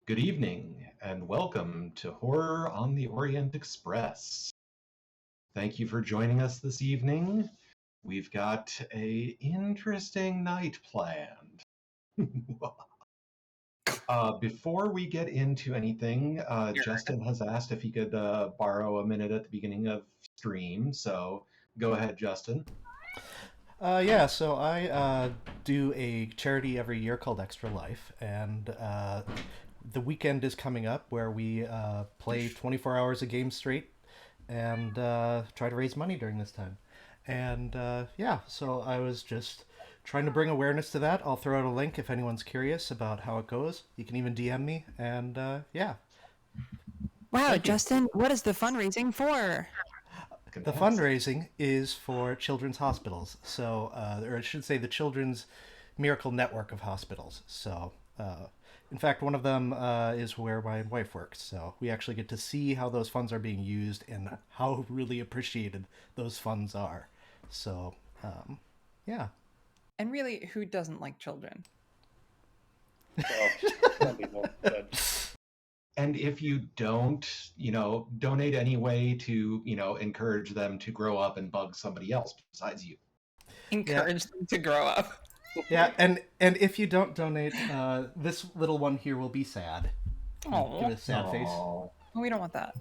Good evening, and welcome to Horror on the Orient Express. Thank you for joining us this evening. We've got a interesting night planned. Before we get into anything, Justin has asked if he could borrow a minute at the beginning of stream, so go ahead, Justin. So I do a charity every year called Extra Life, and the weekend is coming up where we play 24 hours of games straight and try to raise money during this time. And so I was just trying to bring awareness to that. I'll throw out a link if anyone's curious about how it goes. You can even DM me, and Wow, thank you. Justin, what is the fundraising for? The fundraising is for children's hospitals, or I should say the Children's Miracle Network of Hospitals. In fact, one of them is where my wife works, so we actually get to see how those funds are being used and how really appreciated those funds are. So, yeah. And really, who doesn't like children? Well, some people, but And if you don't, donate anyway to, encourage them to grow up and bug somebody else besides you. Encourage them to grow up. Yeah, and if you don't donate, this little one here will be sad. Oh, Give it a sad face. we don't want that.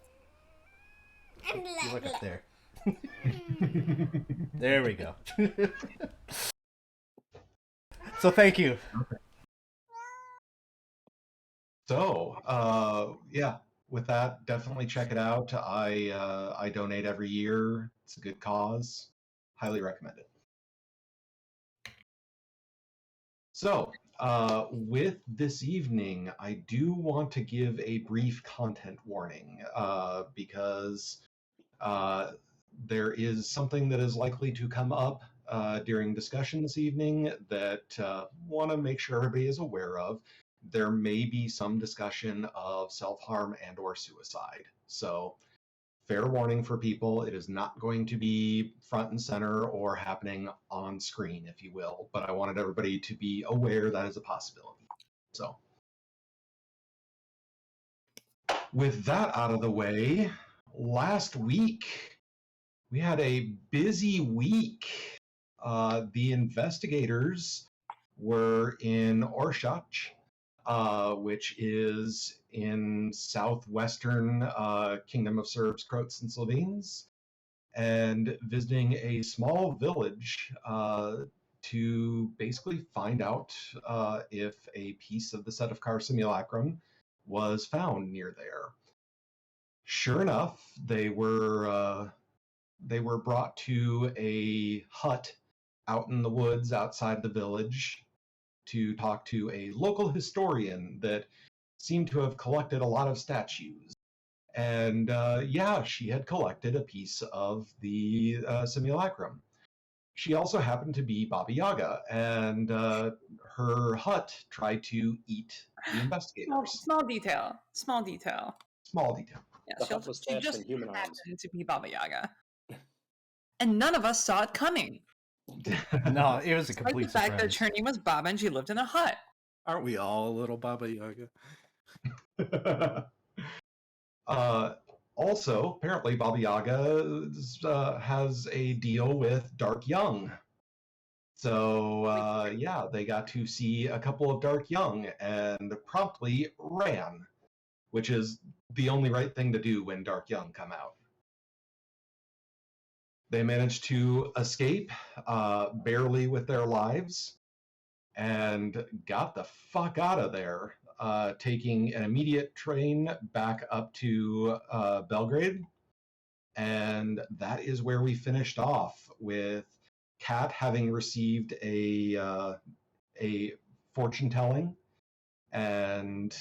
You look up there. There we go. So thank you. So, with that, definitely check it out. I donate every year. It's a good cause. Highly recommend it. So, with this evening, I do want to give a brief content warning because there is something that is likely to come up during discussion this evening that want to make sure everybody is aware of. There may be some discussion of self-harm and or suicide. So fair warning for people, it is not going to be front and center or happening on screen, if you will, but I wanted everybody to be aware that is a possibility. So with that out of the way, last week we had a busy week. The investigators were in Orshach, which is in southwestern Kingdom of Serbs, Croats, and Slovenes, and visiting a small village to basically find out if a piece of the Sedefkar simulacrum was found near there. Sure enough, they were brought to a hut out in the woods outside the village to talk to a local historian that seemed to have collected a lot of statues. And she had collected a piece of the simulacrum. She also happened to be Baba Yaga, and her hut tried to eat the investigators. Small detail. Small detail. Yeah, the hut was she cast just in human arms. happened to be Baba Yaga. And none of us saw it coming. No, it was a Despite complete the fact that surprise. her name was Baba and she lived in a hut. Aren't we all a little Baba Yaga? Also, apparently, Baba Yaga has a deal with Dark Young. So, they got to see a couple of Dark Young and promptly ran, which is the only right thing to do when Dark Young come out. They managed to escape, barely with their lives, and got the fuck out of there, taking an immediate train back up to Belgrade. And that is where we finished off, with Kat having received a fortune telling, and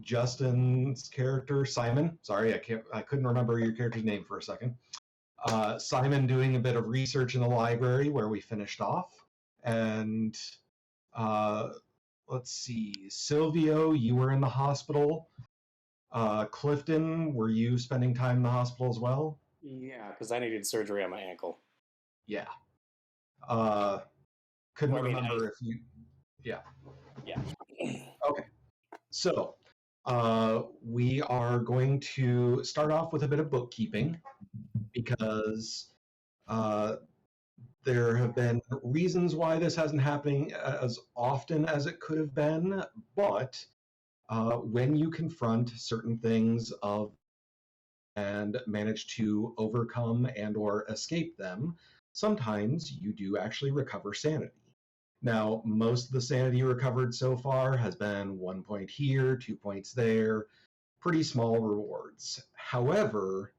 Justin's character Simon. Sorry, I couldn't remember your character's name for a second. Simon doing a bit of research in the library where we finished off, and let's see, Silvio, you were in the hospital. Clifton, were you spending time in the hospital as well? Yeah, because I needed surgery on my ankle. Yeah. Couldn't remember if you... Yeah. Yeah. Okay. So, We are going to start off with a bit of bookkeeping because there have been reasons why this hasn't happening as often as it could have been, but when you confront certain things of and manage to overcome and or escape them, sometimes you do actually recover sanity. Now, most of the sanity recovered so far has been 1 point here, 2 points there, pretty small rewards. However,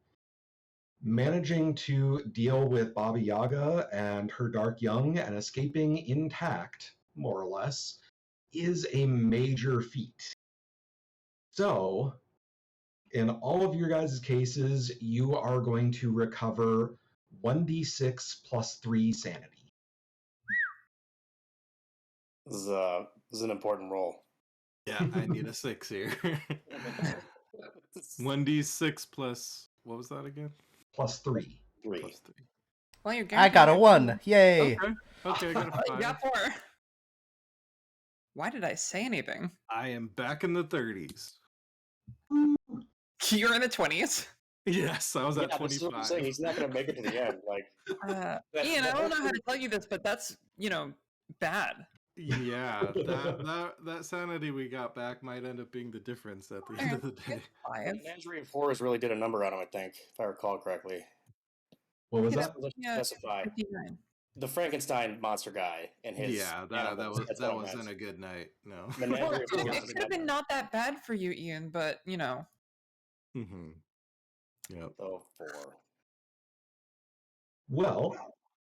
managing to deal with Baba Yaga and her Dark Young and escaping intact, more or less, is a major feat. So, in all of your guys' cases, you are going to recover 1d6 plus 3 sanity. This is an important roll. Yeah, I need a 6 here. 1d6 plus, what was that again? Plus 3. 3. Plus 3. Well, you're I got a guaranteed 1. Yay! Okay, I got a Oh, you 5. got 4. Why did I say anything? I am back in the 30s. You're in the 20s. Yes, I was at This is what I'm saying. 25. He's not going to make it to the end. Like, Ian, I don't know how to tell you this, but that's, bad. Yeah, that sanity we got back might end up being the difference at the end of the day. 5. Menagerie of Fours really did a number on him, I think, if I recall correctly. What was You know, that? Let's Yeah, specify 59. the Frankenstein monster guy and his Yeah, animals. That's that what I wasn't meant. a good night. No. Menagerie of Well, Fours it is could have been not that bad for you, Ian, but, Mm-hmm. Yep. So 4. Well,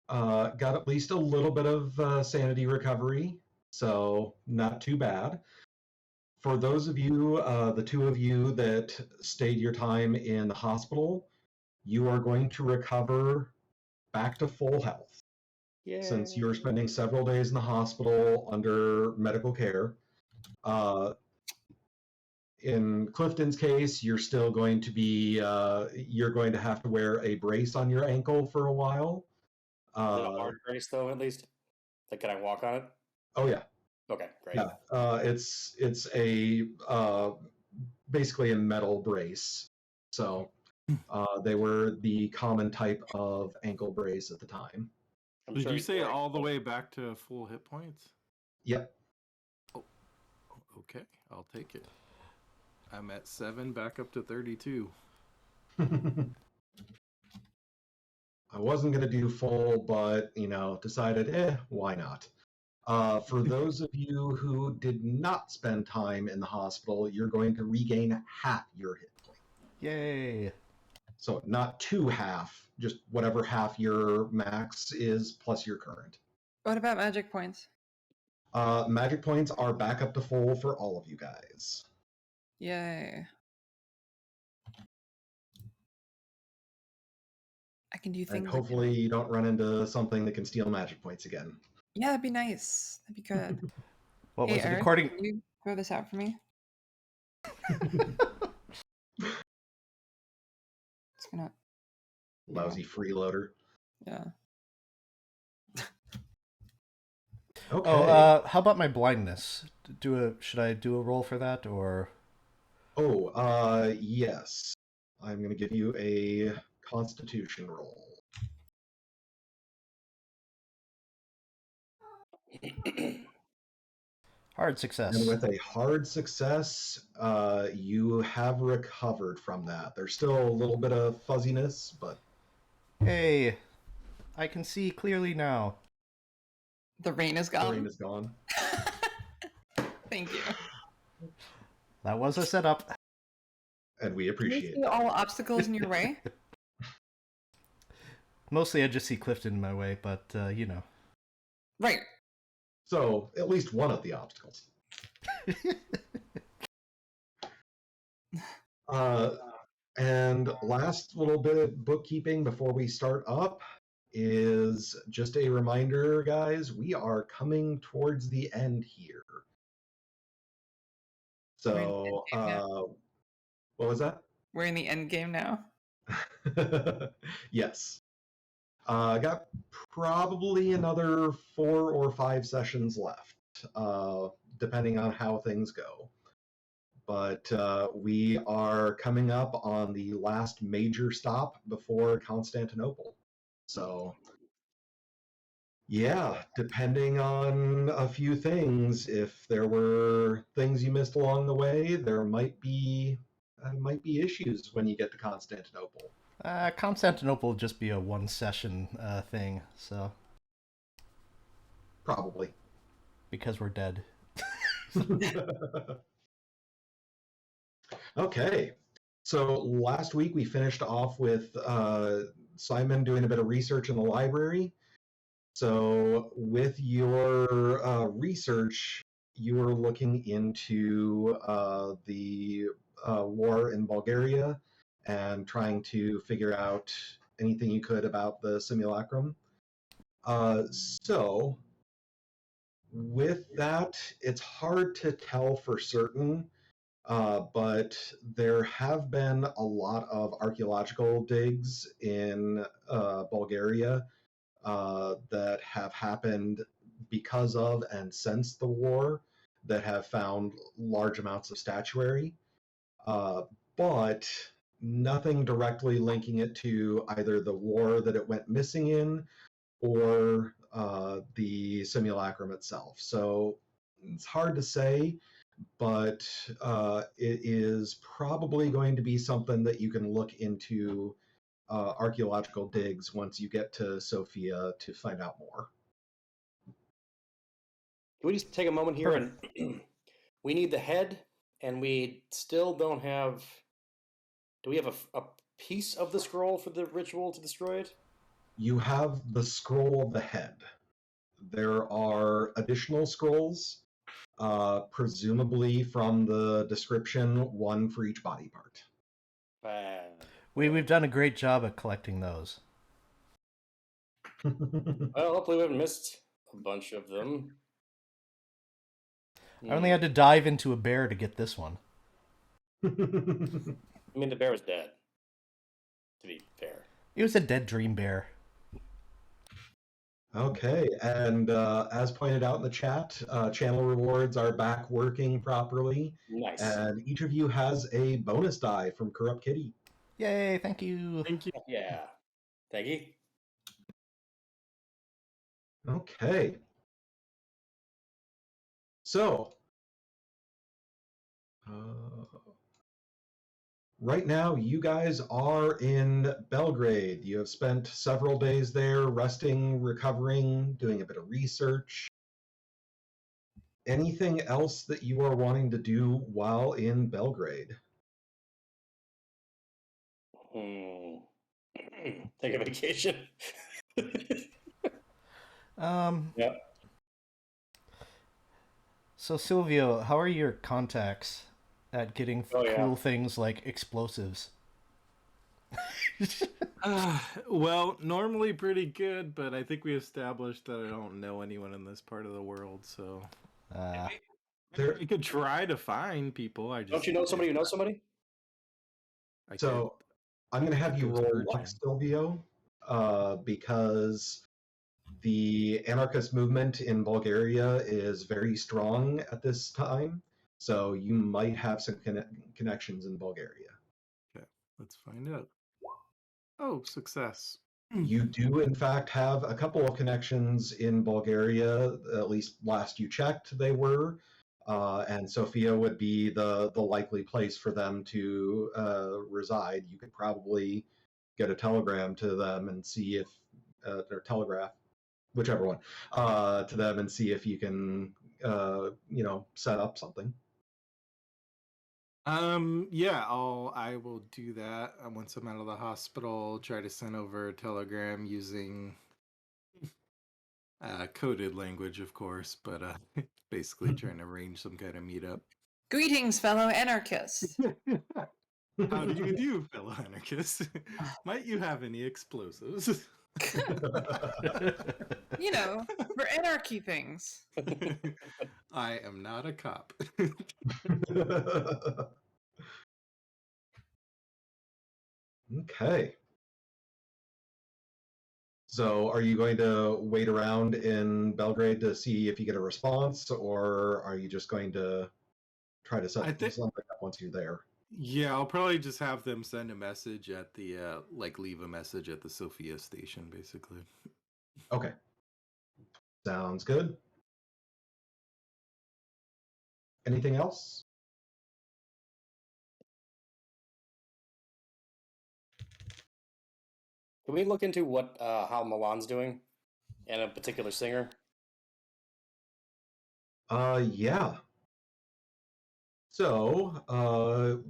got at least a little bit of sanity recovery, so not too bad. For those of you, the two of you that stayed your time in the hospital, you are going to recover back to full health. Yay. Since you're spending several days in the hospital under medical care. In Clifton's case, you're still going to be, you're going to have to wear a brace on your ankle for a while. Is it a hard brace, though, at least? Like, can I walk on it? Oh, yeah. Okay, great. Yeah, it's a basically a metal brace. So they were the common type of ankle brace at the time. I'm Did sure you he's say wearing- all the way back to full hit points? Yep. Oh, okay, I'll take it. I'm at 7, back up to 32. I wasn't going to do full, but, decided, why not? For those of you who did not spend time in the hospital, you're going to regain half your hit point. Yay! So not 2 half, just whatever half your max is plus your current. What about magic points? Magic points are back up to full for all of you guys. Yay. I can do things. And hopefully you don't run into something that can steal magic points again. Yeah, that'd be nice. That'd be good. What Hey, was it? Eric, According. can you throw this out for me? It's gonna. Lousy freeloader. Yeah. Okay. Oh, how about my blindness? Should I do a roll for that or? Yes. I'm going to give you a Constitution roll. Hard success. And with a hard success, you have recovered from that. There's still a little bit of fuzziness, but... Hey, I can see clearly now. The rain is The gone. rain is gone. Thank you. That was a setup. And we Can you appreciate see it. all obstacles in your way? Mostly I just see Clifton in my way, but, Right. So, at least one of the obstacles. And last little bit of bookkeeping before we start up is just a reminder, guys, we are coming towards the end here. So, what was that? We're in the end game now. Yes. Got probably another 4 or 5 sessions left, depending on how things go. but we are coming up on the last major stop before Constantinople. So, yeah, depending on a few things, if there were things you missed along the way, there might be issues when you get to Constantinople. Constantinople will just be a one session thing, so Probably. because we're dead. Okay. So last week we finished off with Simon doing a bit of research in the library. So with your research, you were looking into the war in Bulgaria and trying to figure out anything you could about the simulacrum. So with that, it's hard to tell for certain, but there have been a lot of archaeological digs in Bulgaria that have happened because of and since the war that have found large amounts of statuary, uh, but nothing directly linking it to either the war that it went missing in or the simulacrum itself. So it's hard to say, but it is probably going to be something that you can look into archaeological digs once you get to Sofia to find out more. Can we just take a moment here and we need the head, and we still don't have. Do we have a piece of the scroll for the ritual to destroy it? You have the scroll of the head. There are additional scrolls, presumably from the description, one for each body part. We've done a great job at collecting those. Well, hopefully we haven't missed a bunch of them. I only had to dive into a bear to get this one. I mean, the bear was dead, to be fair. It was a dead dream bear. Okay, and as pointed out in the chat, channel rewards are back working properly. Nice. And each of you has a bonus die from Corrupt Kitty. Yay, thank you. Thank you. Yeah. Thank you. Okay. So, right now, you guys are in Belgrade. You have spent several days there resting, recovering, doing a bit of research. Anything else that you are wanting to do while in Belgrade? Take a vacation. Yeah. So Silvio, how are your contacts at getting cool things like explosives? Well, normally pretty good, but I think we established that I don't know anyone in this part of the world, so I could try to find people. Don't you know somebody who knows somebody? So I'm going to have you roll luck, Silvio, because the anarchist movement in Bulgaria is very strong at this time. So you might have some connections in Bulgaria. Okay, let's find out. Oh, success. You do, in fact, have a couple of connections in Bulgaria, at least last you checked, they were. And Sofia would be the likely place for them to reside. You could probably get a telegram to them and see if, or telegraph, whichever one, to them and see if you can, set up something. Yeah, I will do that once I'm out of the hospital. Try to send over a telegram using coded language, of course, but basically trying to arrange some kind of meetup. Greetings, fellow anarchists. How do you do, fellow anarchists? Might you have any explosives? You know, for anarchy things. I am not a cop. Okay. So are you going to wait around in Belgrade to see if you get a response, or are you just going to try to set I think- something up once you're there. Yeah, I'll probably just have them send a message at the leave a message at the Sophia station, basically. Okay. Sounds good. Anything else? Can we look into what how Milan's doing, and a particular singer? Yeah. So,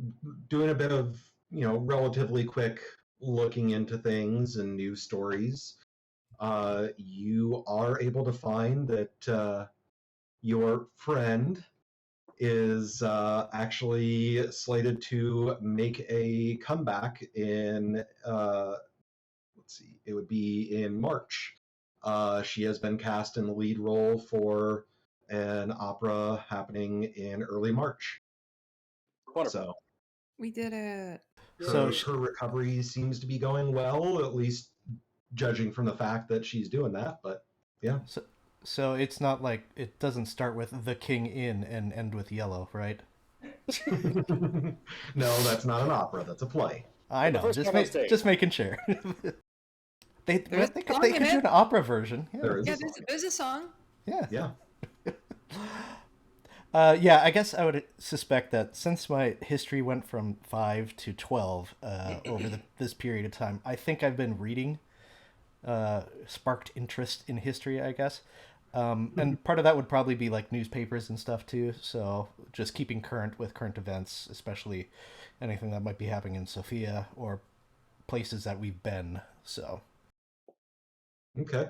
doing a bit of, relatively quick looking into things and news stories, you are able to find that your friend is actually slated to make a comeback in, let's see, it would be in March. She has been cast in the lead role for an opera happening in early March. Wonderful. So We did it. her recovery seems to be going well, at least judging from the fact that she's doing that. But yeah. So it's not like it doesn't start with the king in and end with yellow, right? No, that's not an opera. That's a play. I know. Just making sure. they could do an opera version. Yeah, there's a song. Yeah. Yeah. Yeah, I guess I would suspect that since my history went from 5 to 12 over this period of time, I think I've been reading, sparked interest in history, I guess. And part of that would probably be like newspapers and stuff too. So just keeping current with current events, especially anything that might be happening in Sofia or places that we've been. So. Okay.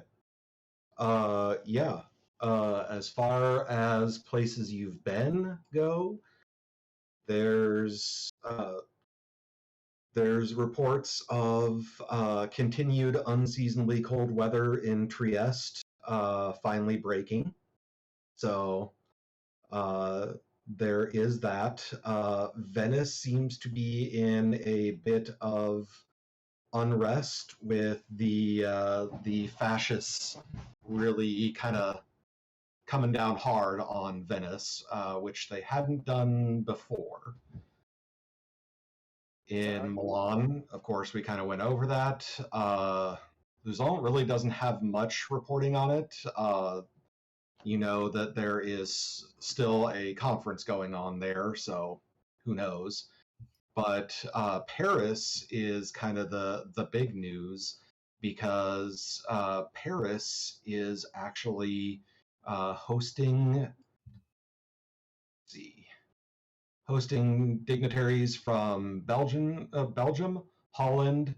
Yeah. As far as places you've been go, there's reports of continued unseasonably cold weather in Trieste finally breaking. So there is that. Venice seems to be in a bit of unrest with the fascists really kind of coming down hard on Venice, which they hadn't done before. In Milan, of course, we kind of went over that. Luzon really doesn't have much reporting on it. You know that there is still a conference going on there, so who knows. But Paris is kind of the big news because Paris is actually hosting dignitaries from Belgium, Holland,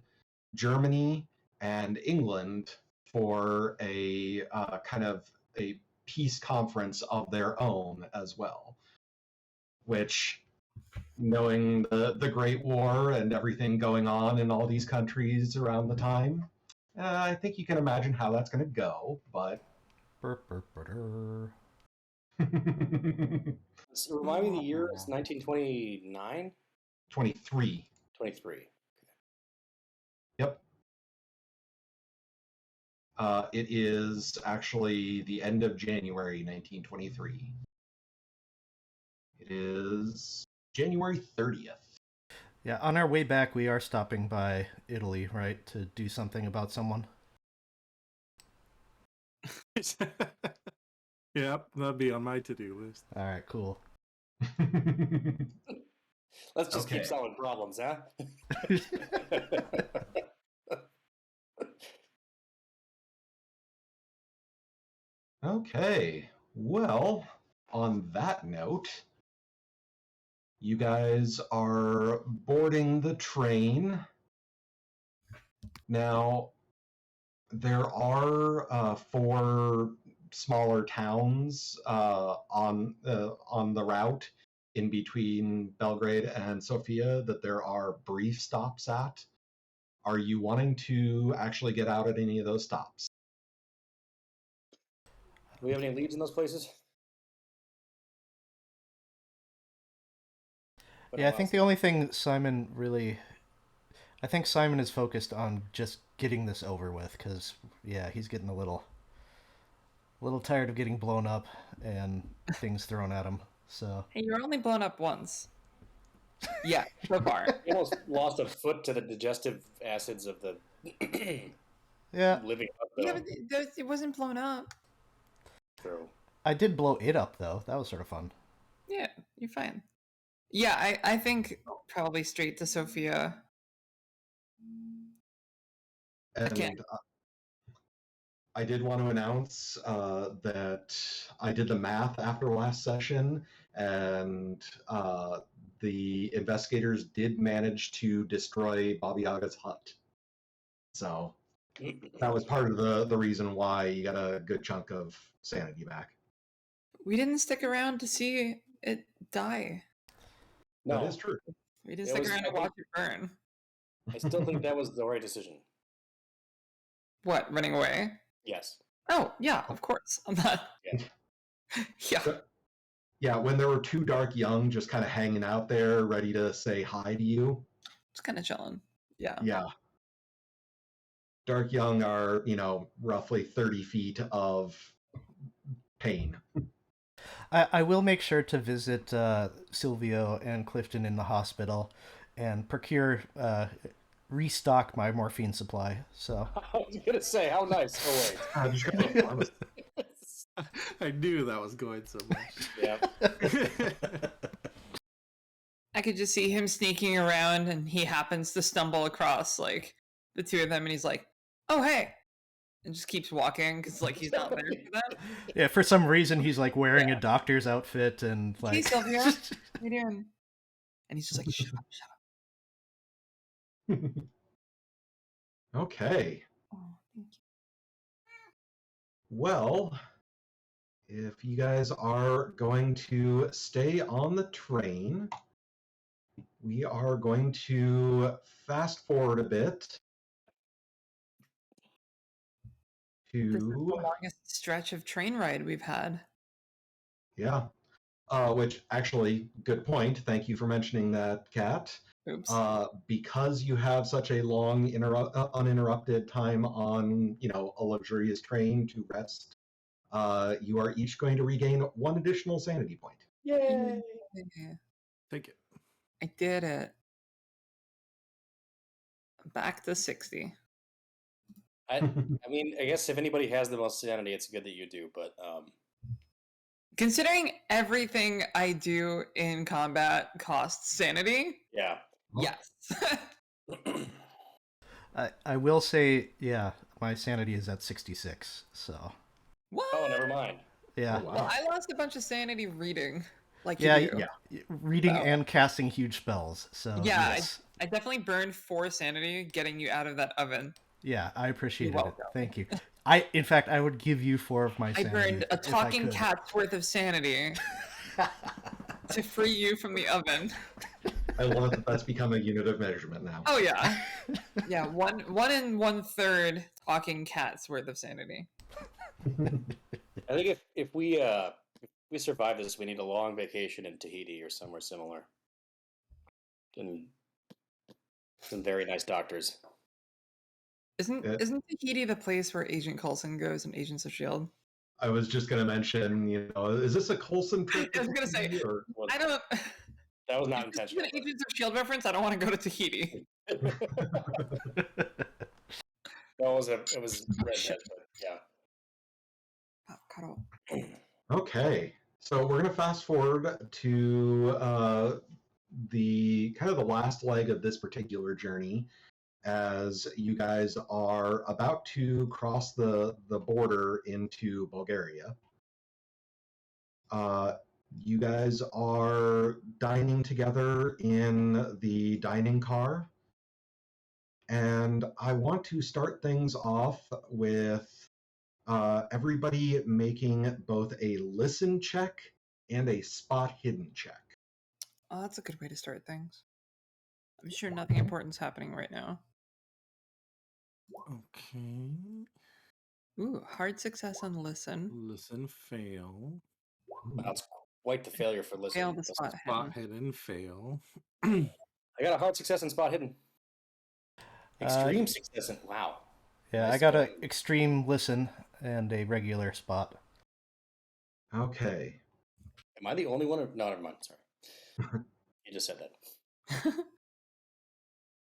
Germany, and England for a kind of a peace conference of their own as well. Which, knowing the Great War and everything going on in all these countries around the time, I think you can imagine how that's going to go. But remind me the year. It's 1929? 23. 23. Yep. It is actually the end of January 1923. It is January 30th. Yeah, on our way back, we are stopping by Italy, right, to do something about someone. Yep, that'd be on my to-do list. All right, cool. Let's just keep solving problems, huh? Okay, well, on that note, you guys are boarding the train. Now, there are 4 smaller towns on the route in between Belgrade and Sofia that there are brief stops at. Are you wanting to actually get out at any of those stops? Do we have any leads in those places? Yeah, I think the only thing Simon is focused on just getting this over with, because, yeah, he's getting a little tired of getting blown up and things thrown at him. So Hey, you're only blown up once. Yeah, so far. He almost lost a foot to the digestive acids of the yeah, living up. Yeah, but it wasn't blown up. True. I did blow it up though. That was sort of fun. Yeah, you're fine. Yeah, I think probably straight to Sophia. And I did want to announce that I did the math after last session, and the investigators did manage to destroy Baba Yaga's hut. So that was part of the reason why you got a good chunk of sanity back. We didn't stick around to see it die. No, That is true. We didn't stick around to watch it burn. I still think that was the right decision. What, running away? Yes. Oh, yeah, of course. I'm not. Yeah. Yeah. Yeah, when there were two dark young just kind of hanging out there, ready to say hi to you. It's kind of chilling. Yeah. Yeah. Dark young are, roughly 30 feet of pain. I will make sure to visit Silvio and Clifton in the hospital and procure restock my morphine supply. So I was gonna say, how nice. Oh I just got a pharmacy. wait. I knew that was going somewhere. Yeah. I could just see him sneaking around and he happens to stumble across like the two of them and he's like, oh, hey. And just keeps walking because like he's not there for them. yeah, for some reason he's like wearing a doctor's outfit and like. Hey, Sylvia. What are you doing? And he's just like, shut up, shut up. Okay. Oh, thank you. Well, if you guys are going to stay on the train, we are going to fast forward a bit This is the to, longest stretch of train ride we've had. yeah, which actually, good point. Thank you for mentioning that, Kat. Oops. Because you have such a long uninterrupted time on, a luxurious train to rest, you are each going to regain one additional sanity point. Yay! Take it. I did it. Back to 60. I mean, I guess if anybody has the most sanity, it's good that you do. But Considering everything I do in combat costs sanity, yeah. yes. I will say, yeah, my sanity is at 66. So. What? Oh, never mind. Yeah. Oh, wow. Well, I lost a bunch of sanity reading. Like Yeah, you do. Yeah. Reading and casting huge spells. So Yeah, yes. I definitely burned 4 sanity getting you out of that oven. Yeah, I appreciated You're it. welcome. Thank you. In fact, I would give you 4 of my I sanity. burned a if I talking could. cat's worth of sanity to free you from the oven. I love that that's become a unit of measurement now. Oh yeah, yeah. One and 1/3 talking cats worth of sanity. I think if we survive this, we need a long vacation in Tahiti or somewhere similar. And some very nice doctors. Isn't Tahiti the place where Agent Coulson goes in Agents of S.H.I.E.L.D.? I was just going to mention, is this a Coulson trip? I was gonna say, or... I don't. That was not If this is intentional. an Agents of S.H.I.E.L.D. reference. I don't want to go to Tahiti. No, it was Red Dead, but yeah. Oh, cuddle. Okay, so we're going to fast forward to the kind of the last leg of this particular journey, as you guys are about to cross the border into Bulgaria. You guys are dining together in the dining car, and I want to start things off with everybody making both a listen check and a spot hidden check. Oh, that's a good way to start things. I'm sure nothing important's happening right now. Okay. Ooh, hard success on listen. Listen, fail. That's quite the failure for listening. Fail the spot Spot hidden. hidden, fail. I got a hard success in spot hidden. Extreme success in wow. Yeah, Nice I got going. an extreme listen and a regular spot. Okay. Am I the only one? No, never mind. Sorry. You just said that.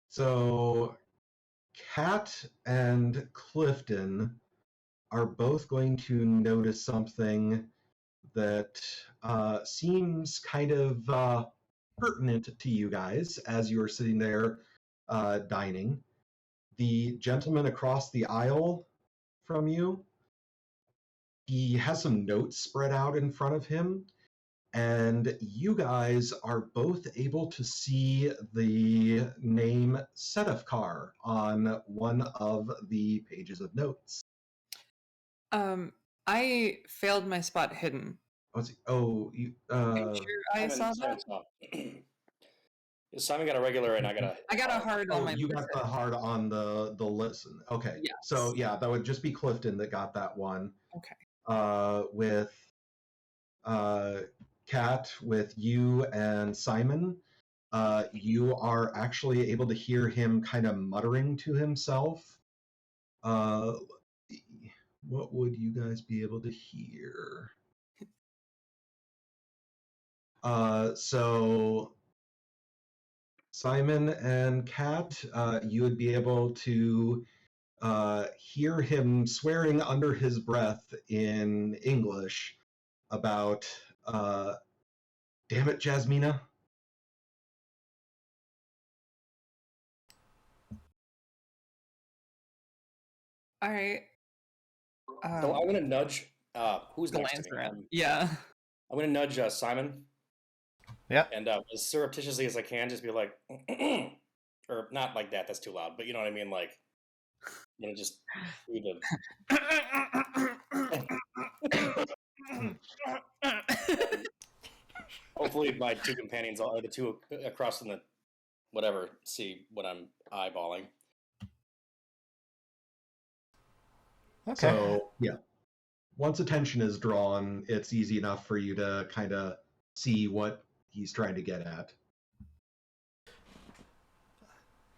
So, Kat and Clifton are both going to notice something that seems kind of pertinent to you guys as you are sitting there dining. The gentleman across the aisle from you, he has some notes spread out in front of him, and you guys are both able to see the name Sedefkar on one of the pages of notes. I failed my spot hidden. You, Are you sure I saw that? Simon got a regular, and I got a hard on my you listen. got the hard on the listen. Okay. Yes. So yeah, that would just be Clifton that got that one. Okay. With Kat, with you and Simon, you are actually able to hear him kind of muttering to himself. Let's see. What would you guys be able to hear? So Simon and Kat, you would be able to hear him swearing under his breath in English about, damn it, Jasmina. All right. So I'm gonna nudge. Who's next to me? Yeah. I'm gonna nudge Simon. Yeah. And as surreptitiously as I can, just be like, or not like that. That's too loud. But you know what I mean. Like, just do the. Hopefully, my two companions, or the two across from the whatever, see what I'm eyeballing. Okay. So yeah, once attention is drawn, it's easy enough for you to kind of see what he's trying to get at.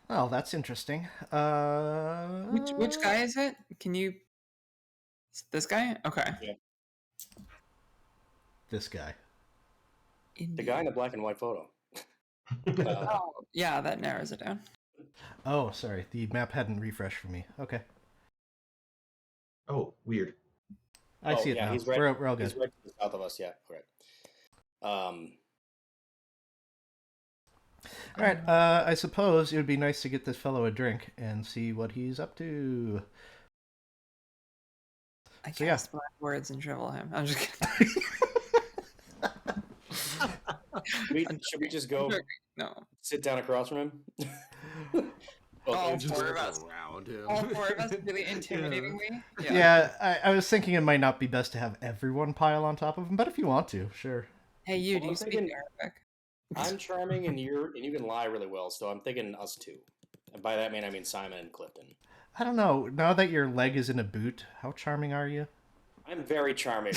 Well, that's interesting. Which guy is it? Can you? This guy? Okay. Yeah. This guy. The guy in the black and white photo. Oh, yeah, that narrows it down. Oh, sorry. The map hadn't refreshed for me. Okay. Oh, weird. I see it now. He's right, we're all good. He's right to the south of us, yeah. Correct. All right. I suppose it would be nice to get this fellow a drink and see what he's up to. I cast black words and shrivel him. I'm just kidding. Should we just go sit down across from him? All just four of us. Around him. All four of us really intimidating me. Yeah, I was thinking it might not be best to have everyone pile on top of him, but if you want to, sure. Hey, do you speak Arabic? I'm charming, and you can lie really well, so I'm thinking us two. And by that I mean Simon and Clifton. I don't know. Now that your leg is in a boot, how charming are you? I'm very charming.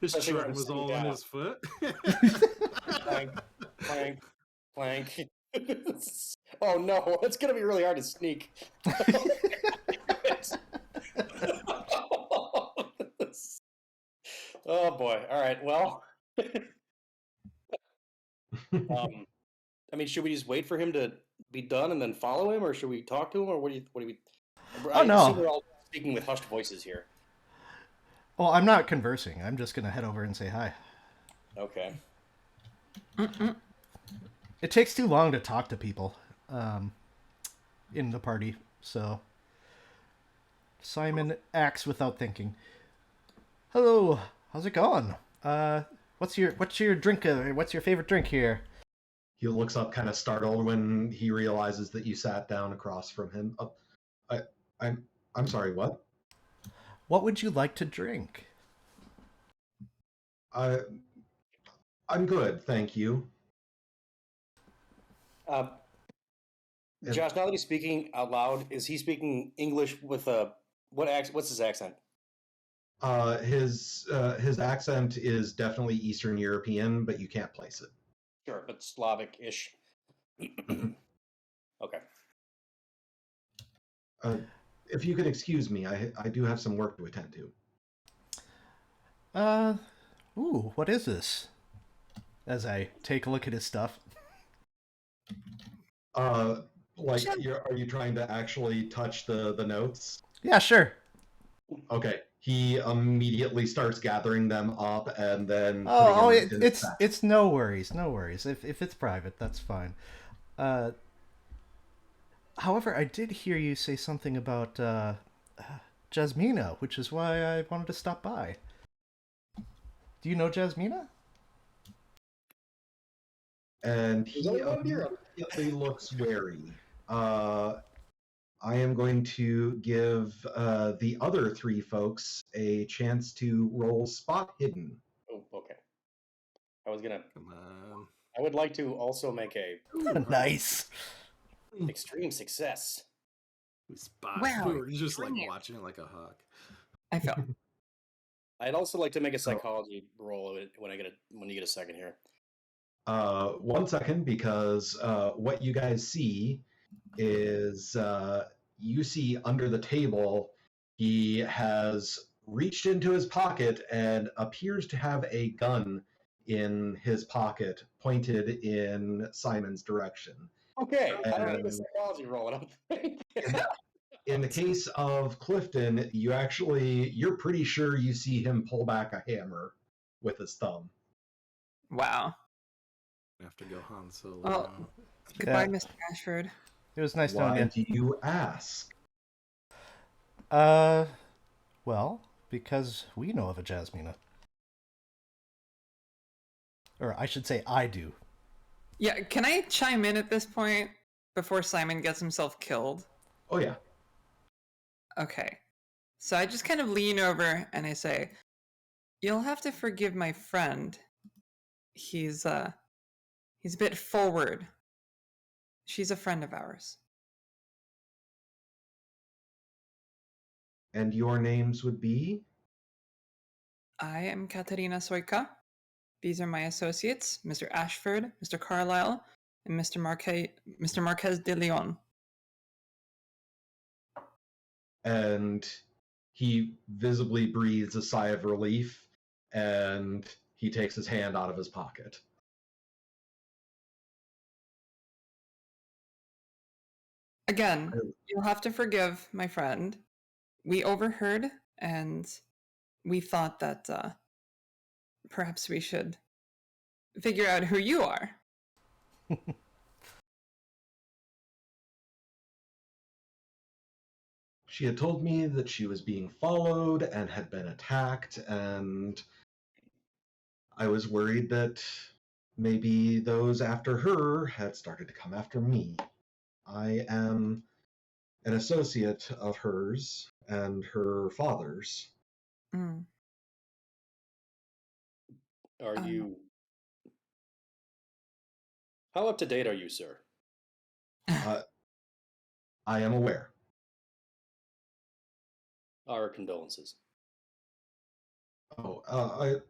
His shirt was all in his foot. Clank, clank, clank. Oh no, it's gonna be really hard to sneak. Oh boy. All right. Well, I mean, should we just wait for him to be done and then follow him, or should we talk to him, or what do we? Oh no. I assume we're all speaking with hushed voices here. Well, I'm not conversing. I'm just gonna head over and say hi. Okay. It takes too long to talk to people in the party, so Simon acts without thinking. Hello, how's it going? What's your drink? What's your favorite drink here? He looks up, kind of startled when he realizes that you sat down across from him. I'm sorry. What? What would you like to drink? I'm good, thank you. Josh, now that he's speaking out loud, is he speaking English with what's his accent? His accent is definitely Eastern European, but you can't place it. Sure, but Slavic-ish. Okay. If you could excuse me, I do have some work to attend to. Ooh, what is this? As I take a look at his stuff. Are you trying to actually touch the notes? Yeah, sure. Okay. He immediately starts gathering them up and then putting Oh, them in his set. it's no worries, no worries. If it's private, that's fine. However, I did hear you say something about Jasmina, which is why I wanted to stop by. Do you know Jasmina? And he immediately looks wary. I am going to give the other three folks a chance to roll spot hidden. Oh, okay. I was gonna. Come on. I would like to also make a Nice. extreme success. Spot. Wow, We were just like brilliant. watching it like a hawk. I fell. I'd also like to make a psychology roll when you get a second here. 1 second, because what you guys see is you see under the table he has reached into his pocket and appears to have a gun in his pocket pointed in Simon's direction. Okay, I don't need a psychology roll. I don't think. In the case of Clifton, you're pretty sure you see him pull back a hammer with his thumb. Wow. I have to go Han Solo. Well, now. goodbye, Yeah. Mr. Ashford. It was nice knowing Why you. do you ask? Well, because we know of a Jasmina. Or I should say I do. Yeah, can I chime in at this point before Simon gets himself killed? Oh yeah. Okay. So I just kind of lean over and I say, "You'll have to forgive my friend. He's a bit forward. She's a friend of ours." And your names would be? I am Katerina Soika. These are my associates, Mr. Ashford, Mr. Carlyle, and Mr. Marquez de Leon. And he visibly breathes a sigh of relief, and he takes his hand out of his pocket. Again, you'll have to forgive my friend. We overheard, and we thought that perhaps we should figure out who you are. She had told me that she was being followed and had been attacked, and I was worried that maybe those after her had started to come after me. I am an associate of hers and her father's. Mm. Are you? How up to date are you, sir? I am aware. Our condolences. Oh,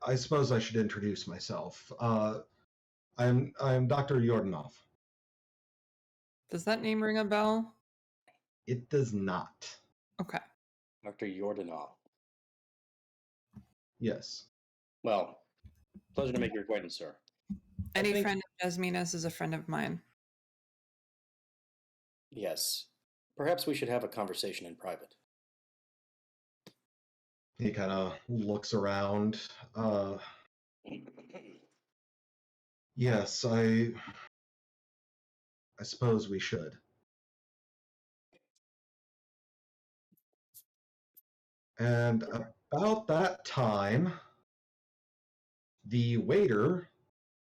I suppose I should introduce myself. I'm Dr. Yordanov. Does that name ring a bell? It does not. Okay. Dr. Yordanov. Yes. Well, pleasure to make your acquaintance, sir. Any think- friend of Jasmina's is a friend of mine. Yes. Perhaps we should have a conversation in private. He kind of looks around. Yes, I suppose we should. And about that time, the waiter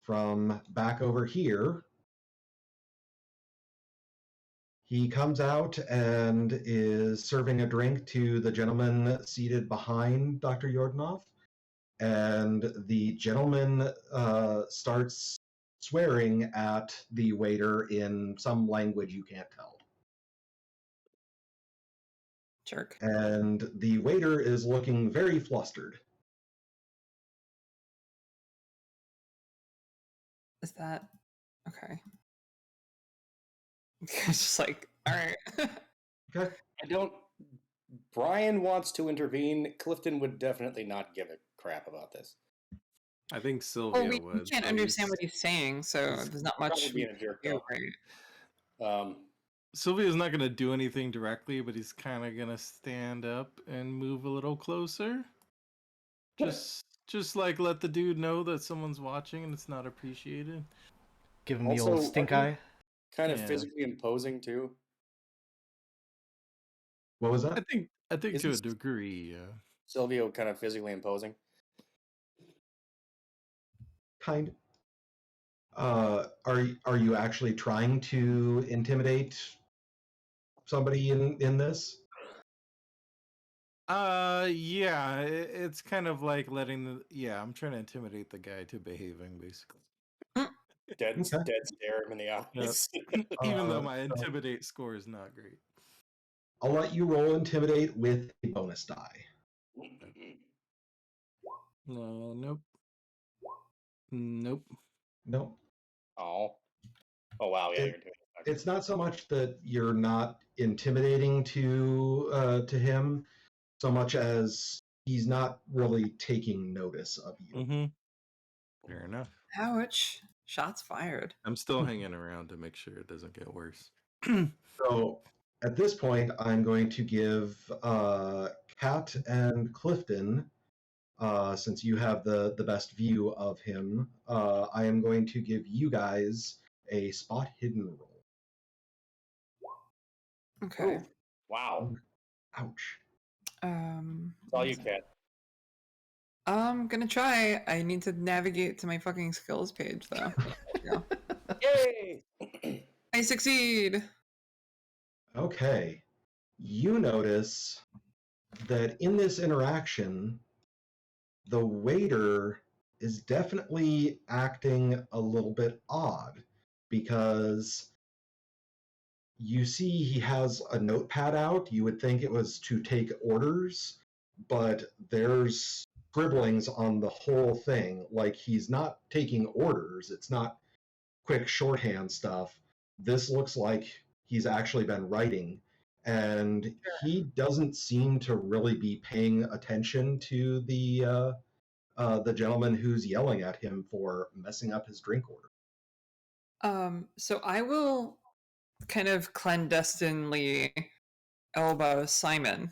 from back over here, he comes out and is serving a drink to the gentleman seated behind Dr. Yordanov. And the gentleman starts swearing at the waiter in some language you can't tell. Jerk. And the waiter is looking very flustered. Is that okay? It's just like, all right. Okay. I don't. Brian wants to intervene. Clifton would definitely not give a crap about this. I think Oh, Sylvia we would. can't but understand he's- what he's saying, so there's not much Probably we being a can jerk, do, though. right? Sylvia's not going to do anything directly, but he's kind of going to stand up and move a little closer. Just like let the dude know that someone's watching and it's not appreciated. Give him the Also, old stink aren't you eye. kind of Yeah. physically imposing too. What was I that? think to a Isn't degree, yeah. Silvio kind of physically imposing? Kind. Are you actually trying to intimidate somebody in this? Yeah, it's kind of like I'm trying to intimidate the guy to behaving, basically. Dead Okay. stare him in the eyes. Even though my So intimidate score is not great. I'll let you roll intimidate with a bonus die. No, nope. Nope. No, Oh wow, yeah, It- you're doing it. it's not so much that you're not intimidating to him, so much as he's not really taking notice of you. Mm-hmm. Fair enough. Ouch. Shots fired. I'm still hanging around to make sure it doesn't get worse. So at this point, I'm going to give Kat and Clifton, since you have the best view of him, I am going to give you guys a spot hidden roll. Okay. Ooh, wow. Ouch. It's all you, Cat. I'm gonna try. I need to navigate to my fucking skills page, though. Yeah. Yay! I succeed. Okay. You notice that in this interaction, the waiter is definitely acting a little bit odd because you see he has a notepad out. You would think it was to take orders, but there's scribblings on the whole thing. Like he's not taking orders. It's not quick shorthand stuff. This looks like he's actually been writing, and he doesn't seem to really be paying attention to the gentleman who's yelling at him for messing up his drink order. So I will kind of clandestinely elbow Simon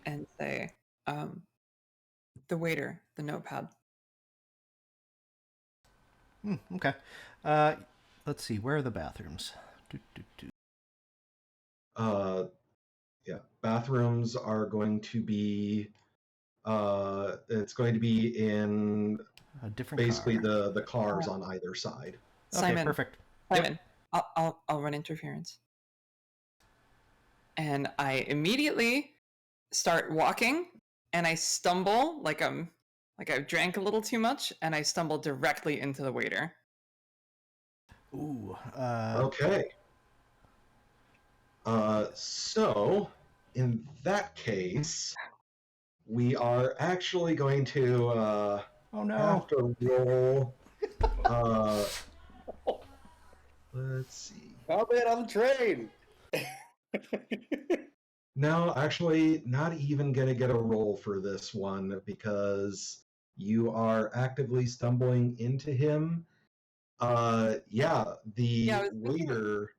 and say, the waiter, the notepad. Okay. Let's see. Where are the bathrooms? Yeah, bathrooms are going to be. It's going to be in A different basically car. the cars on either side. Okay, Simon. perfect. Simon, I'll run interference. And I immediately start walking, and I stumble like I've drank a little too much, and I stumble directly into the waiter. Ooh. Okay. So in that case, we are actually going to Oh no. have to roll. Let's see. How bad on the train? No, actually, not even going to get a roll for this one because you are actively stumbling into him. Yeah, the Yeah, I was thinking- waiter,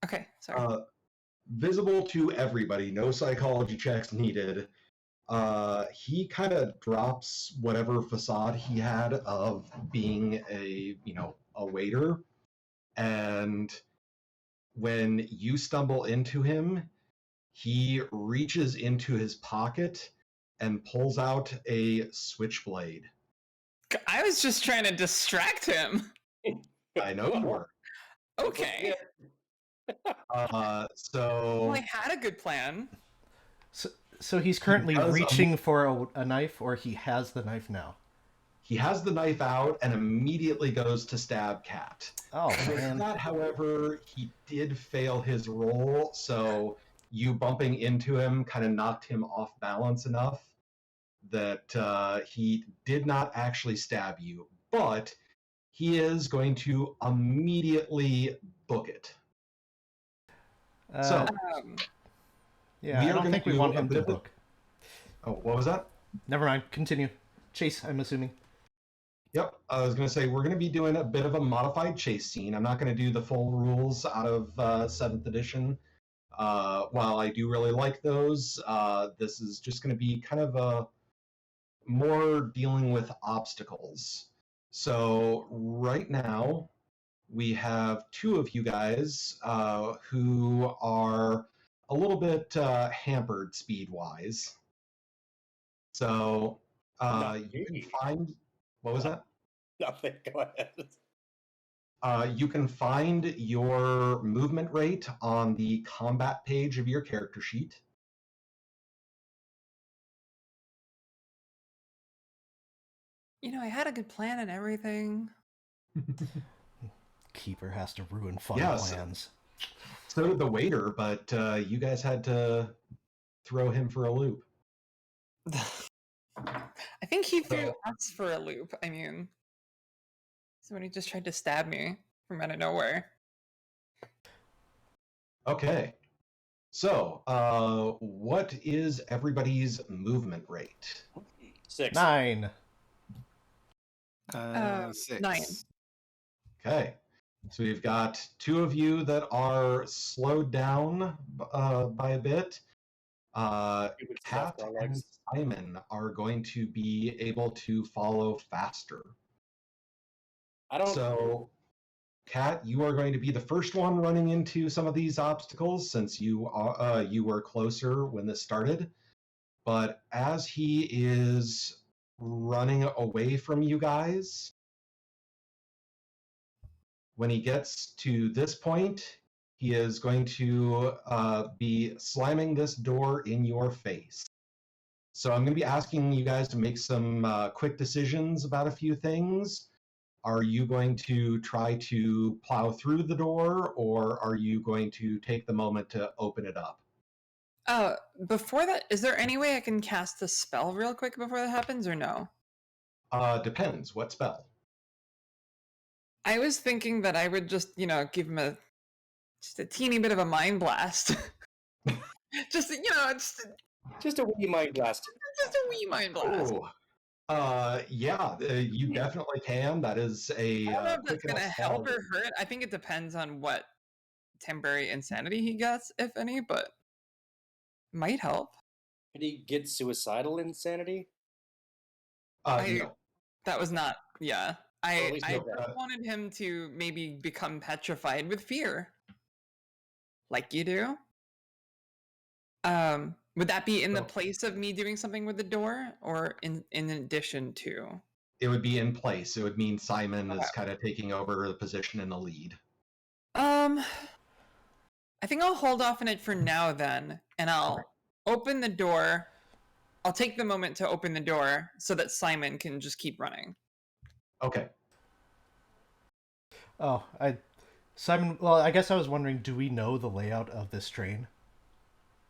Okay, sorry. visible to everybody, no psychology checks needed. He kind of drops whatever facade he had of being a waiter, and when you stumble into him, he reaches into his pocket and pulls out a switchblade. I was just trying to distract him. I know you were. Okay. So Well, I had a good plan. So he's currently does, reaching for a knife, or he has the knife now. he has the knife out and immediately goes to stab Cat. Oh With man. that, however, he did fail his roll, so you bumping into him kind of knocked him off balance enough that he did not actually stab you, but he is going to immediately book it. So, Yeah, we I are don't gonna think we do want a him bit to of a- book. oh, what was that? Never mind. Continue. Chase, I'm assuming. Yep, I was going to say we're going to be doing a bit of a modified chase scene. I'm not going to do the full rules out of 7th edition. While I do really like those, this is just going to be kind of a more dealing with obstacles. So right now, we have two of you guys who are a little bit hampered speed-wise. So you can find... What was that? Nothing. Go ahead. You can find your movement rate on the combat page of your character sheet. I had a good plan and everything. Keeper has to ruin fun Yes. plans. So did the waiter, but you guys had to throw him for a loop. I think he threw us for a loop. I mean, somebody just tried to stab me from out of nowhere. Okay. So, what is everybody's movement rate? 6. 9. 6. 9. Okay. So we've got two of you that are slowed down by a bit. Kat and Simon are going to be able to follow faster. So, Kat, you are going to be the first one running into some of these obstacles since you were closer when this started. But as he is running away from you guys, when he gets to this point, he is going to be slamming this door in your face. So I'm going to be asking you guys to make some quick decisions about a few things. Are you going to try to plow through the door, or are you going to take the moment to open it up? Before that, is there any way I can cast a spell real quick before that happens, or no? Depends. What spell? I was thinking that I would just, give him just a teeny bit of a mind blast. just a wee mind blast. Just a wee mind blast. Oh, you definitely can. That is a. I don't know if that's gonna help or hurt. I think it depends on what temporary insanity he gets, if any, but might help. Did he get suicidal insanity? No. That was not. Yeah. I no. wanted him to maybe become petrified with fear, like you do. Would that be in the place of me doing something with the door, or in addition to? It would be in place. It would mean Simon is kind of taking over the position in the lead. I think I'll hold off on it for now then, and I'll open the door. I'll take the moment to open the door so that Simon can just keep running. Okay. Simon, well, I guess I was wondering, do we know the layout of this train?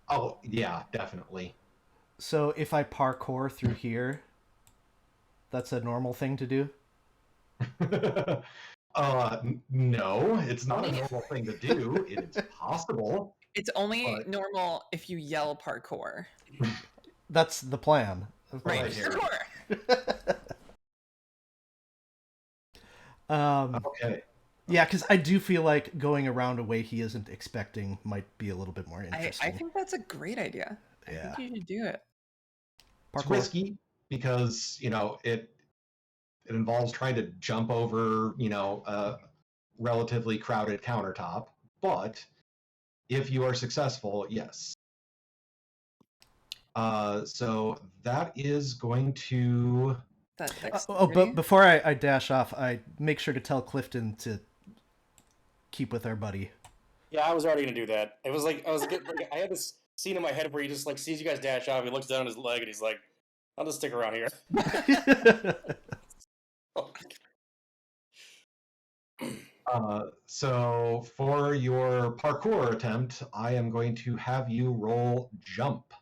Oh, yeah, definitely. So if I parkour through here, that's a normal thing to do? No, it's not a normal thing to do. It's possible. It's only normal if you yell parkour. That's the plan. Right, parkour! Okay. Yeah, because I do feel like going around a way he isn't expecting might be a little bit more interesting. I think that's a great idea. Yeah. I think you should do it. It's risky because, it involves trying to jump over, a relatively crowded countertop. But if you are successful, yes. So that is going to... but before I dash off, I make sure to tell Clifton to keep with our buddy. Yeah, I was already gonna do that. It was like I had this scene in my head where he just sees you guys dash off. He looks down his leg and he's like, "I'll just stick around here." So for your parkour attempt, I am going to have you roll jump.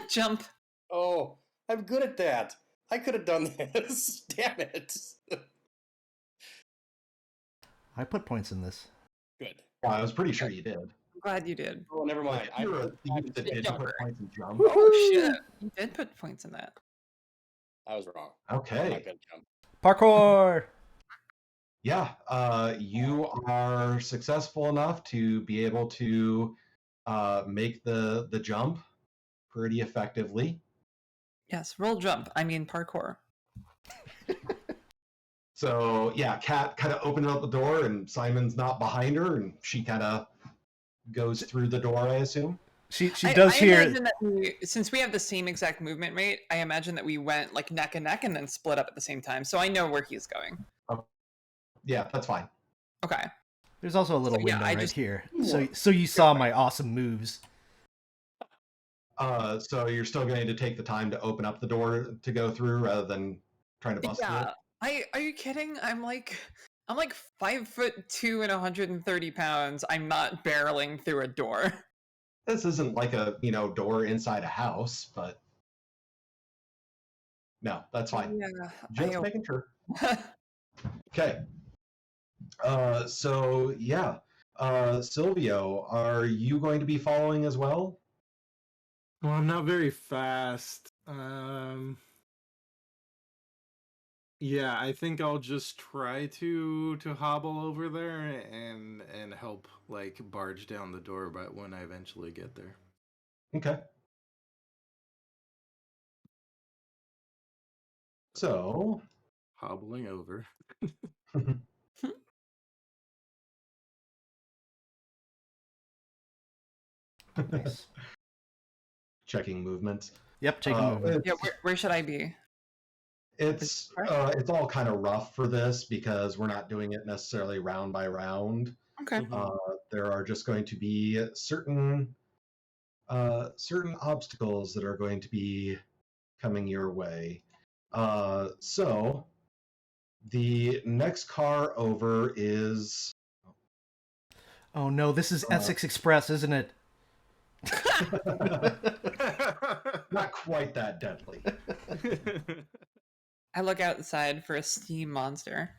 Jump. Oh, I'm good at that. I could have done this. Damn it. I put points in this. Good. Well, I was pretty sure you did. I'm glad you did. Oh, never mind. You're a thief that did put points in jump. Oh, shit. You did put points in that. I was wrong. Okay. Parkour! Yeah, you are successful enough to be able to make the jump pretty effectively. Yes, roll jump. I mean parkour. So yeah, Kat kind of opened up the door, and Simon's not behind her, and she kind of goes through the door, I assume. She does I hear... imagine that since we have the same exact movement rate, I imagine that we went like neck and neck and then split up at the same time. So I know where he's going. Oh, yeah, that's fine. Okay. There's also a little So, yeah, window I right just- here. So you saw my awesome moves. So you're still going to take the time to open up the door to go through rather than trying to bust through it? Are you kidding? I'm like 5'2" and 130 pounds. I'm not barreling through a door. This isn't like a door inside a house, but no, that's fine. Yeah. Just making sure. Okay. So yeah, Silvio, are you going to be following as well? Well, I'm not very fast. Yeah, I think I'll just try to hobble over there and help like barge down the door, but when I eventually get there. Okay. So Hobbling over. Nice. Checking movements. Yep, checking movement. Yeah, where should I be? It's all kind of rough for this because we're not doing it necessarily round by round. Okay. There are just going to be certain obstacles that are going to be coming your way. So the next car over is... Oh no, this is Essex Express, isn't it? Not quite that deadly. I look outside for a steam monster.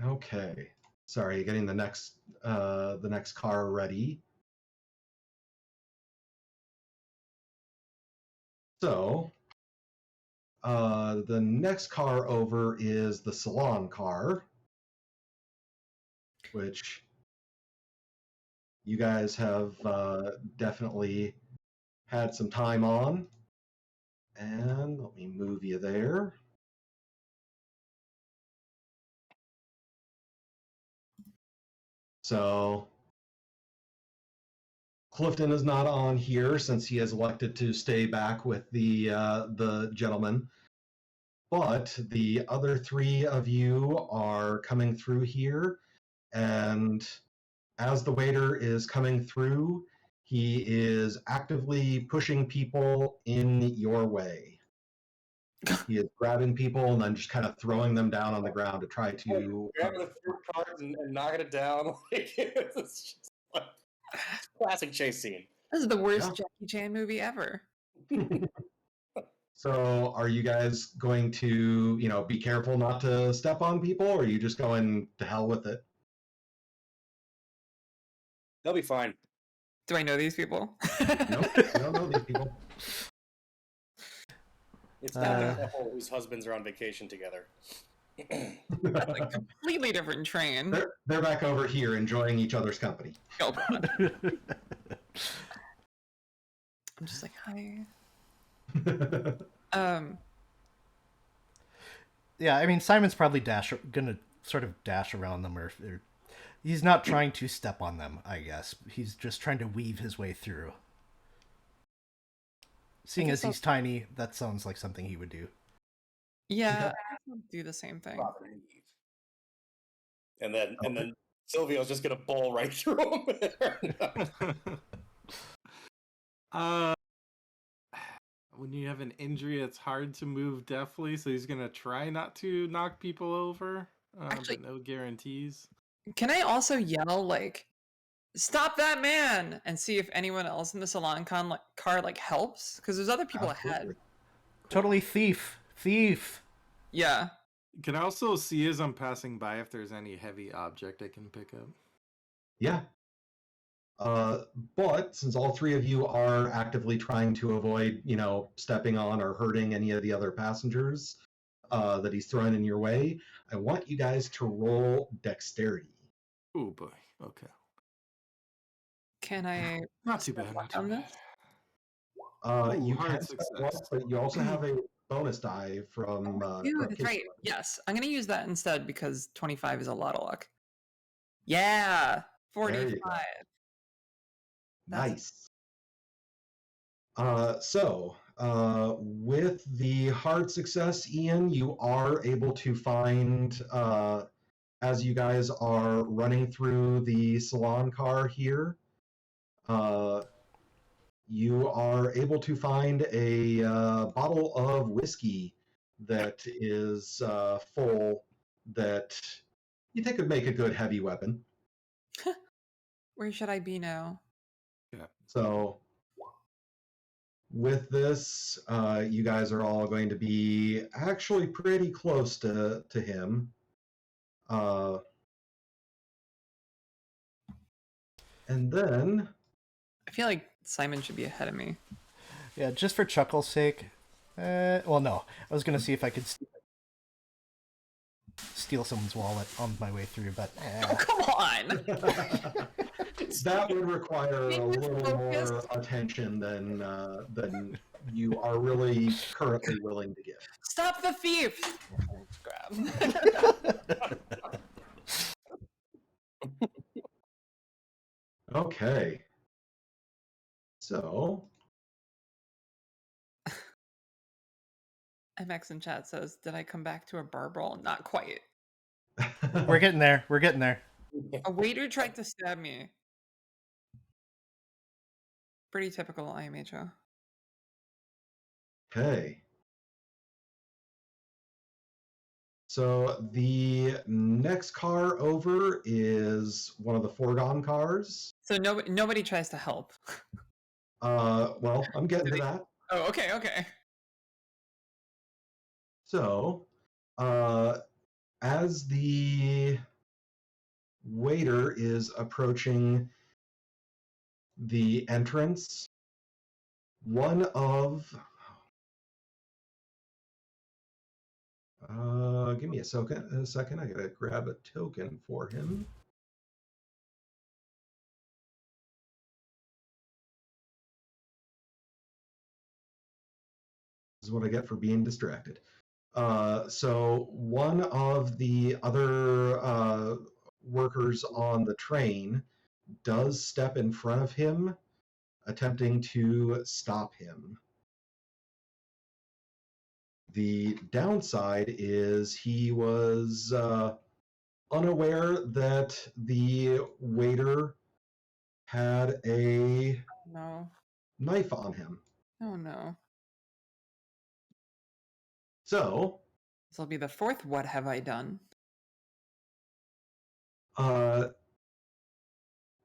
Okay. Sorry, getting the next car ready. So, the next car over is the salon car, which you guys have definitely had some time on. And let me move you there. So Clifton is not on here since he has elected to stay back with the gentleman. But the other three of you are coming through here, and as the waiter is coming through, he is actively pushing people in your way. He is grabbing people and then just kind of throwing them down on the ground to try to... Grabbing the fruit cart and knocking it down. It's just like classic chase scene. This is the worst Jackie Chan movie ever. So are you guys going to, be careful not to step on people, or are you just going to hell with it? They'll be fine. Do I know these people? Nope, you don't know these people. It's not a couple whose husbands are on vacation together. That's a completely different train. They're back over here enjoying each other's company. Oh, God. I'm just like, hi. Yeah, I mean, Simon's probably gonna sort of dash around them, or he's not trying to step on them, I guess. He's just trying to weave his way through. Seeing as he's tiny, that sounds like something he would do. Yeah, I'll do the same thing. And then Silvio's just gonna bowl right through him. When you have an injury, it's hard to move deftly, so he's gonna try not to knock people over. Actually, but no guarantees. Can I also yell like, "Stop that man!" and see if anyone else in the salon car helps? Because there's other people ahead. Totally thief. Yeah. Can I also see as I'm passing by if there's any heavy object I can pick up? Yeah. But since all three of you are actively trying to avoid, stepping on or hurting any of the other passengers that he's throwing in your way, I want you guys to roll dexterity. Oh boy. Okay. Can I Not too step bad. luck Not on too this? bad. You hard can spend success. luck, but you also have a bonus die from Dude, that's right. Yes, I'm gonna use that instead because 25 is a lot of luck. Yeah, There you 45. go. That's Nice. With the hard success, Ian, you are able to find, as you guys are running through the salon car here, you are able to find a bottle of whiskey that is full that you think would make a good heavy weapon. where should I be now? Yeah. So with this, you guys are all going to be actually pretty close to him. And then, I feel like Simon should be ahead of me. Yeah, just for chuckle's sake. Well, no. I was going to see if I could steal someone's wallet on my way through, but... Oh, come on! that would require a little more attention than you are really currently willing to give. Stop the thief! Grab. Okay. So, MX in chat says, "Did I come back to a bar brawl? Not quite. We're getting there. We're getting there. A waiter tried to stab me. Pretty typical IMHO. Okay. So the next car over is one of the foregone cars. So nobody tries to help. Well, I'm getting to that. Oh, okay. So, as the waiter is approaching the entrance, one of give me a second. I gotta grab a token for him. This is what I get for being distracted. So one of the other workers on the train does step in front of him, attempting to stop him. The downside is he was unaware that the waiter had a No. knife on him. Oh no. So, This will be the fourth "What have I done?"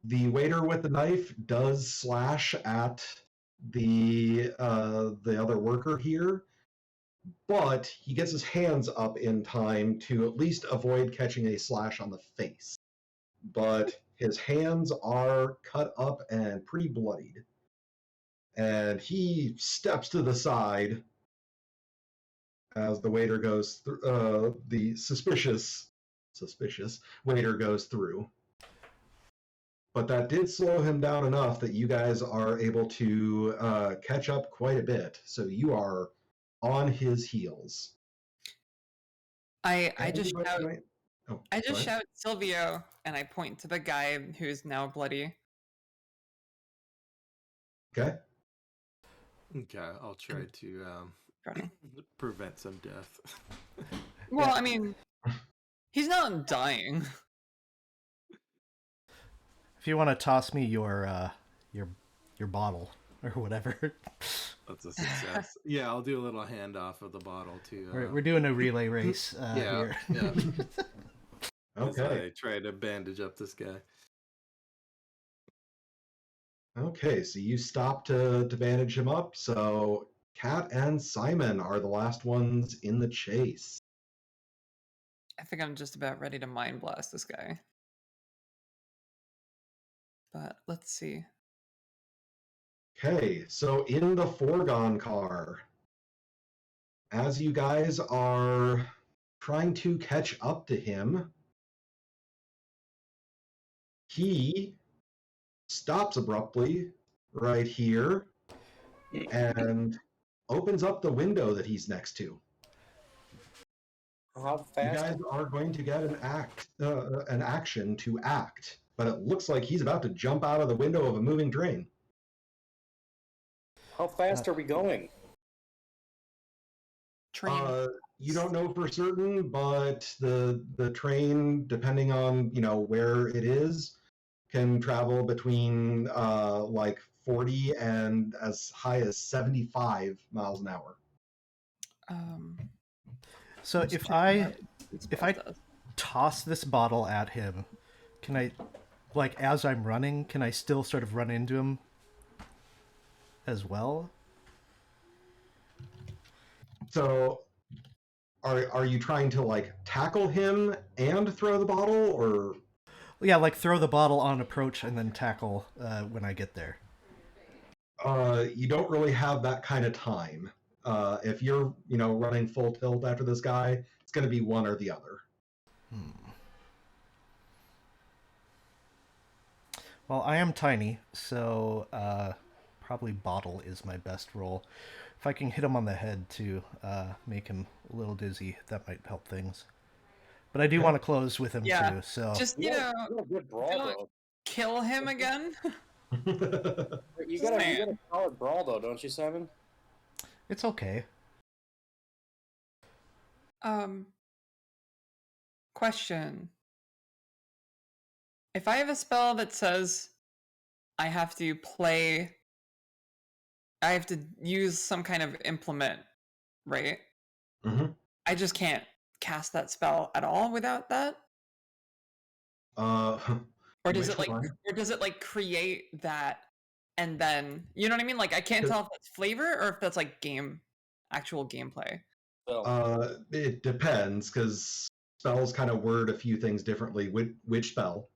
the waiter with the knife does slash at the other worker here, but he gets his hands up in time to at least avoid catching a slash on the face. But his hands are cut up and pretty bloodied. And he steps to the side as the waiter goes through, the suspicious waiter goes through. But that did slow him down enough that you guys are able to catch up quite a bit. So you are on his heels. I just shout. Oh, I just shout Silvio, and I point to the guy who's now bloody. Okay. Okay, I'll try to prevent some death. Well, I mean, he's not dying. If you want to toss me your bottle or whatever. That's a success. Yeah, I'll do a little handoff of the bottle to. We're doing a relay race yeah, here. Yeah. Okay. I try to bandage up this guy. Okay, so you stop to bandage him up. So Kat and Simon are the last ones in the chase. I think I'm just about ready to mind blast this guy. But let's see. Okay, so in the foregone car, as you guys are trying to catch up to him, he stops abruptly right here and opens up the window that he's next to. How You fast? guys are going to get an action to act, but it looks like he's about to jump out of the window of a moving train. How fast are we going? Train. You don't know for certain, but the train, depending on where it is, can travel between like 40 and as high as 75 miles an hour. So just if checking I what this if spell I does. toss this bottle at him, can I, like, as I'm running, can I still sort of run into him as well? So are you trying to like tackle him and throw the bottle, or Yeah, like throw the bottle on approach and then tackle when I get there. you don't really have that kind of time? If you're running full tilt after this guy, it's going to be one or the other. Well, I am tiny, so probably bottle is my best roll. If I can hit him on the head to make him a little dizzy, that might help things. But I do want to close with him Yeah, too, so just You got a good brawl, don't though. kill him again. You got a solid brawl, though, don't you, Simon? it's okay. Question. If I have a spell that says I have to use some kind of implement, right? Mm-hmm. I just can't cast that spell at all without that? Uh, Or does which it one? create that and then, you know what I mean? Like I can't tell if that's flavor or if that's like actual gameplay. It depends, because spells kind of word a few things differently. Which spell?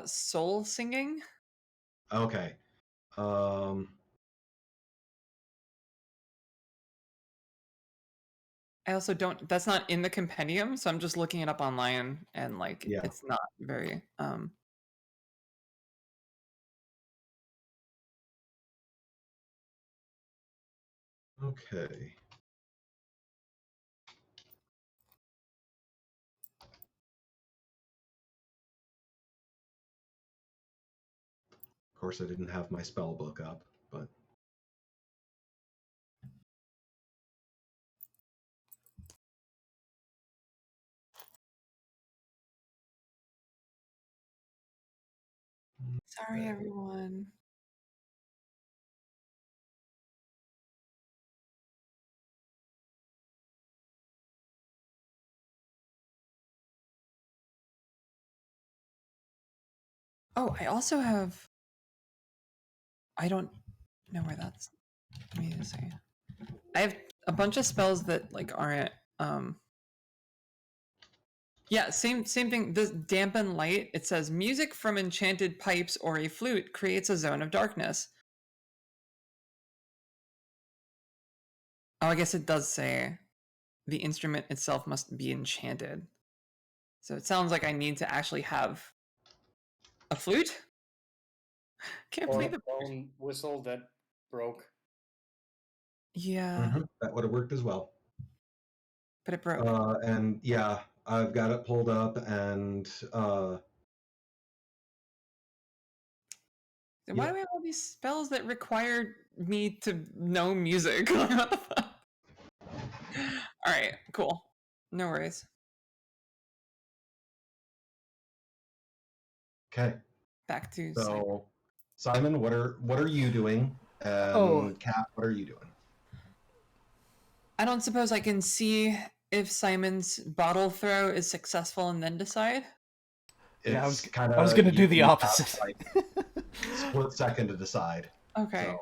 Soul singing? Okay. I also don't, that's not in the compendium, so I'm just looking it up online and like Yeah. it's not very Okay. Of course, I didn't have my spell book up, but sorry everyone. Oh, I also have. I don't know where that's. Let me just see. I have a bunch of spells that like aren't. Yeah, same thing. This dampen light. It says music from enchanted pipes or a flute creates a zone of darkness. Oh, I guess it does say the instrument itself must be enchanted. So it sounds like I need to actually have a flute. Can't Or play a the bone whistle that broke. Yeah, that would have worked as well. but it broke. And yeah, I've got it pulled up, and So why do we have all these spells that require me to know music? What the fuck? All right, cool. No worries. okay. Back to So, Simon, what are you doing? Oh. Kat, what are you doing? I don't suppose I can see if Simon's bottle throw is successful and then decide. Yeah, It's kind I was of gonna do the opposite. like split second to decide. Okay.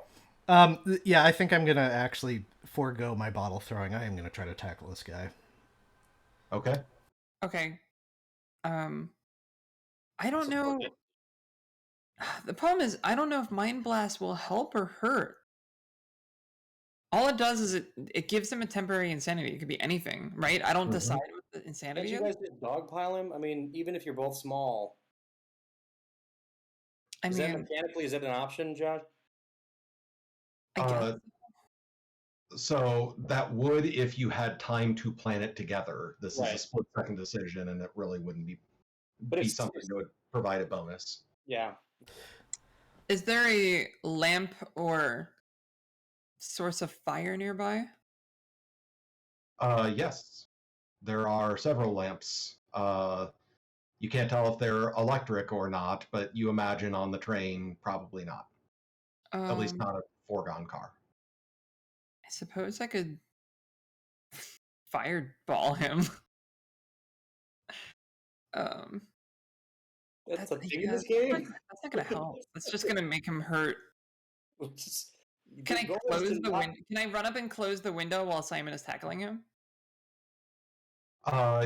So. Yeah, I think I'm gonna actually forego my bottle throwing. I am gonna try to tackle this guy. Okay. Okay. I don't know. The problem is, I don't know if Mind Blast will help or hurt. All it does is it gives him a temporary insanity. It could be anything, right? I don't decide what the Can't insanity you is. guys dogpile him? I mean, even if you're both small, I is that mean, mechanically, is that an option, Josh? I guess. So that would if you had time to plan it together. This is a Right. split-second decision, and it really wouldn't be But it's something that would provide a bonus. Yeah. Is there a lamp or source of fire nearby? Yes, there are several lamps. You can't tell if they're electric or not, but you imagine on the train, probably not. At least not a foregone car. I suppose I could fireball him. That's a thing in this game? That's not gonna help. That's just gonna make him hurt. Can I Go close to the not- window? Can I run up and close the window while Simon is tackling him?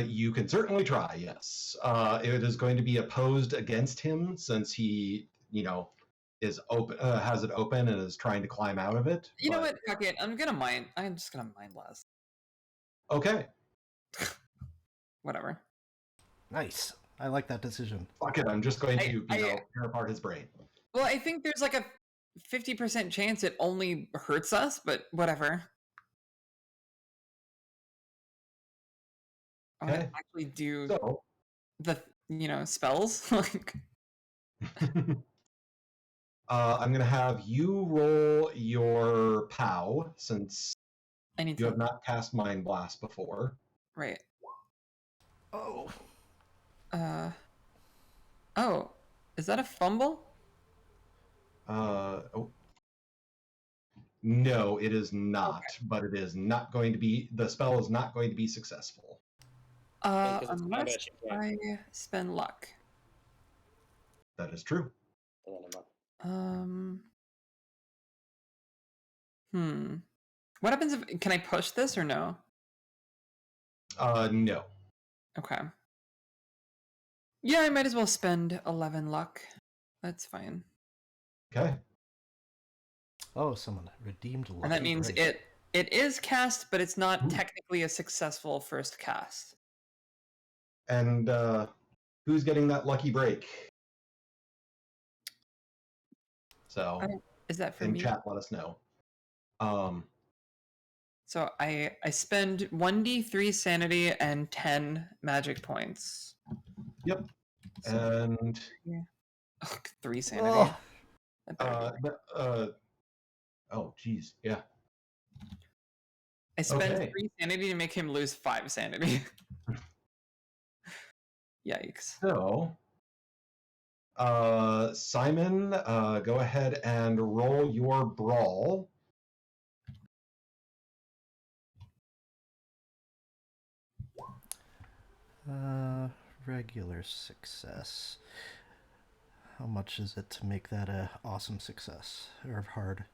You can certainly try, yes. It is going to be opposed against him since he, is open, has it open and is trying to climb out of it. You know what? Fuck it. I'm just gonna mind blast. Okay. Whatever. Nice. I like that decision. Fuck it. I'm just going to, tear apart his brain. Well, I think there's like a 50% chance it only hurts us, but whatever. I want to actually do the spells. Like, I'm going to have you roll your POW since you have not cast Mind Blast before. Right. Oh. Oh, is that a fumble? No, it is not, but it is not going to be, the spell is not going to be successful. Unless I spend luck. That is true. What happens if, can I push this or no? No. Okay. Yeah, I might as well spend 11 luck. That's fine. Okay. Oh, someone redeemed luck. And that means it is cast, but it's not technically a successful first cast. And who's getting that lucky break? So is that for in me? chat, let us know. So I spend 1d3 sanity and 10 magic points. Yep. And 3 sanity. Oh, geez. Yeah. I spend 3 sanity to make him lose 5 sanity. Yikes. So, Simon, go ahead and roll your brawl. Regular success. How much is it to make that a awesome success or hard?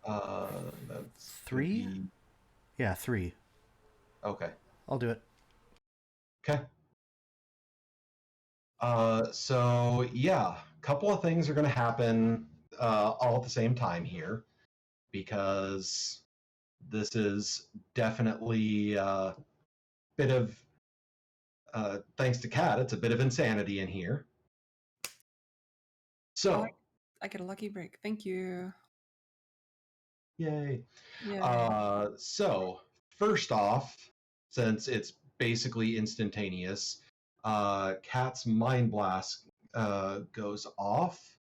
That's 3? Yeah, 3. Okay. I'll do it. Okay. So yeah, a couple of things are going to happen all at the same time here, because this is definitely a bit of, thanks to Kat, it's a bit of insanity in here. So I get a lucky break. Thank you. Yay. Yay. So first off, since it's basically instantaneous, Kat's Mind Blast goes off,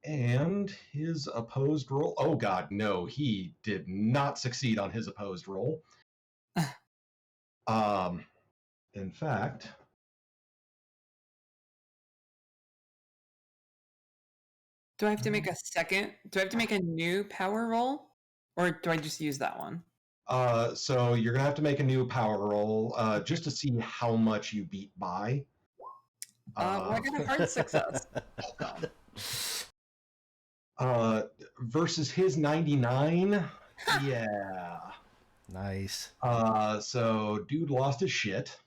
and his opposed roll. Oh god, no, he did not succeed on his opposed roll. In fact, do I have to make a second? Do I have to make a new power roll, or do I just use that one? So you're gonna have to make a new power roll just to see how much you beat by. Well, I got a hard success. Versus his 99. Yeah. Nice. So dude lost his shit.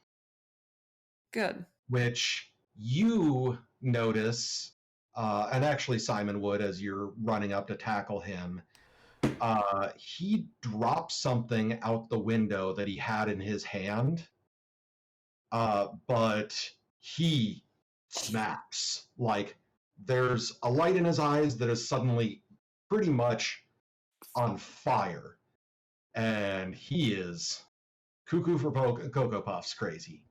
Good. Which you notice, and actually Simon would as you're running up to tackle him, he drops something out the window that he had in his hand, but he snaps. Like, there's a light in his eyes that is suddenly pretty much on fire, and he is cuckoo for Cocoa Puffs crazy.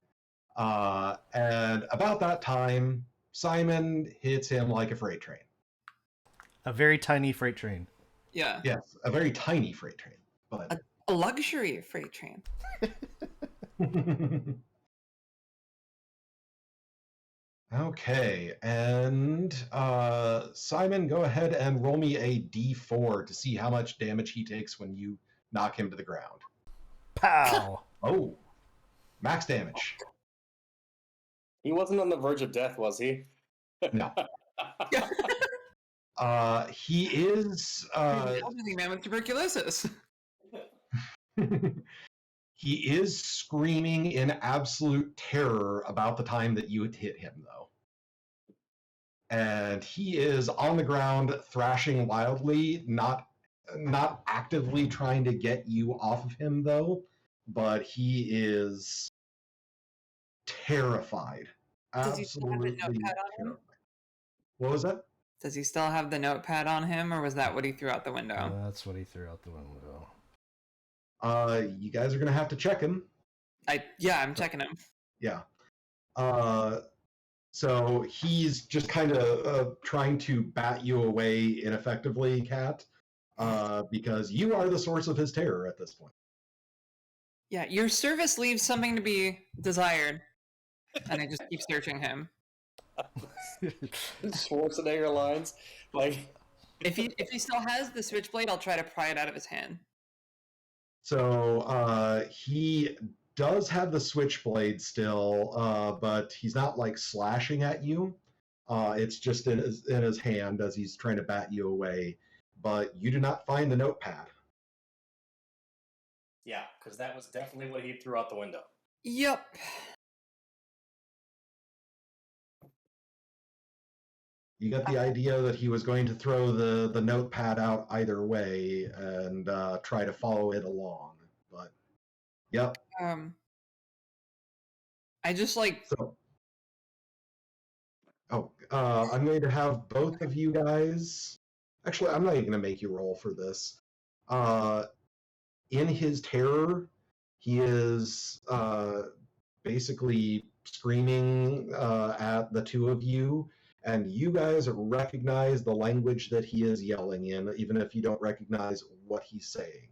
And about that time, Simon hits him like a freight train. A very tiny freight train. Yeah. Yes, a very tiny freight train, but A luxury freight train. okay. And Simon, go ahead and roll me a d4 to see how much damage he takes when you knock him to the ground. Pow! Oh, max damage. He wasn't on the verge of death, was he? No. He is. Elderly man with tuberculosis. He is screaming in absolute terror about the time that you had hit him, though. And he is on the ground, thrashing wildly, not actively trying to get you off of him, though, but he is terrified. Does he still have the Absolutely notepad on him? terrified. What was that? Does he still have the notepad on him, or was that what he threw out the window? That's what he threw out the window. You guys are going to have to check him. I'm checking him. Yeah. So he's just kind of trying to bat you away ineffectively, Kat, because you are the source of his terror at this point. Yeah, your service leaves something to be desired, and I just keep searching him. Schwarzenegger lines. Like, if he still has the switchblade, I'll try to pry it out of his hand. So he does have the switchblade still, but he's not like slashing at you. It's just in his hand as he's trying to bat you away. But you do not find the notepad. yeah, because that was definitely what he threw out the window. Yep. You got the idea that he was going to throw the notepad out either way and try to follow it along. But, yep. I just like. So, I'm going to have both of you guys. Actually, I'm not even going to make you roll for this. In his terror, he is basically screaming at the two of you, and you guys recognize the language that he is yelling in, even if you don't recognize what he's saying.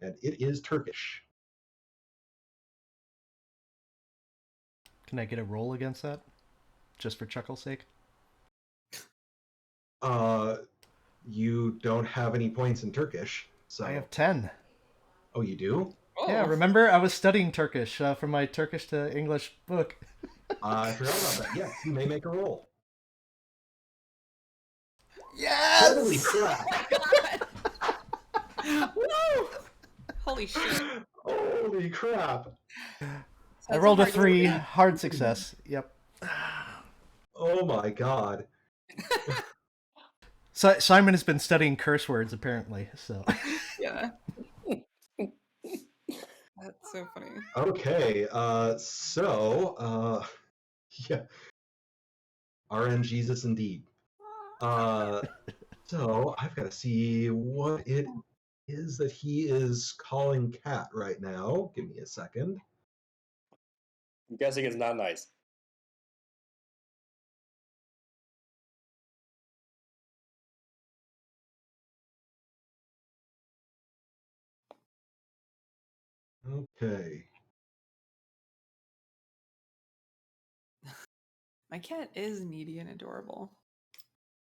And it is Turkish. Can I get a roll against that? Just for chuckle's sake? You don't have any points in Turkish, so... I have 10. Oh, you do? Oh. Yeah, remember? I was studying Turkish from my Turkish to English book. I forgot about that. Yes, you may make a roll. Yes! Holy crap! Woo! Holy shit! Holy crap! I rolled a 3, hard success. Yep. Oh my god. So Simon has been studying curse words, apparently. So. Yeah. That's so funny. Okay, yeah. RN Jesus indeed. So I've got to see what it is that he is calling Cat right now. Give me a second. I'm guessing it's not nice. Okay. My cat is needy and adorable.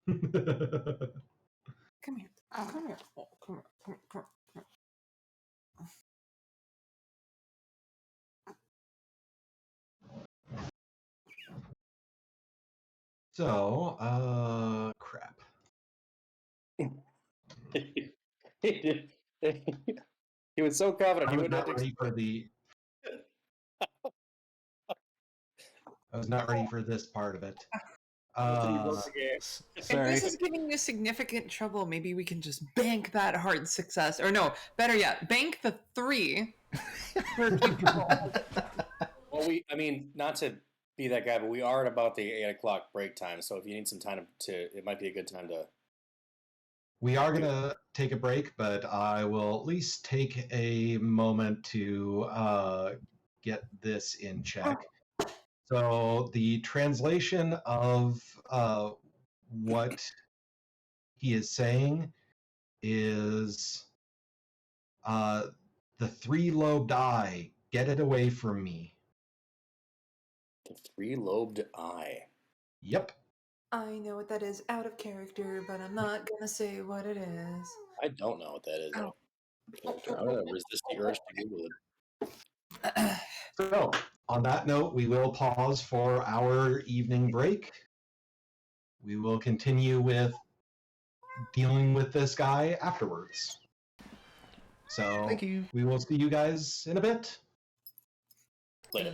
Come here. Oh, come here. Oh, come here. Come here. Come here. So, crap. He was so confident I he was wouldn't have not to ready for the. I was not ready for this part of it. If Sorry. this is giving you significant trouble, maybe we can just bank that hard success. Or no, better yet, bank the 3 for future roll. Well, not to be that guy, but we are at about the 8 o'clock break time. So if you need some time it might be a good time to. We are going to take a break, but I will at least take a moment to get this in check. So the translation of what he is saying is the 3-lobed eye, get it away from me. The 3-lobed eye. Yep. I know what that is out of character, but I'm not gonna say what it is. I don't know what that is. Oh. I'm going to resist the urge to Google it. So, on that note, we will pause for our evening break. We will continue with dealing with this guy afterwards. So, Thank you. we will see you guys in a bit. Later.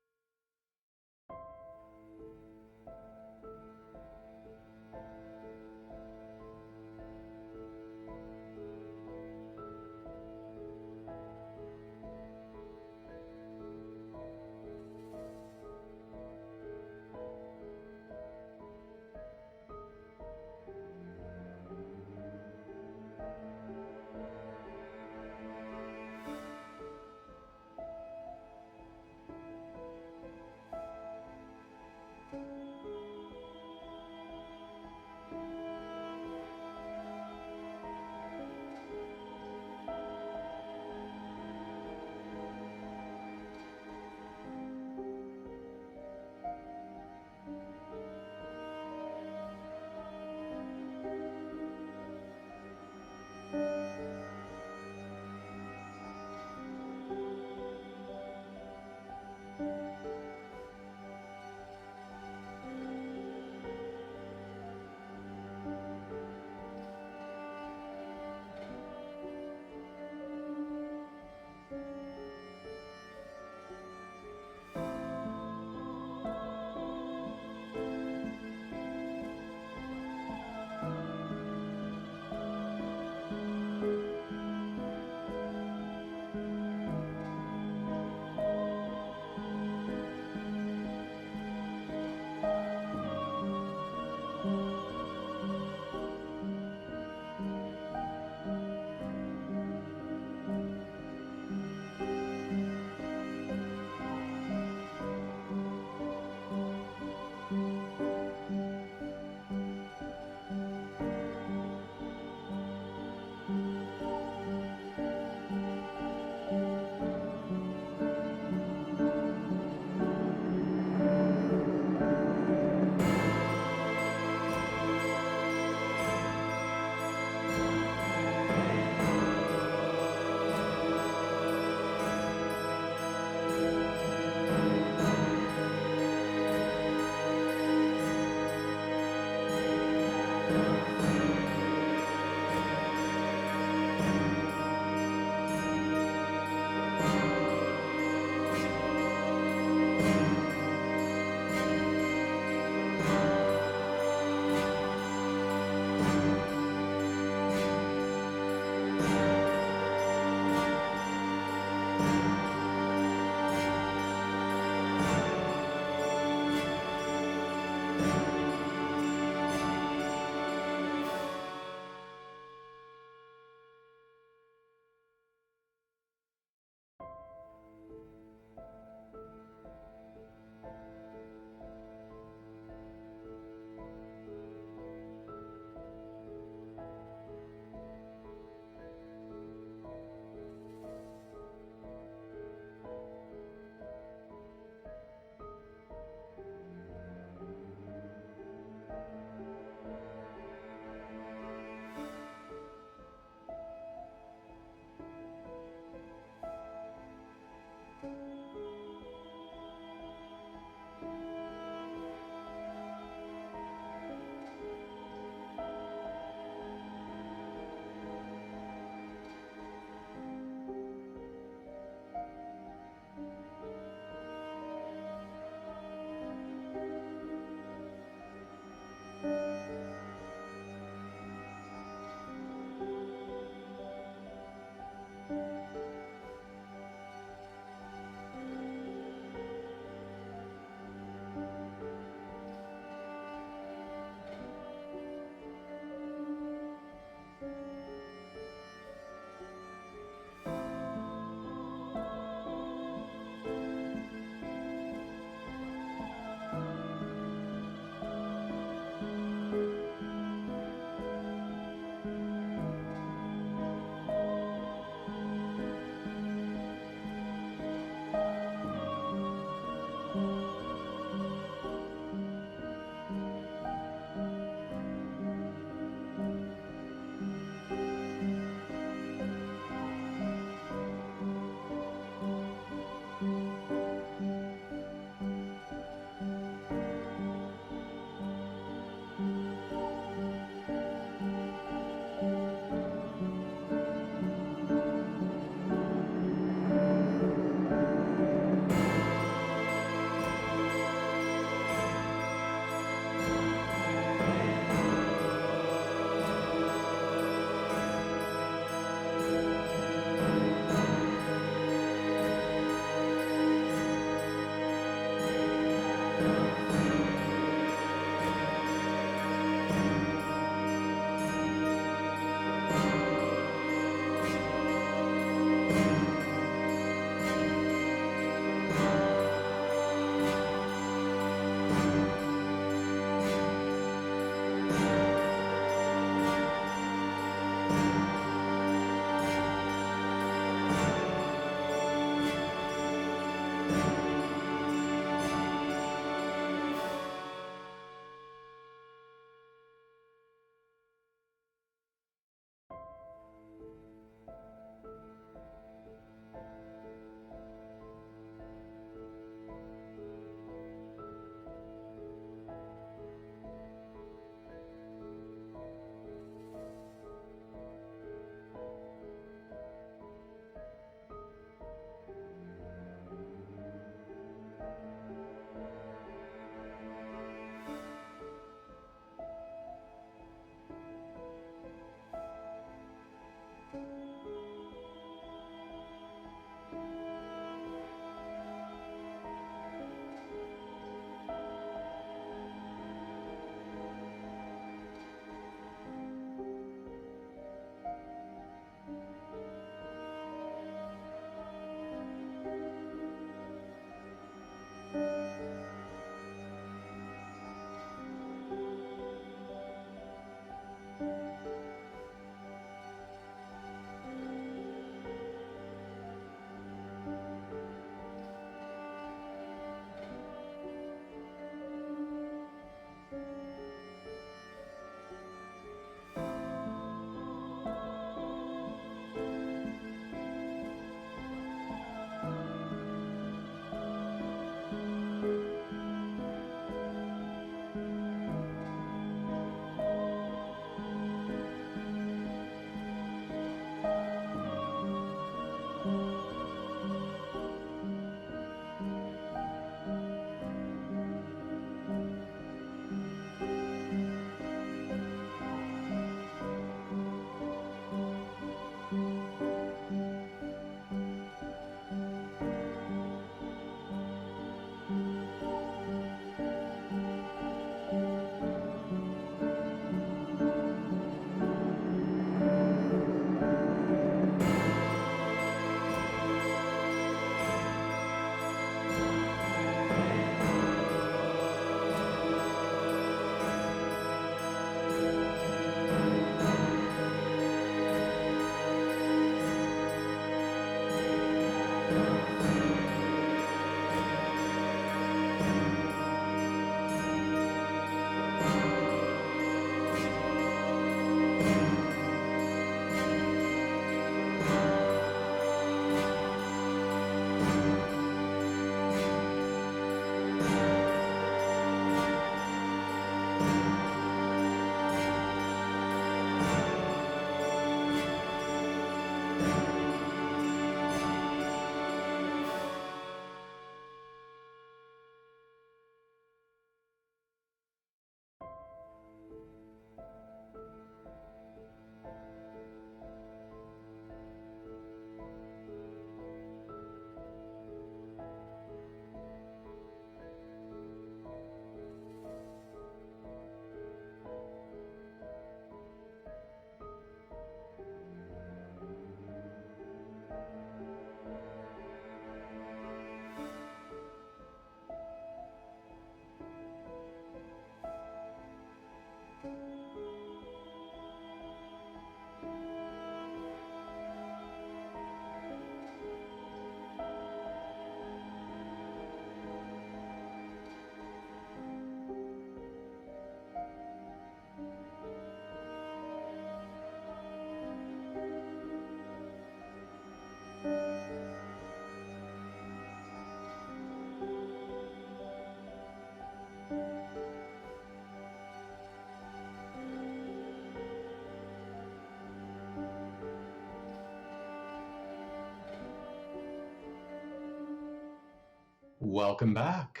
Welcome back.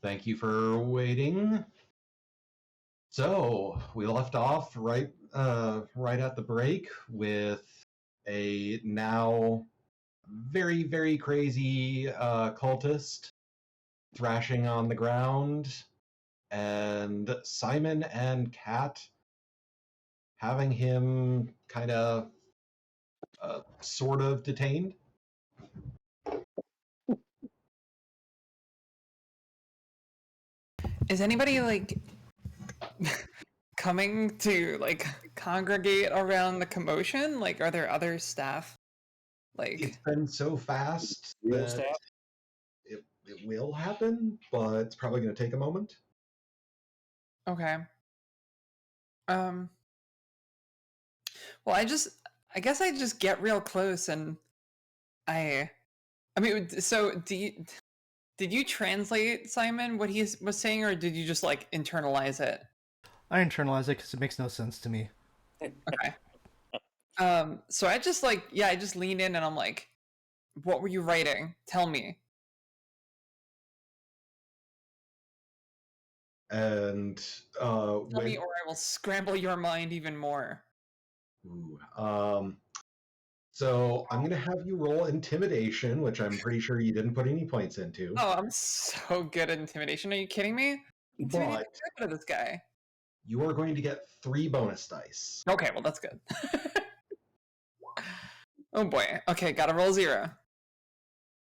Thank you for waiting. So we left off right at the break with a now very, very crazy cultist thrashing on the ground, and Simon and Kat having him kind of sort of detained. Is anybody like coming to like congregate around the commotion? Like, are there other staff? It's Like, been so fast Real that staff? it will happen, but it's probably going to take a moment. okay. Well, I guess I just get real close and I mean, so did you translate, Simon, what he was saying, or did you just like internalize it? I internalize it because it makes no sense to me. Okay. So I just I just lean in and I'm like, what were you writing? Tell me. And Tell me, or I will scramble your mind even more. So I'm going to have you roll intimidation, which I'm pretty sure you didn't put any points into. Oh, I'm so good at intimidation. Are you kidding me? Intimidate the crap out of this guy. You are going to get 3 bonus dice. Okay, well that's good. Oh boy. Okay, gotta roll 0.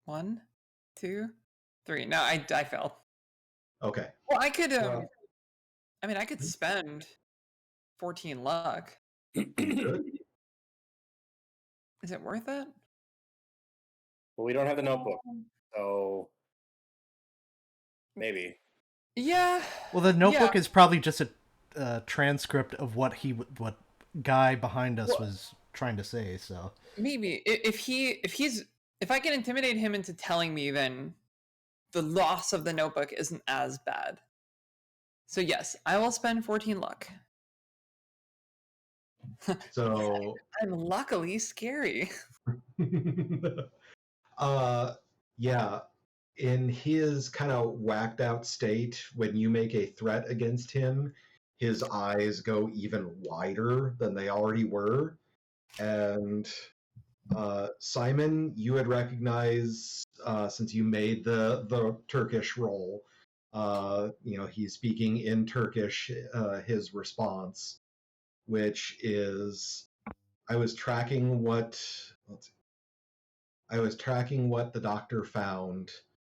1, 2, 3. No, I failed. Okay. Well, I could I mean, I could spend 14 luck. Good. Is it worth it? Well, we don't have the notebook, so maybe. Yeah. Well, the notebook yeah. is probably just a transcript of what what guy behind us was trying to say. So Maybe if I can intimidate him into telling me, then the loss of the notebook isn't as bad. So yes, I will spend 14 luck. So I'm luckily scary. yeah, in his kind of whacked out state, when you make a threat against him, his eyes go even wider than they already were. And Simon, you had recognized, since you made the Turkish roll, he's speaking in Turkish, his response, which is, I was tracking what the doctor found.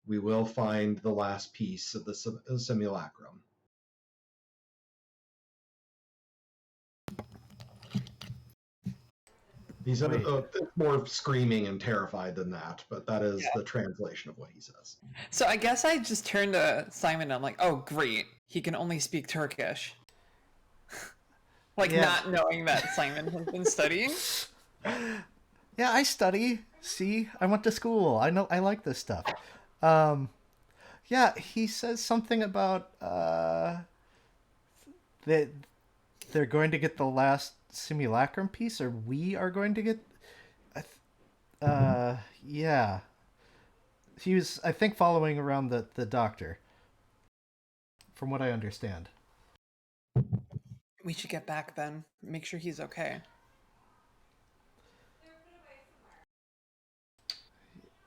We will find the last piece of the simulacrum. He's more screaming and terrified than that, but that is the translation of what he says. So I guess I just turned to Simon and I'm like, oh great, he can only speak Turkish. Not knowing that Simon has been studying. Yeah, I study. See, I went to school. I know. I like this stuff. Yeah, he says something about that they're going to get the last simulacrum piece, or we are going to get. Yeah. He was, I think, following around the doctor, from what I understand. We should get back then. Make sure he's okay.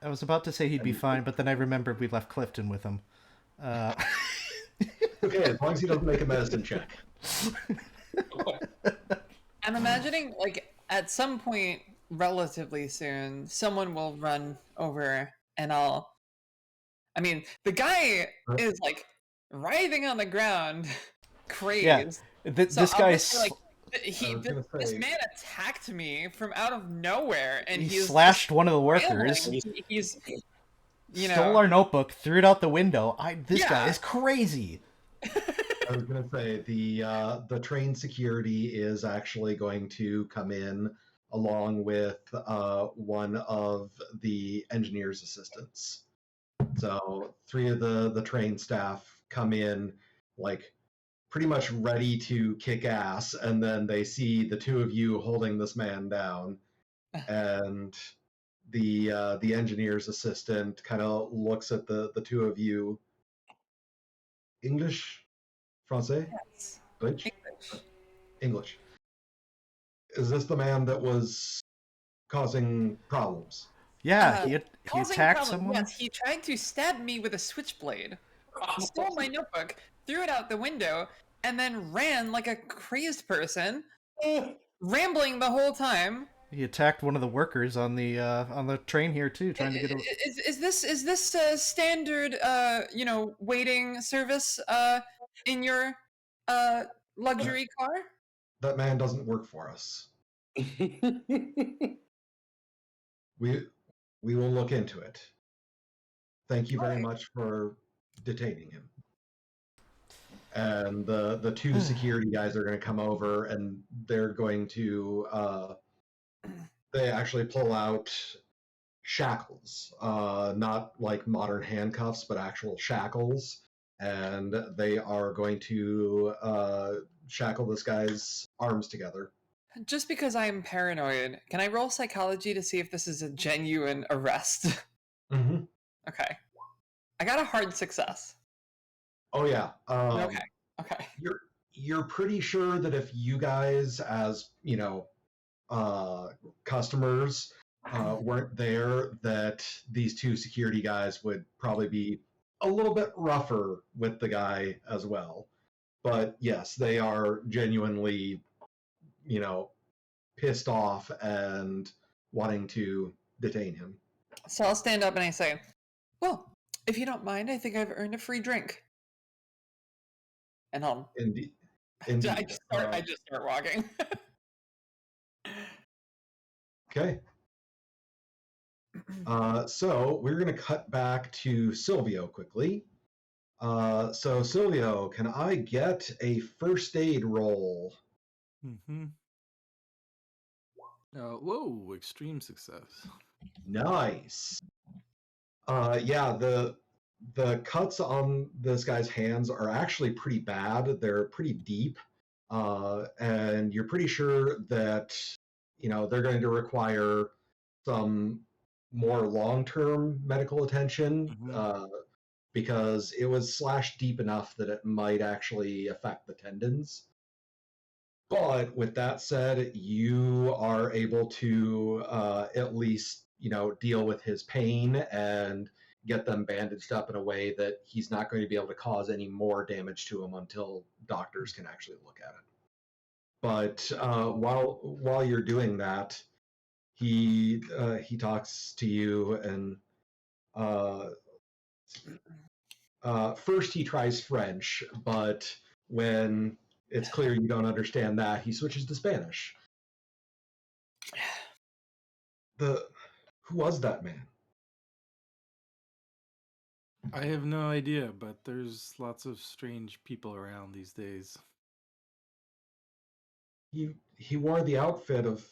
I was about to say he'd be fine, but then I remembered we left Clifton with him. Okay, as long as he doesn't make a medicine check. I'm imagining, at some point relatively soon, someone will run over and the guy is, writhing on the ground, crazed. Yeah, this guy's... This man attacked me from out of nowhere, and he slashed one of the workers. He's stole our notebook, threw it out the window. This guy is crazy. I was going to say the train security is actually going to come in along with one of the engineer's assistants. So 3 of the train staff come in pretty much ready to kick ass, and then they see the 2 of you holding this man down, and the engineer's assistant kind of looks at the two of you. English, Francais, Yes. Deutsch, English. English. Is this the man that was causing problems? Yeah, he Causing attacked problems. someone. Yes, he tried to stab me with a switchblade, stole my notebook, threw it out the window, and then ran like a crazed person, rambling the whole time. He attacked one of the workers on the train here too, trying to get a... Is this standard waiting service in your luxury car? That man doesn't work for us. We will look into it. Thank you very much for detaining him. And the two security guys are going to come over, and they're going to they actually pull out shackles, not like modern handcuffs, but actual shackles, and they are going to shackle this guy's arms together. Just because I'm paranoid, can I roll psychology to see if this is a genuine arrest? Mm-hmm. Okay. I got a hard success. Oh yeah. Okay. You're pretty sure that if you guys, as customers, weren't there, that these two security guys would probably be a little bit rougher with the guy as well. But yes, they are genuinely, pissed off and wanting to detain him. So I'll stand up and I say, well, if you don't mind, I think I've earned a free drink. And I'll... Indeed. I just start walking. Okay. So we're going to cut back to Silvio quickly. So Silvio, can I get a first aid roll? Mm-hmm. Whoa, extreme success. Nice. Yeah, the cuts on this guy's hands are actually pretty bad. They're pretty deep. And you're pretty sure that, they're going to require some more long-term medical attention, because it was slashed deep enough that it might actually affect the tendons. But with that said, you are able to at least, deal with his pain and get them bandaged up in a way that he's not going to be able to cause any more damage to him until doctors can actually look at it. But while you're doing that, he talks to you, and first he tries French, but when it's clear you don't understand that, he switches to Spanish. Who was that man? I have no idea, but there's lots of strange people around these days. He wore the outfit of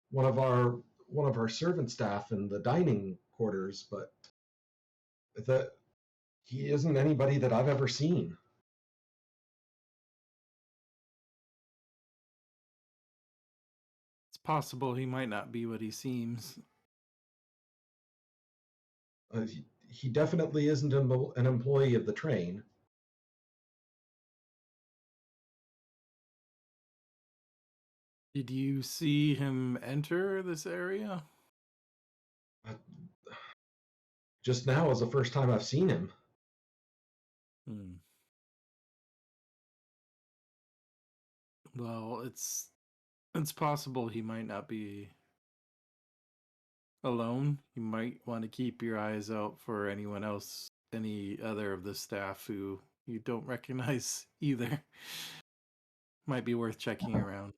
one of our servant staff in the dining quarters, but he isn't anybody that I've ever seen. It's possible he might not be what he seems. He definitely isn't an employee of the train. Did you see him enter this area? Just now is the first time I've seen him. Well, it's possible he might not be alone. You might want to keep your eyes out for anyone else, any other of the staff who you don't recognize either. Might be worth checking around.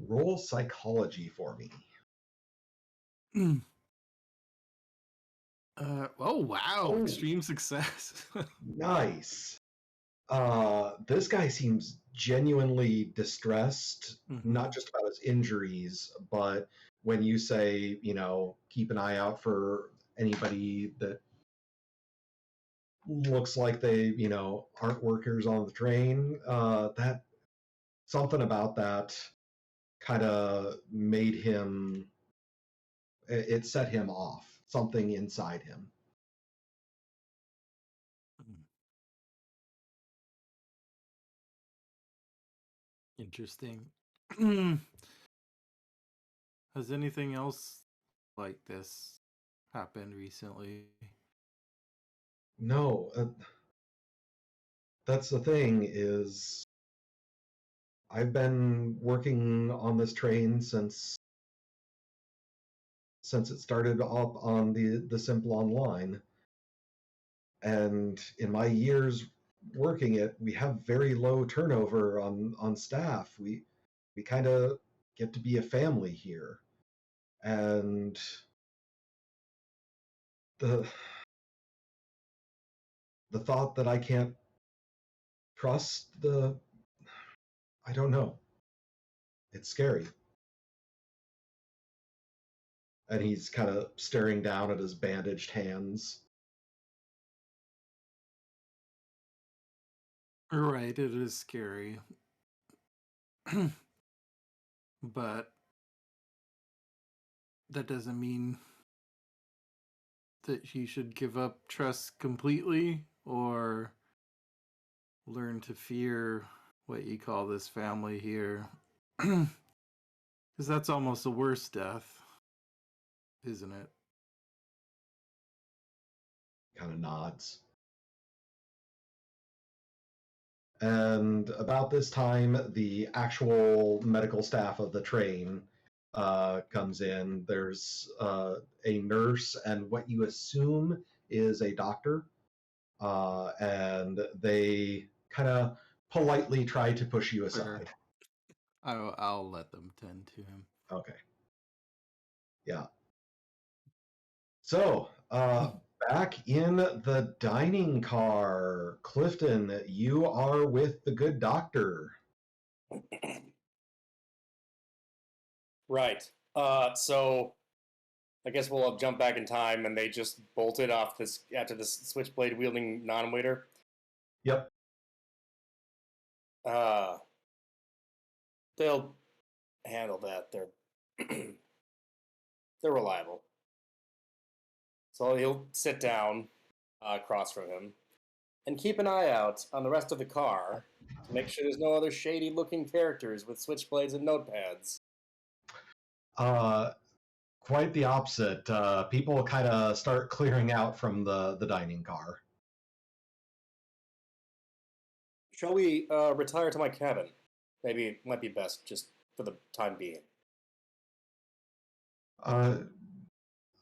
Roll psychology for me. Oh wow, extreme success. Nice. This guy seems genuinely distressed, not just about his injuries, but when you say, keep an eye out for anybody that looks like they, aren't workers on the train, that something about that kind of made him It set him off. Something inside him. Interesting. Has anything else like this happened recently? No, that's the thing is I've been working on this train since it started up on the Simple Online. And in my years working it, we have very low turnover on staff. We kind of get to be a family here. And the thought that I can't trust I don't know. It's scary. And he's kind of staring down at his bandaged hands. Right, it is scary. But that doesn't mean that he should give up trust completely or learn to fear what you call this family here. Because that's almost the worst death, isn't it? Kind of nods. And about this time, the actual medical staff of the train comes in. There's a nurse and what you assume is a doctor. And they kind of politely try to push you aside. I'll let them tend to him. Okay. Yeah. So, back in the dining car, Clifton, you are with the good doctor. Right. So I guess we'll jump back in time, and they just bolted off this after this switchblade wielding non-waiter. Yep. They'll handle that. They're they're reliable. So he'll sit down across from him and keep an eye out on the rest of the car to make sure there's no other shady-looking characters with switchblades and notepads. Quite the opposite. People kind of start clearing out from the dining car. Shall we retire to my cabin? Maybe it might be best just for the time being.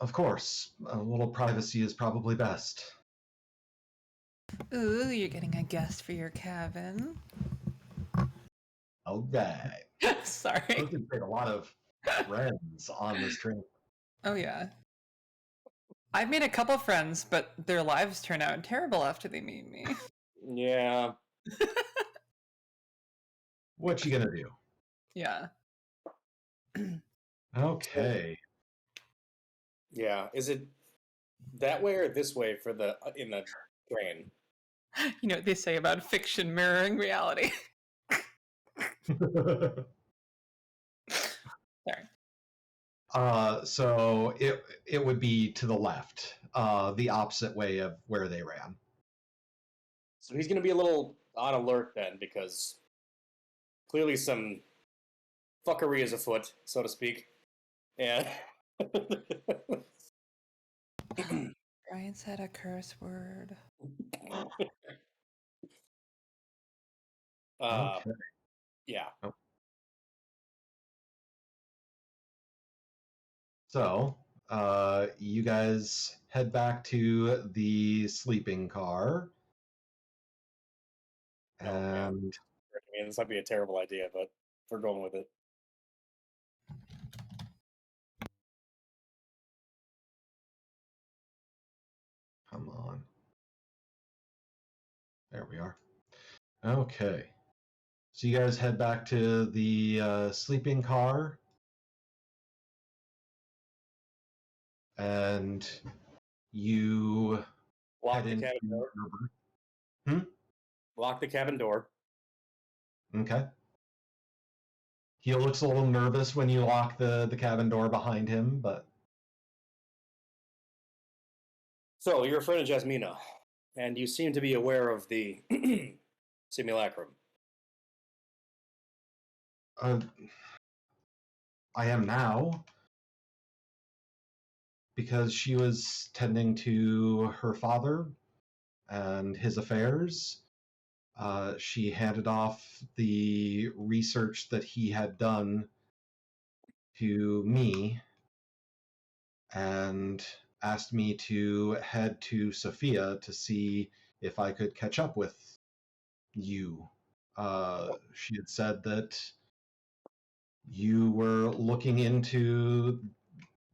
Of course, a little privacy is probably best. Ooh, you're getting a guest for your cabin. All right. Sorry. I can take a lot of friends on this train. Oh, yeah. I've made a couple friends, but their lives turn out terrible after they meet me. Yeah. What you gonna do? Yeah. Okay. Yeah. Is it that way or this way for the in the train? You know what they say about fiction mirroring reality. Sorry. So it would be to the left, the opposite way of where they ran. So he's going to be a little on alert then, because clearly some fuckery is afoot, so to speak. And Brian said a curse word. Okay. Yeah. Oh. So, you guys head back to the sleeping car. Oh, man. And I mean, this might be a terrible idea, but we're going with it. come on. There we are. Okay. So you guys head back to the sleeping car. And you Lock head the into cabin door. Hmm? Lock the cabin door. Okay. He looks a little nervous when you lock the cabin door behind him, but So, you're a friend of Jasmina, and you seem to be aware of the simulacrum. Uh, I am now, because she was tending to her father and his affairs. She handed off the research that he had done to me and asked me to head to Sophia to see if I could catch up with you. She had said that you were looking into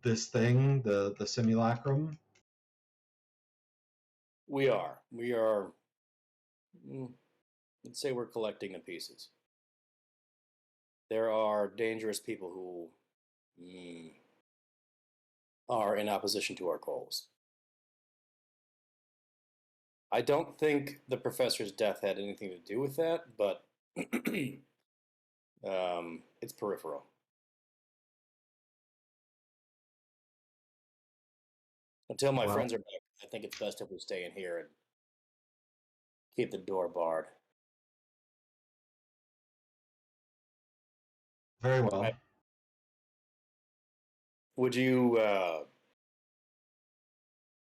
this thing, the simulacrum. We are. We are. Let's say we're collecting the pieces. There are dangerous people who are in opposition to our goals. I don't think the professor's death had anything to do with that, but it's peripheral. Until my Well, friends are back, I think it's best if we stay in here and keep the door barred. very well. Would you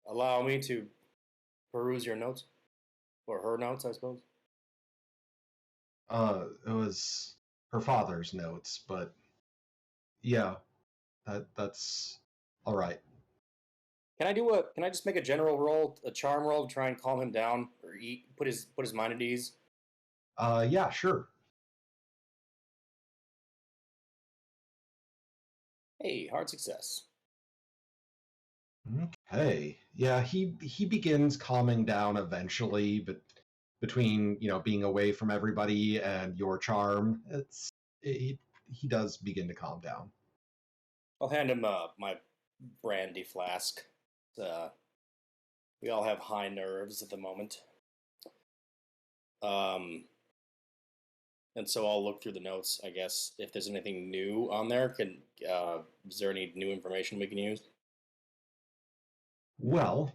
allow me to peruse your notes? Or her notes, I suppose? It was her father's notes, but yeah, that's all right. Can I just make a general roll, a charm roll to try and calm him down or put his mind at ease? Yeah, sure. Hey, hard success. Okay. Yeah, he begins calming down eventually, but between, being away from everybody and your charm, he does begin to calm down. I'll hand him my brandy flask. Uh, we all have high nerves at the moment. And so I'll look through the notes, I guess. If there's anything new on there, is there any new information we can use? Well,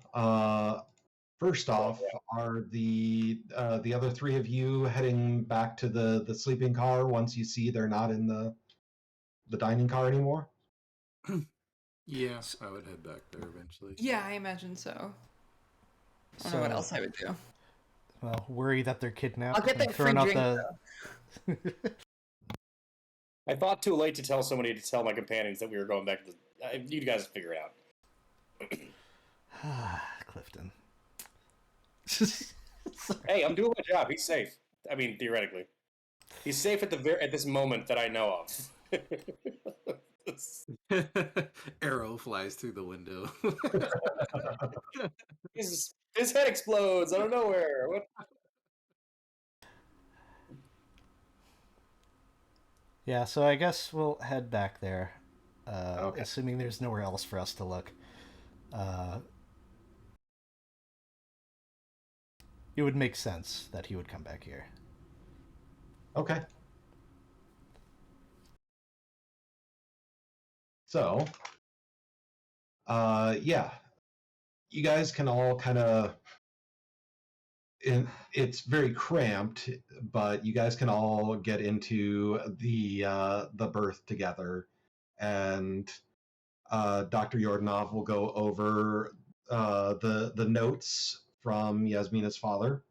first off, are the other three of you heading back to the sleeping car once you see they're not in the dining car anymore? Yeah, I would head back there eventually. Yeah, I imagine so. I don't know what else I would do. Well, worry that they're kidnapped. I'll get that free thrown out drink, the. I thought too late to tell somebody to tell my companions that we were going back to you guys figure it out. Clifton. Hey, I'm doing my job. He's safe. I mean, theoretically. He's safe at this moment that I know of. Arrow flies through the window. His head explodes out of nowhere. What? Yeah, so I guess we'll head back there, Okay. assuming there's nowhere else for us to look. It would make sense that he would come back here. Okay. So, yeah, you guys can all kind of. It's very cramped, but you guys can all get into the berth together, and Dr. Yordanov will go over the notes from Yasmina's father,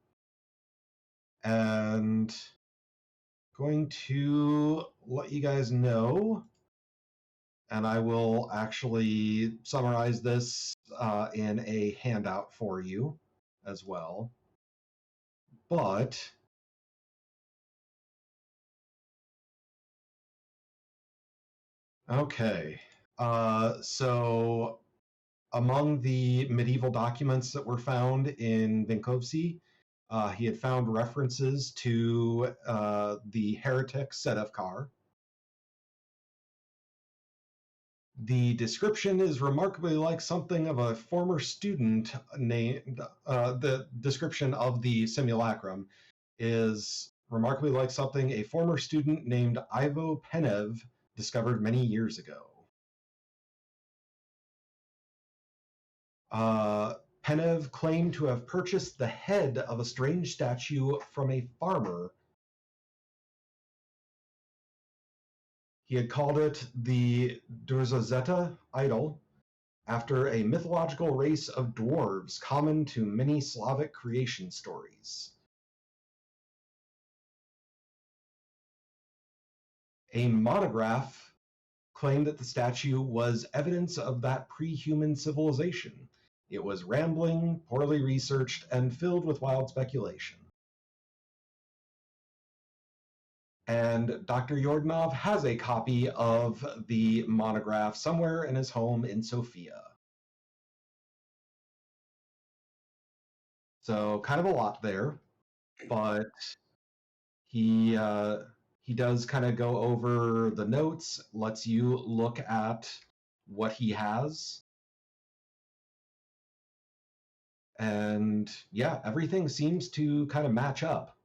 and going to let you guys know. And I will actually summarize this in a handout for you as well. But okay, so among the medieval documents that were found in Vinkovci, he had found references to the heretic Sedefkar. The description is remarkably like something of a former student named. The description of the simulacrum is remarkably like something a former student named Ivo Penev discovered many years ago. Penev claimed to have purchased the head of a strange statue from a farmer. He had called it the Durzazeta idol, after a mythological race of dwarves common to many Slavic creation stories. A monograph claimed that the statue was evidence of that pre-human civilization. It was rambling, poorly researched, and filled with wild speculation. And Dr. Yordanov has a copy of the monograph somewhere in his home in Sofia. So kind of a lot there, but he does kind of go over the notes, lets you look at what he has. And yeah, everything seems to kind of match up.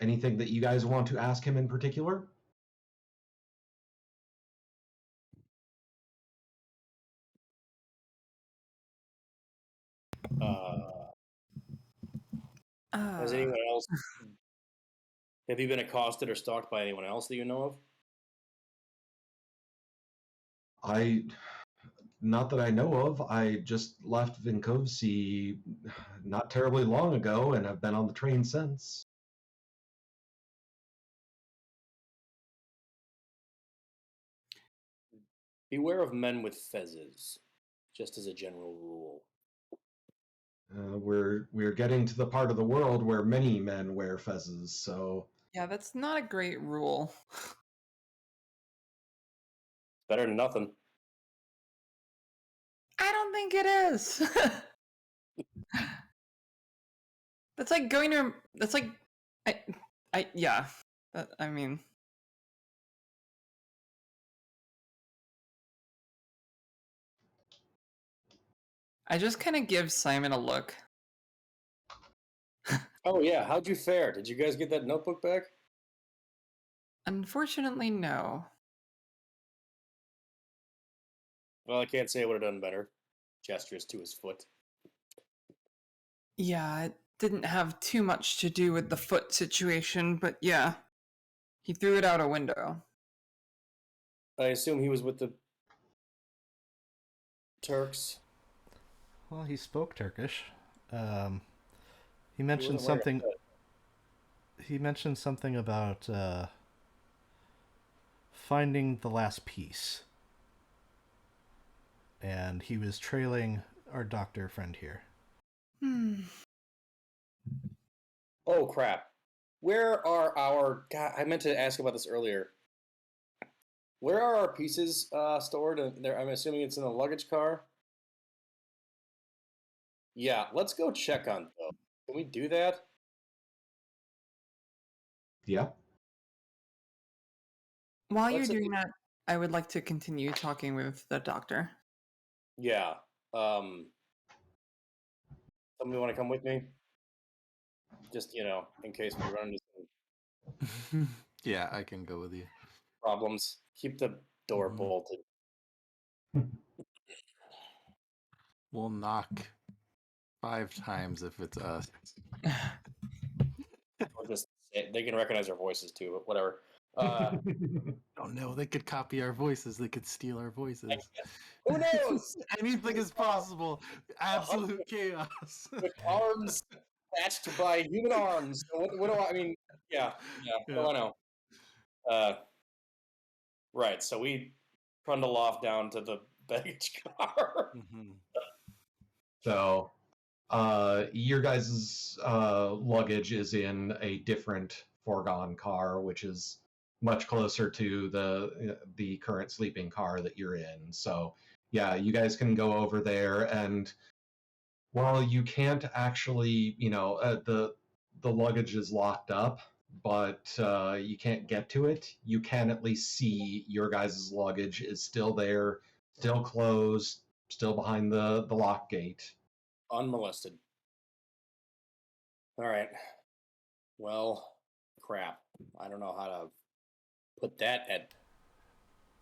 Anything that you guys want to ask him in particular? Has anyone else? Have you been accosted or stalked by anyone else that you know of? Not that I know of. I just left Vinkovci not terribly long ago and have been on the train since. Beware of men with fezzes, just as a general rule. We're getting to the part of the world where many men wear fezzes, so Yeah, that's not a great rule. Better than nothing. I don't think it is. That's like going to. That's like, yeah. I mean, I just kind of give Simon a look. Oh yeah, how'd you fare? Did you guys get that notebook back? Unfortunately, no. Well, I can't say I would have done better. Gestures to his foot. Yeah, it didn't have too much to do with the foot situation, but yeah. He threw it out a window. I assume he was with the Turks. Well, he spoke Turkish. He He mentioned wasn't wearing a something. hood. He mentioned something about finding the last piece, and he was trailing our doctor friend here. Oh crap! Where are our? God, I meant to ask about this earlier. Where are our pieces stored? There, I'm assuming it's in the luggage car. Yeah, let's go check on those. Can we do that? yeah. While you're Let's doing that, I would like to continue talking with the doctor. Yeah. Somebody want to come with me? Just in case we run into some Yeah, I can go with you. problems. Keep the door Mhm. bolted. We'll knock 5 times if it's us. Or just they can recognize our voices too, but whatever. Oh no, they could copy our voices. They could steal our voices. Who knows? Anything is possible. Absolute chaos. With arms matched by human arms. So what do I mean? Yeah. What do I know? Right. So we trundle off down to the baggage car. Mhm. So your guys' luggage is in a different foregone car, which is much closer to the current sleeping car that you're in. So yeah, you guys can go over there, and while you can't actually, the luggage is locked up, but you can't get to it. You can at least see your guys' luggage is still there, still closed, still behind the lock gate. Unmolested. All right. Well, crap. I don't know how to put that at.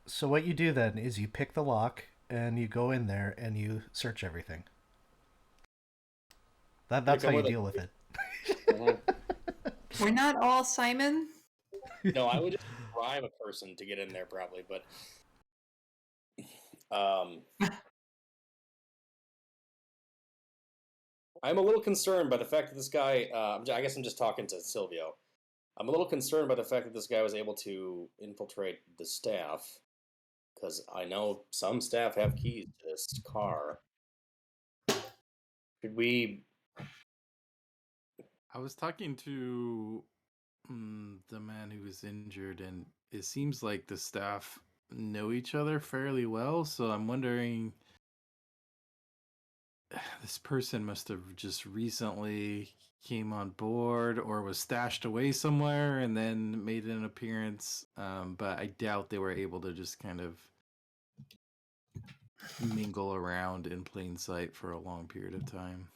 So what you do then is you pick the lock and you go in there and you search everything. That's how you deal with it. Mhm. We're not all Simon. No, I would just bribe a person to get in there, probably, but I'm a little concerned by the fact that this guy. I guess I'm just talking to Silvio. I'm a little concerned by the fact that this guy was able to infiltrate the staff, because I know some staff have keys to this car. Should we? I was talking to the man who was injured, and it seems like the staff know each other fairly well. So I'm wondering, this person must have just recently came on board or was stashed away somewhere and then made an appearance. But I doubt they were able to just kind of mingle around in plain sight for a long period of time.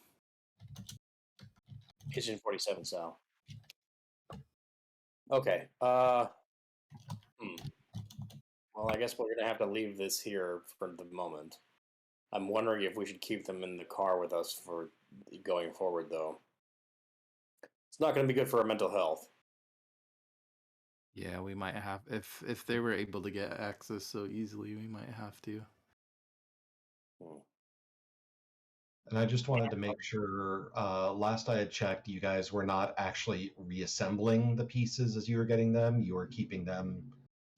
Kitchen 47 Sal. Okay. Well, I guess we're gonna have to leave this here for the moment. I'm wondering if we should keep them in the car with us for going forward, though. It's not going to be good for our mental health. Yeah, we might have, if they were able to get access so easily, we might have to. And I just wanted to make sure, last I had checked, you guys were not actually reassembling the pieces as you were getting them. You were keeping them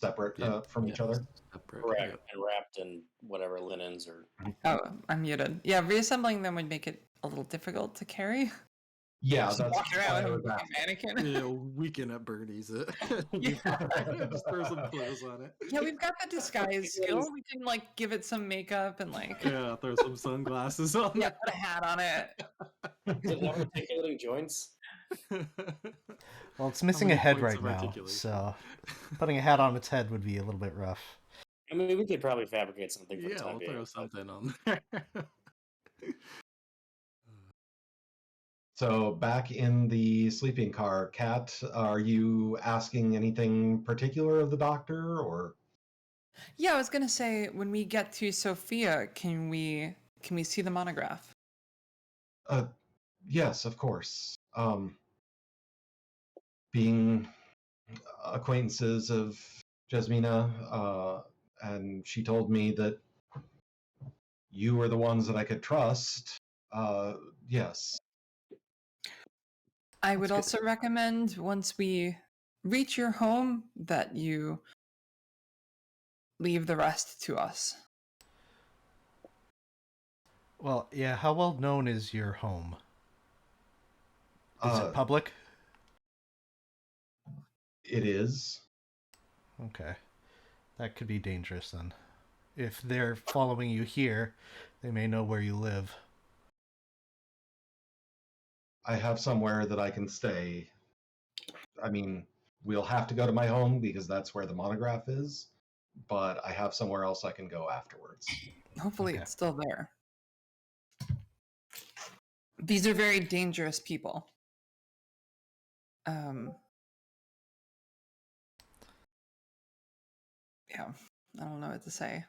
separate from each other. Separate, Correct. yep. And wrapped in whatever linens or. Oh, I'm muted. Yeah, reassembling them would make it a little difficult to carry. Yeah, Just that's walk around why I with was a asking. mannequin. Yeah, weekend at Bernie's it. Just throw some clothes on it. Yeah, we've got the disguise skill. We can like give it some makeup and like Yeah, throw some sunglasses on yeah, it. put a hat on it. Is it not articulating joints? Well, it's missing a many head points right of now, articulation? so putting a hat on its head would be a little bit rough. I mean, we could probably fabricate something for the Yeah, time we'll being. throw something on there. So back in the sleeping car, Kat, are you asking anything particular of the doctor, or? Yeah, I was gonna say when we get to Sophia, can we see the monograph? Yes, of course. Being acquaintances of Jasmina, and she told me that you were the ones that I could trust. Yes. I would That's good. also recommend once we reach your home that you leave the rest to us. Well, yeah, how well known is your home? Is it Uh, public? it is. Okay. That could be dangerous then. If they're following you here, they may know where you live. I have somewhere that I can stay. I mean, we'll have to go to my home because that's where the monograph is, but I have somewhere else I can go afterwards. Hopefully Okay. it's still there. These are very dangerous people. Yeah, I don't know what to say.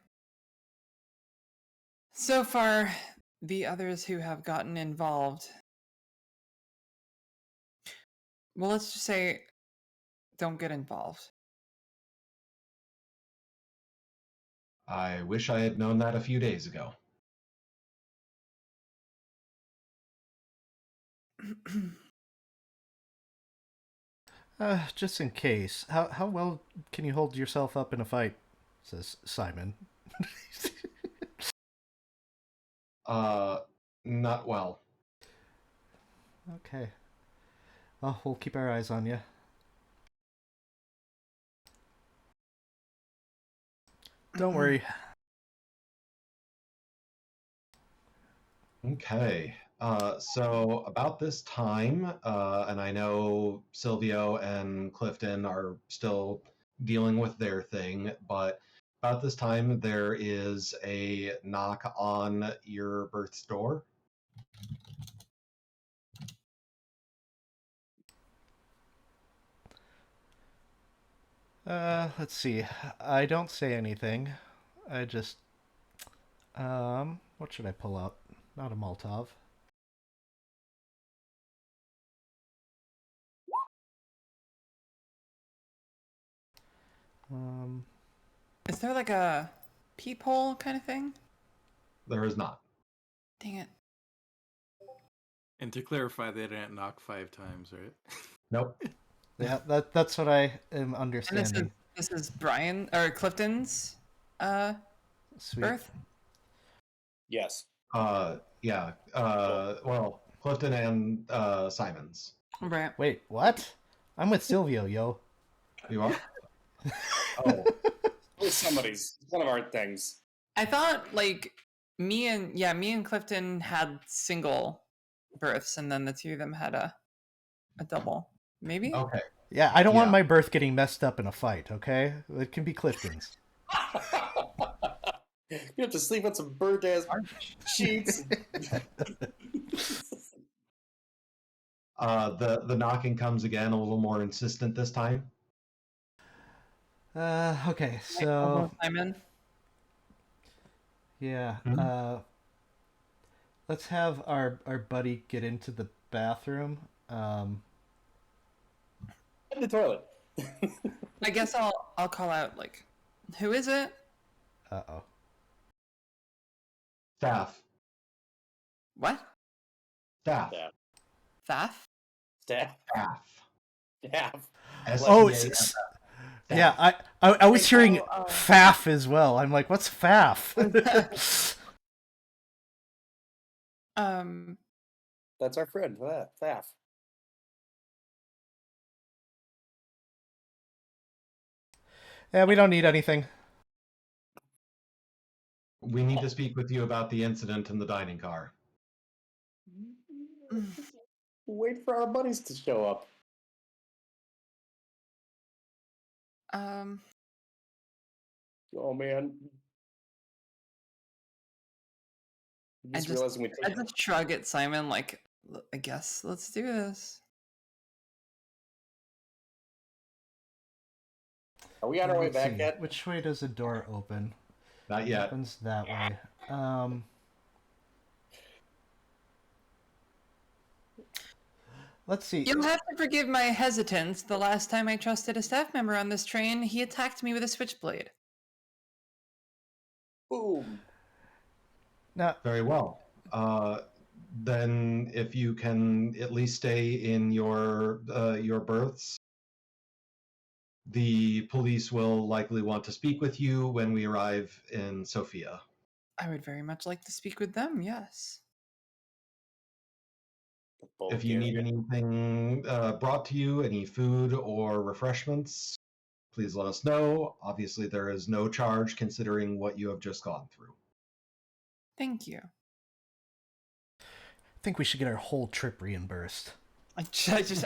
So far, the others who have gotten involved, well, let's just say, don't get involved. I wish I had known that a few days ago. Just in case. How well can you hold yourself up in a fight? Says Simon. Not well. Okay. Well, we'll keep our eyes on you. Don't worry. Okay. So about this time, and I know Silvio and Clifton are still dealing with their thing, but about this time there is a knock on your berth's door. Let's see. I don't say anything. I just what should I pull out? Not a Molotov. Um, Is there like a peephole kind of thing? There is not. Dang it. And to clarify, they didn't knock 5 times, right? Nope. yeah, that's what I am And understanding. this is Brian or Clifton's Sweet. birth? Yes. Yeah. Well, Clifton and Simons. Right. Wait, what? I'm with Silvio, yo. You are? Oh, It's one of our things. I thought like me and Clifton had single births and then the two of them had a double. Maybe? okay. Yeah, I don't want Yeah. my birth getting messed up in a fight, okay? It can be Clifton's. You have to sleep on some burnt ass sheets. The knocking comes again, a little more insistent this time. Okay, so Simon. yeah, Hmm? let's have our buddy get into the bathroom. In the toilet. I guess I'll call out like who is it? Uh-oh. Staff. What? Staff. Staff. Thaf? Staff. Staff. Staff. Oh, S-T-A-F-F. yeah, I was hearing Oh. faff as well. I'm like, what's faff? That's our friend. Staff. Yeah, we don't need anything. We need to speak with you about the incident in the dining car. Wait for our buddies to show up. Oh man. I'm I just just realizing I just shrug at Simon like I guess let's do this. Are we on our way Let's back see. yet? Which way does the door open? Not It yet. opens that way. Let's see. You'll have to forgive my hesitance. The last time I trusted a staff member on this train, he attacked me with a switchblade. Boom. Now, Very well. Then, if you can at least stay in your berths, the police will likely want to speak with you when we arrive in Sofia. I would very much like to speak with them, yes. If you need anything brought to you, any food or refreshments, please let us know. Obviously, there is no charge considering what you have just gone through. Thank you. I think we should get our whole trip reimbursed. I just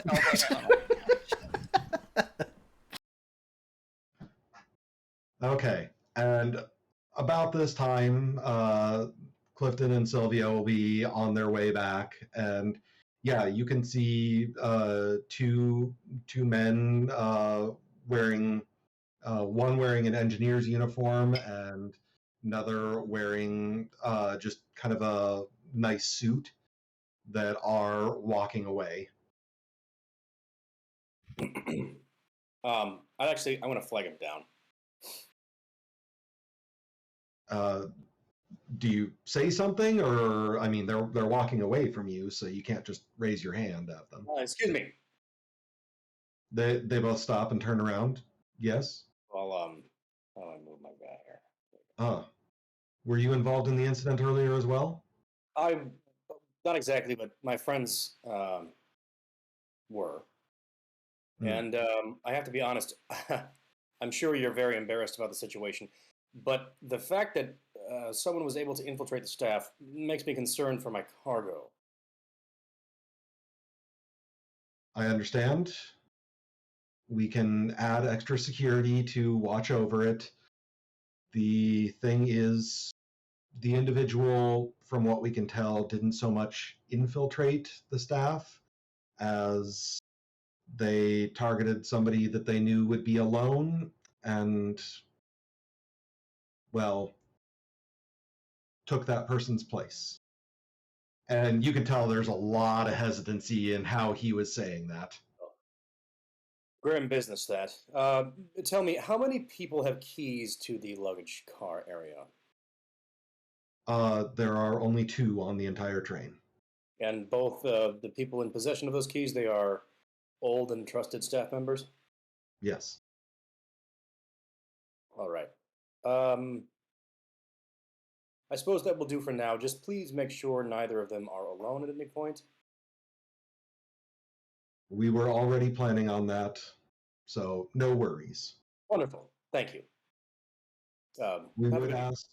Okay, and about this time, Clifton and Sylvia will be on their way back, and yeah, you can see two men wearing one wearing an engineer's uniform and another wearing just kind of a nice suit that are walking away. I want to flag him down. Do you say something, or I mean, they're walking away from you, so you can't just raise your hand at them. Excuse me. They both stop and turn around. Yes. I'll move my guy here. Were you involved in the incident earlier as well? I'm not exactly, but my friends were. And I have to be honest, I'm sure you're very embarrassed about the situation, but the fact that someone was able to infiltrate the staff makes me concerned for my cargo. I understand. We can add extra security to watch over it. The thing is, the individual, from what we can tell, didn't so much infiltrate the staff as They targeted somebody that they knew would be alone and, well, took that person's place. And you can tell there's a lot of hesitancy in how he was saying that. Grim business, that. Tell me, how many people have keys to the luggage car area? There are only 2 on the entire train. And both the people in possession of those keys, they are old and trusted staff members? Yes. All right. I suppose that will do for now. Just please make sure neither of them are alone at any point. We were already planning on that, so no worries. Wonderful. Thank you. We have a would good ask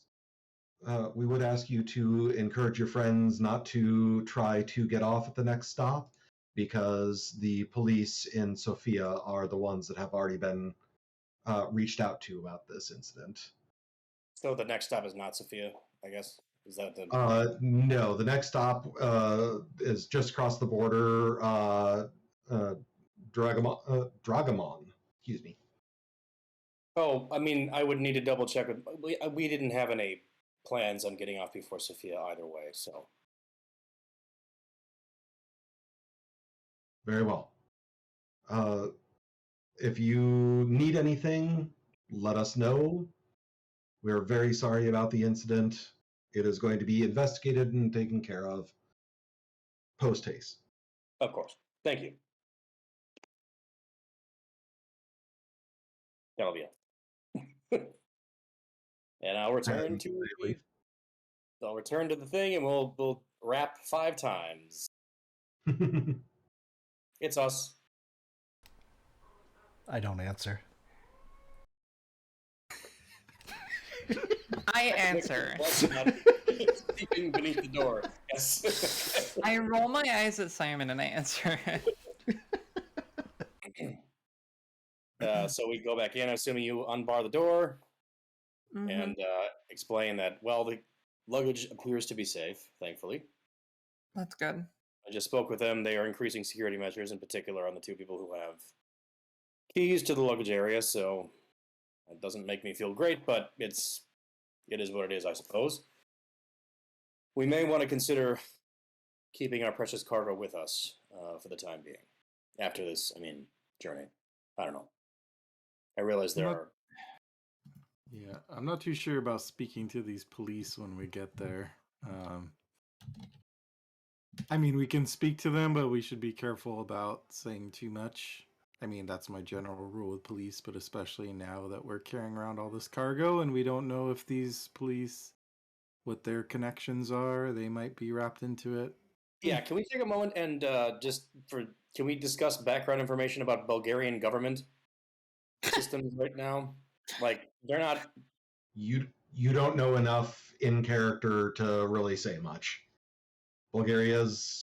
we would ask you to encourage your friends not to try to get off at the next stop, because the police in Sofia are the ones that have already been reached out to about this incident. So the next stop is not Sophia, I guess. Is that the? No, the next stop is just across the border. Dragamon. Excuse me. Oh, I mean, I would need to double check. We didn't have any plans on getting off before Sophia either way, so. Very well. If you need anything, let us know. We're very sorry about the incident. It is going to be investigated and taken care of post haste. Of course. Thank you. That'll be it. And I'll return to I'll return to the thing, and we'll rap 5 times. It's us. I don't answer. I answer. Sleeping beneath the door. Yes. I roll my eyes at Simon and I answer. So we go back in, assuming you unbar the door Mhm. and explain that, well, the luggage appears to be safe, thankfully. That's good. I just spoke with them. They are increasing security measures, in particular on the 2 people who have keys to the luggage area, so it doesn't make me feel great, but it is what it is, I suppose. We may want to consider keeping our precious cargo with us for the time being. After this, journey. I don't know. I realize there are... Yeah, I'm not too sure about speaking to these police when we get there. We can speak to them, but we should be careful about saying too much. That's my general rule with police, but especially now that we're carrying around all this cargo and we don't know if these police, what their connections are, they might be wrapped into it. Yeah, can we take a moment and can we discuss background information about Bulgarian government systems right now? Like, they're not... You don't know enough in character to really say much. Bulgaria's,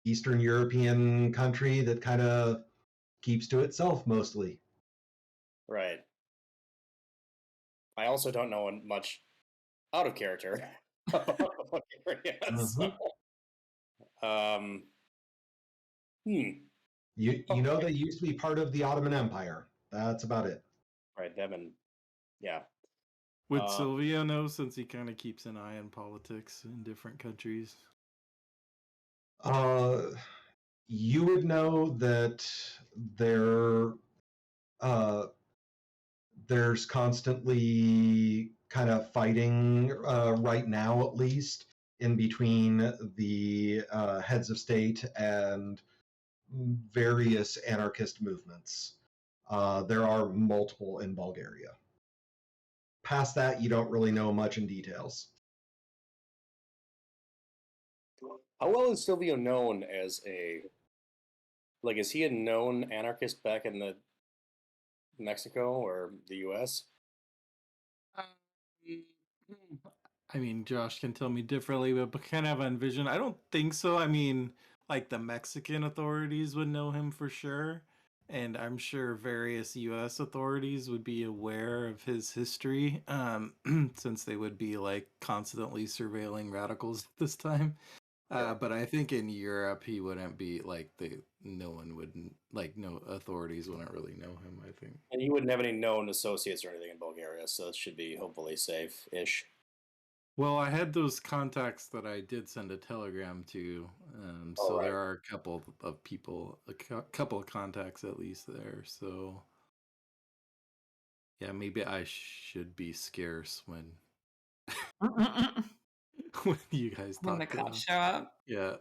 Eastern European country that kind of keeps to itself mostly. Right. I also don't know much out of character about Bulgaria. So. You know they used to be part of the Ottoman Empire. That's about it. Right, them and yeah. Would Sylvia know, since he kind of keeps an eye on politics in different countries? You would know that there's constantly kind of fighting right now, at least, in between the heads of state and various anarchist movements. There are multiple in Bulgaria. Past that, you don't really know much in details. How well is Silvio known as is he a known anarchist back in the Mexico or the US? Josh can tell me differently, but kind of envision. I don't think so. The Mexican authorities would know him for sure. And I'm sure various U.S. authorities would be aware of his history, since they would be constantly surveilling radicals at this time. But I think in Europe he wouldn't be like no one wouldn't like no authorities wouldn't really know him. I think. And you wouldn't have any known associates or anything in Bulgaria, so it should be hopefully safe-ish. Well, I had those contacts that I did send a telegram to, so right. there are a couple of people, couple of contacts at least there. So yeah, maybe I should be scarce when when you guys talk When the to them. cops show up. Yeah.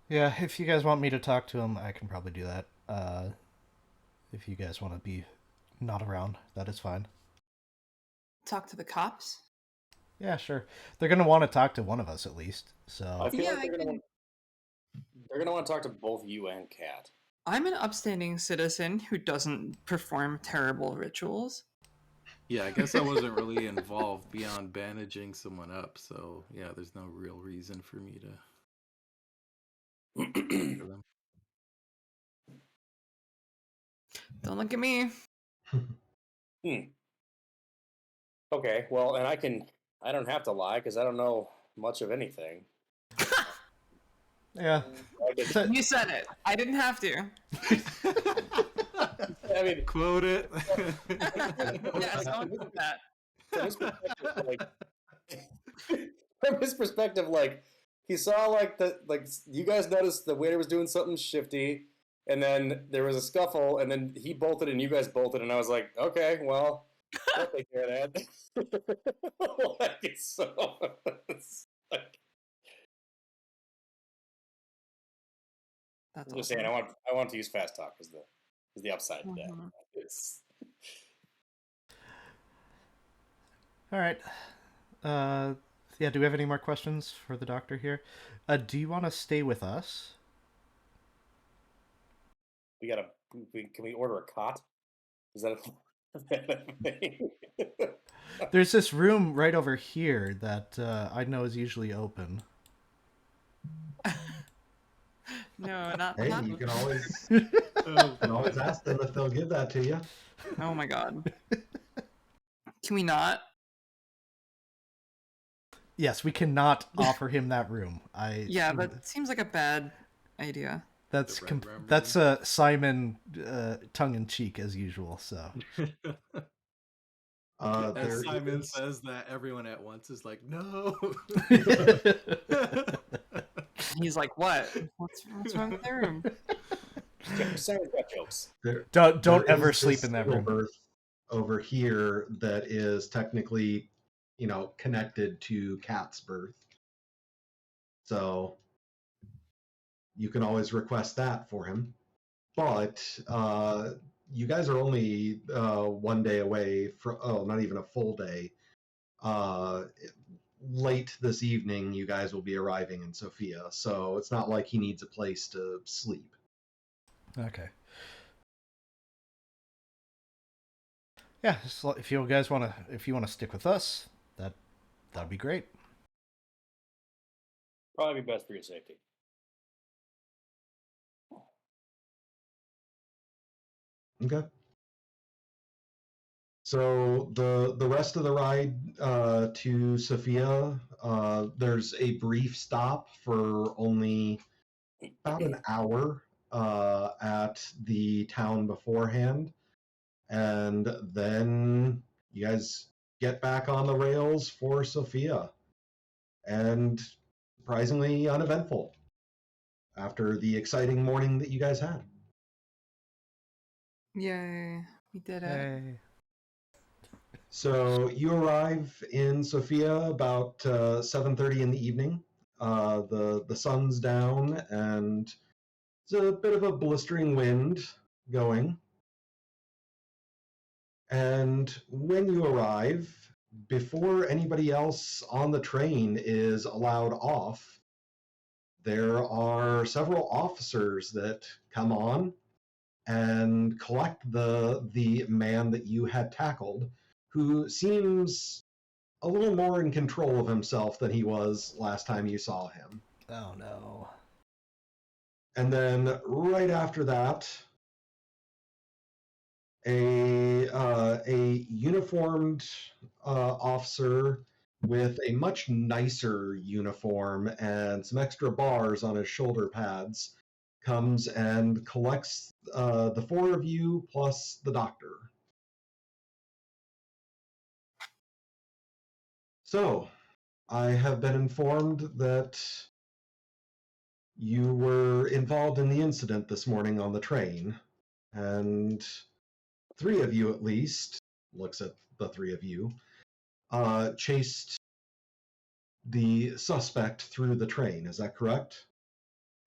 Yeah, if you guys want me to talk to him, I can probably do that. If you guys want to be not around, that is fine. Talk to the cops? Yeah, sure. They're going to want to talk to one of us at least. So I feel Yeah, like they're gonna want to talk to both you and Kat. I'm an upstanding citizen who doesn't perform terrible rituals. Yeah, I guess I wasn't really involved beyond bandaging someone up, so yeah, there's no real reason for me to talk to them. Don't look at me. Okay, well, and I don't have to lie because I don't know much of anything. yeah. You said it. I didn't have to. I mean, Quote it. Yes, don't do that. from his perspective, from his perspective, like he saw like you guys noticed the waiter was doing something shifty, and then there was a scuffle, and then he bolted and you guys bolted, and I was like, okay, well, I'll take care of that. Like, so, it's like, That's I'm just awesome. saying, I want to use fast talk as the upside to that. Mhm. It's All right. Yeah, do we have any more questions for the doctor here? Do you want to stay with us? can we order a cot? Is that a thing? There's this room right over here that I know is usually open. No, not Hey, that. you can always Oh, ask them if they'll give that to you. Oh my god. Can we not? Yes, we cannot offer him that room. Yeah, that seems like a bad idea. that's The red room. that's Simon tongue in cheek as usual. So As There Simon is- says that, everyone at once is like, no. He's like, what? What's wrong with their room? Simon's got jokes. don't there ever is sleep this in that single room. berth over here that is technically, connected to Kat's berth. So you can always request that for him. But you guys are only 1 day away from, not even a full day. Late this evening, you guys will be arriving in Sofia. So it's not like he needs a place to sleep. Okay. Yeah, so if you guys want to stick with us, that'd be great. Probably be best for your safety. Okay. So the rest of the ride to Sofia, there's a brief stop for only about an hour at the town beforehand, and then you guys get back on the rails for Sofia, and surprisingly uneventful after the exciting morning that you guys had. Yay, we did it. Hey. So you arrive in Sofia about 7:30 in the evening. The sun's down and it's a bit of a blistering wind going. And when you arrive, before anybody else on the train is allowed off, there are several officers that come on and collect the man that you had tackled, who seems a little more in control of himself than he was last time you saw him. Oh no. And then right after that, a uniformed officer with a much nicer uniform and some extra bars on his shoulder pads, comes and collects the four of you plus the doctor. So, I have been informed that you were involved in the incident this morning on the train, and three of you at least, looks at the three of you, chased the suspect through the train. Is that correct?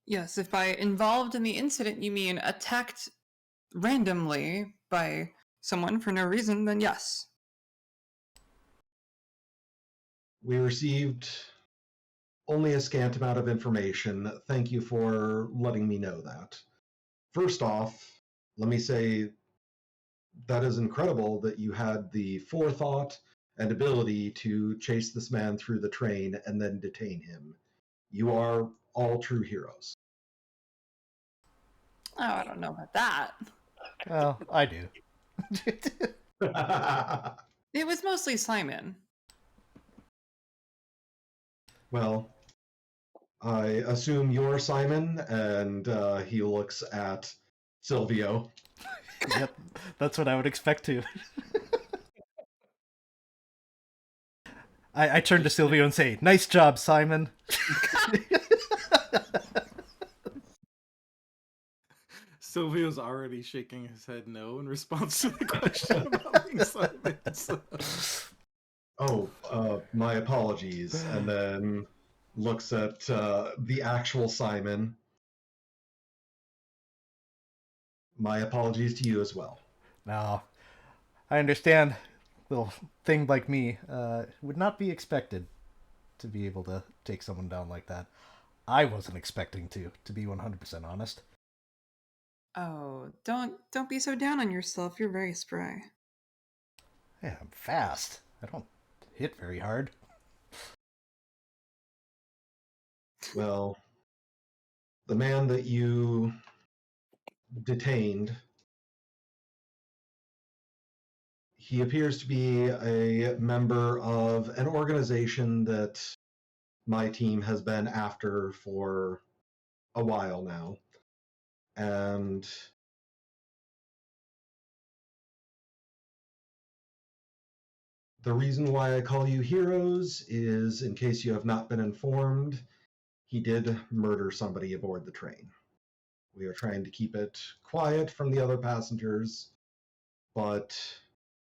Yes, if by involved in the incident you mean attacked randomly by someone for no reason, then yes. We received only a scant amount of information. Thank you for letting me know that. First off, let me say that is incredible that you had the forethought and ability to chase this man through the train and then detain him. You are all true heroes. Oh, I don't know about that. Well, I do. It was mostly Simon. Well, I assume you're Simon, and he looks at Silvio. Yep, that's what I would expect to. I turn to Silvio and say, "Nice job, Simon." Silvio's already shaking his head no in response to the question about being Simon. So. Oh, my apologies. And then looks at the actual Simon. My apologies to you as well. No, I understand. Little thing like me would not be expected to be able to take someone down like that. I wasn't expecting to be 100% honest. Oh, don't be so down on yourself. You're very spry. Yeah, I'm fast. I don't hit very hard. Well, the man that you detained, he appears to be a member of an organization that my team has been after for a while now. And the reason why I call you heroes is, in case you have not been informed, he did murder somebody aboard the train. We are trying to keep it quiet from the other passengers, but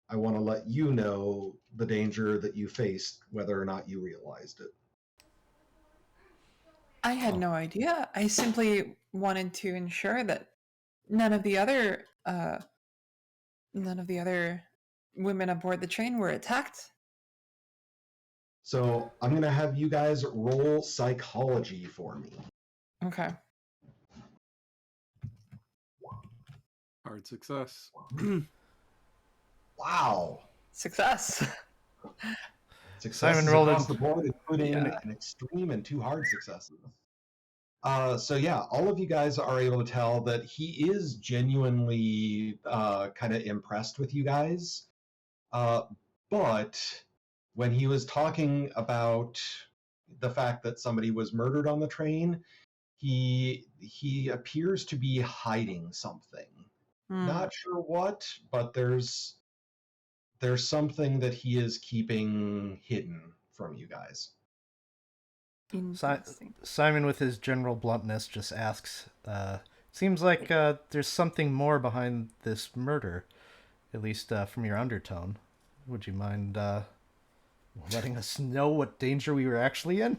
I want to let you know the danger that you faced, whether or not you realized it. I had no idea. I simply wanted to ensure that none of the other women aboard the train were attacked. So I'm going to have you guys roll psychology for me. Okay. Hard success. Wow. Success. Successes Simon rolled across in- the board, including Yeah. an extreme and two hard successes. So yeah, all of you guys are able to tell that he is genuinely kind of impressed with you guys. But when he was talking about the fact that somebody was murdered on the train, he appears to be hiding something. Not sure what, but there's something that he is keeping hidden from you guys. Interesting. Simon, with his general bluntness, just asks, seems like there's something more behind this murder, at least from your undertone. Would you mind letting us know what danger we were actually in?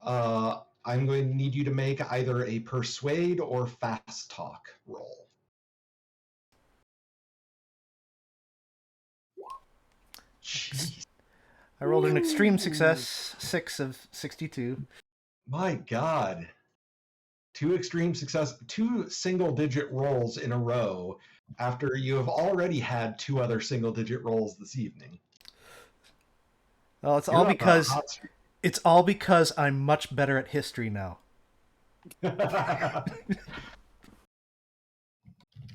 I'm going to need you to make either a persuade or fast talk roll. Jeez. I rolled an extreme success, 6 of 62. My God. Two single-digit rolls in a row after you have already had two other single-digit rolls this evening. Well, it's You're all on a because hot streak. it's all because I'm much better at history now.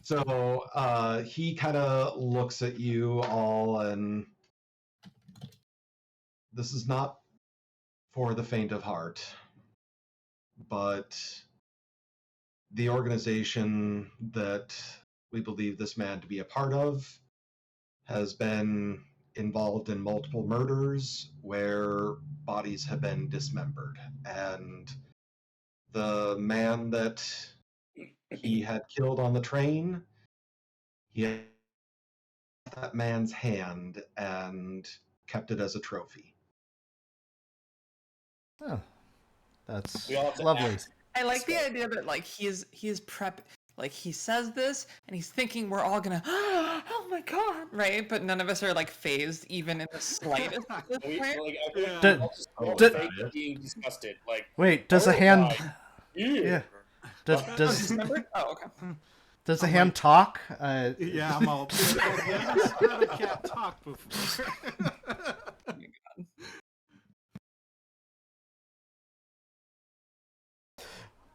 So he kind of looks at you all and this is not for the faint of heart, but the organization that we believe this man to be a part of has been involved in multiple murders where bodies have been dismembered. And the man that he had killed on the train, he had that man's hand and kept it as a trophy. Oh, that's We all have to lovely. act. I like the idea that like he's prep, like he says this and he's thinking we're all gonna oh my god, right? But none of us are like phased even in the slightest at this We, point. like, I feel like Yeah. we're all just, Oh, we're all Did- fake being disgusted. Like, Wait, does a oh, hand? guys, Yeah. Well, Does December? Oh, okay. does a I'm hand like- talk? Yeah, I'm all. Have you ever heard a cat talk before?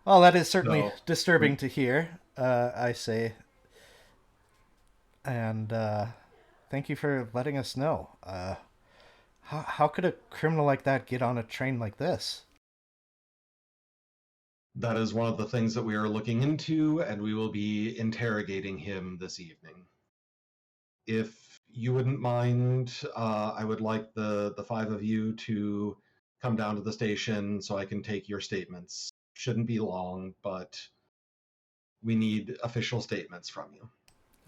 Well, that is certainly No. disturbing to hear. I say, and thank you for letting us know. How could a criminal like that get on a train like this? That is one of the things that we are looking into, and we will be interrogating him this evening. If you wouldn't mind, I would like the five of you to come down to the station so I can take your statements. Shouldn't be long, but we need official statements from you.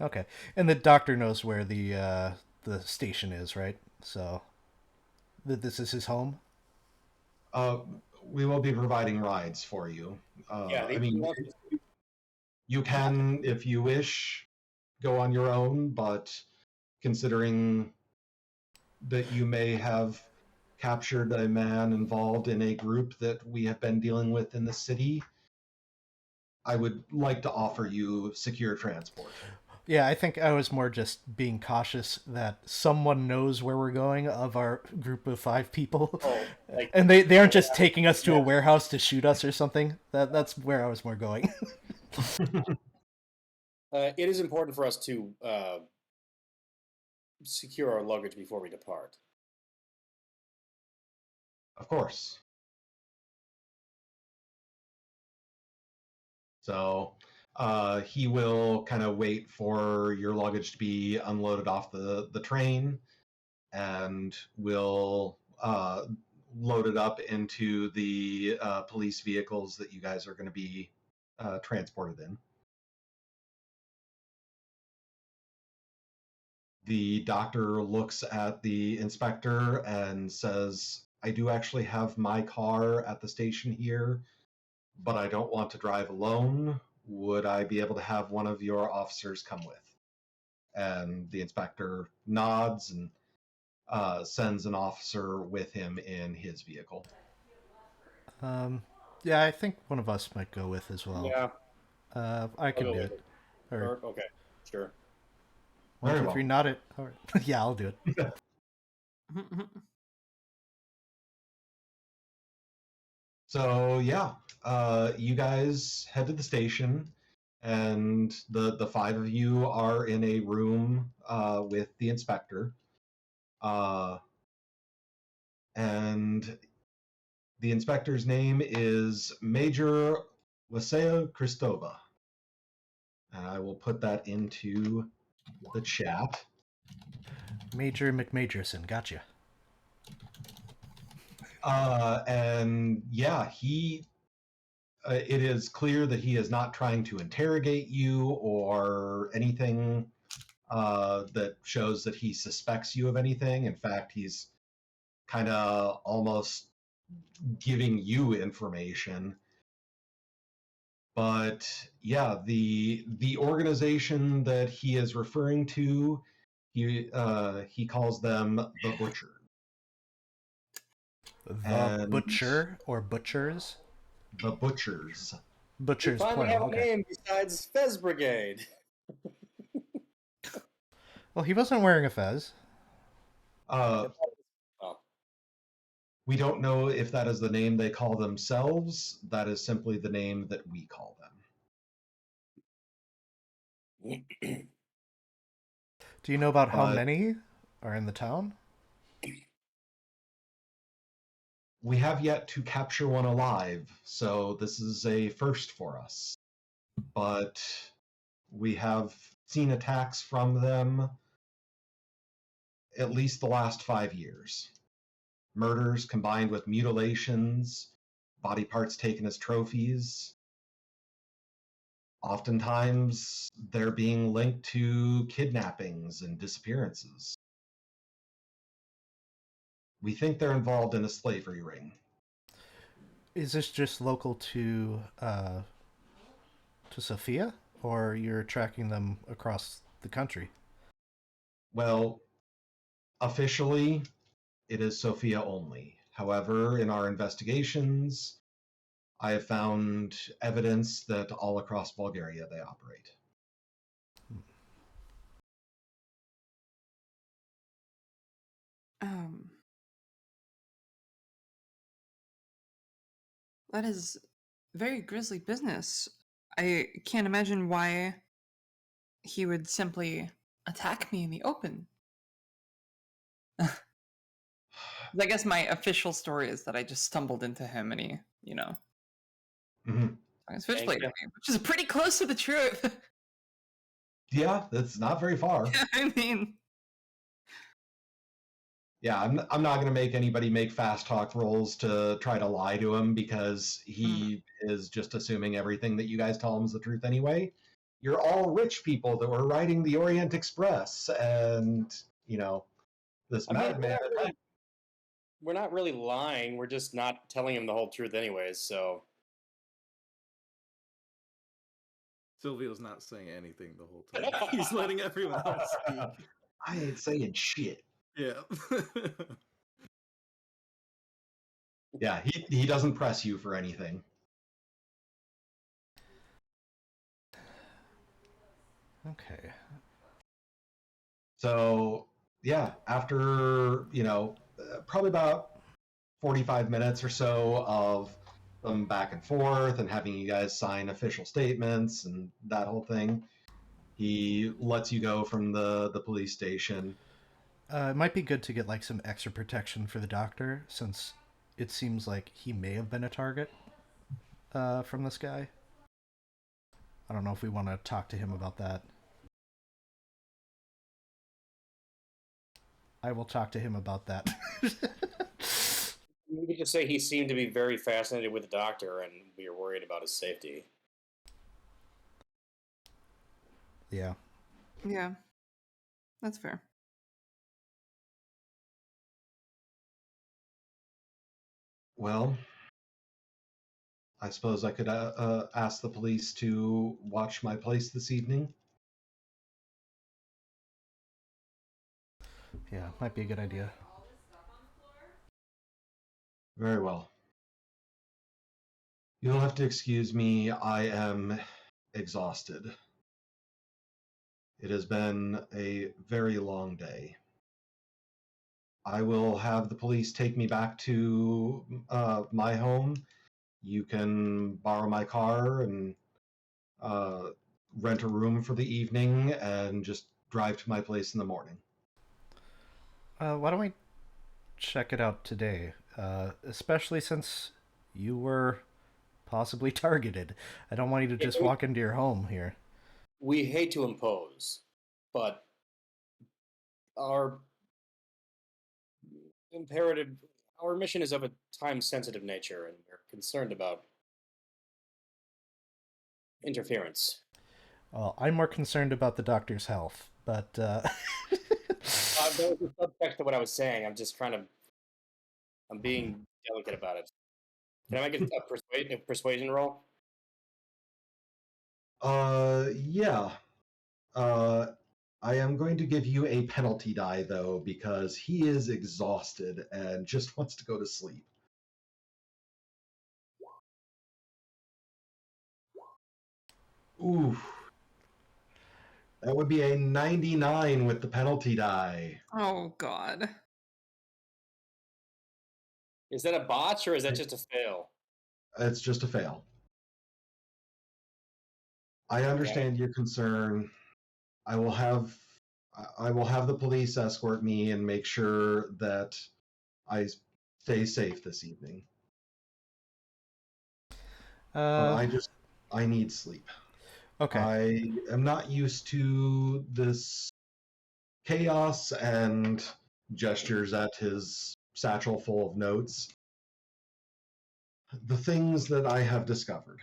Okay, and the doctor knows where the station is, right? So this is his home. We will be providing rides for you. yeah, I mean, you can, if you wish, go on your own, but considering that you may have captured a man involved in a group that we have been dealing with in the city, I would like to offer you secure transport. Yeah, I think I was more just being cautious that someone knows where we're going of our group of 5 people. Oh, like, And they aren't just taking us to a warehouse to shoot us or something. That's where I was more going. it is important for us to secure our luggage before we depart. Of course. So he will kind of wait for your luggage to be unloaded off the train, and will load it up into the police vehicles that you guys are going to be transported in. The doctor looks at the inspector and says, I do actually have my car at the station here, but I don't want to drive alone. Would I be able to have one of your officers come with? And the inspector nods and sends an officer with him in his vehicle. Yeah, I think one of us might go with as well. Yeah. I can go do with it. it. Or Okay, sure. 1, Very 2, well. 3, not it. All right. Yeah, I'll do it. So yeah, you guys head to the station, and the 5 of you are in a room with the inspector, and the inspector's name is Major Waseo Cristova, and I will put that into the chat. Major McMajorson, gotcha. And yeah, it is clear that he is not trying to interrogate you or anything that shows that he suspects you of anything. In fact, he's kind of almost giving you information. But yeah, the organization that he is referring to, he calls them the Butcher. The And Butcher or Butchers? the Butchers. We Butchers, finally plural. have a Okay. name besides Fez Brigade. Well, he wasn't wearing a fez. Uh, Oh, we don't know if that is the name they call themselves. That is simply the name that we call them. Do you know about how But- many are in the town? we have yet to capture one alive, so this is a first for us. But we have seen attacks from them at least the last 5 years. Murders combined with mutilations, body parts taken as trophies. Oftentimes, they're being linked to kidnappings and disappearances. We think they're involved in a slavery ring. Is this just local to Sophia, or you're tracking them across the country? Well, officially, it is Sophia only. However, in our investigations, I have found evidence that all across Bulgaria they operate. That is very grisly business. I can't imagine why he would simply attack me in the open. I guess my official story is that I just stumbled into him and he, Mhm. switchblade me, which is pretty close to the truth. Yeah, that's not very far. I mean, Yeah, I'm not going to make anybody make fast talk rolls to try to lie to him because he is just assuming everything that you guys tell him is the truth anyway. You're all rich people that were riding the Orient Express, and this I mean, madman. we're not really lying. We're just not telling him the whole truth anyways, so. Silvio's not saying anything the whole time. He's letting everyone else speak. I ain't saying shit. Yeah. Yeah, he doesn't press you for anything. Okay. So, yeah, after, probably about 45 minutes or so of them back and forth and having you guys sign official statements and that whole thing, he lets you go from the police station. It might be good to get like some extra protection for the doctor, since it seems like he may have been a target from this guy. I don't know if we want to talk to him about that. I will talk to him about that. We could just say he seemed to be very fascinated with the doctor and we were worried about his safety. Yeah. yeah, that's fair. Well, I suppose I could ask the police to watch my place this evening. Yeah, might be a good idea. Very well. You'll have to excuse me. I am exhausted. It has been a very long day. I will have the police take me back to my home. You can borrow my car and rent a room for the evening and just drive to my place in the morning. Why don't we check it out today? Especially since you were possibly targeted. I don't want you to just walk into your home here. We hate to impose, but our mission is of a time-sensitive nature, and we're concerned about interference. Well, I'm more concerned about the doctor's health, but... That was the subtext to what I was saying. I'm being delicate about it. Can I make a persuasion roll? Yeah. I am going to give you a penalty die, though, because he is exhausted and just wants to go to sleep. Ooh. That would be a 99 with the penalty die. Oh, God. Is that a botch or is that just a fail? It's just a fail. I understand your concern. I will have the police escort me and make sure that I stay safe this evening. Uh, I need sleep. okay. I am not used to this chaos and gestures at his satchel full of notes. The things that I have discovered.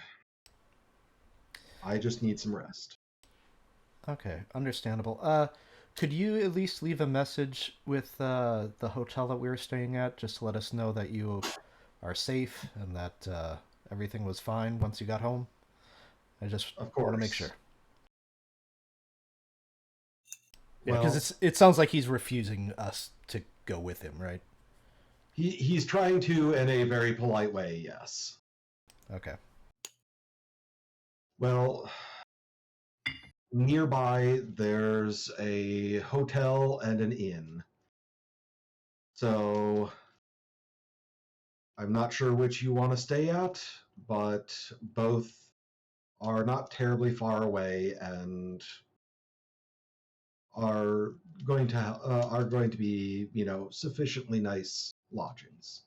I just need some rest. Okay, understandable. Could you at least leave a message with the hotel that we were staying at, just to let us know that you are safe and that everything was fine once you got home? I just Of want to make sure. course. Yeah, because Well, it sounds like he's refusing us to go with him, right? he's trying to in a very polite way, yes. Okay. Well, nearby there's a hotel and an inn. So I'm not sure which you want to stay at, but both are not terribly far away and are going to be, sufficiently nice lodgings.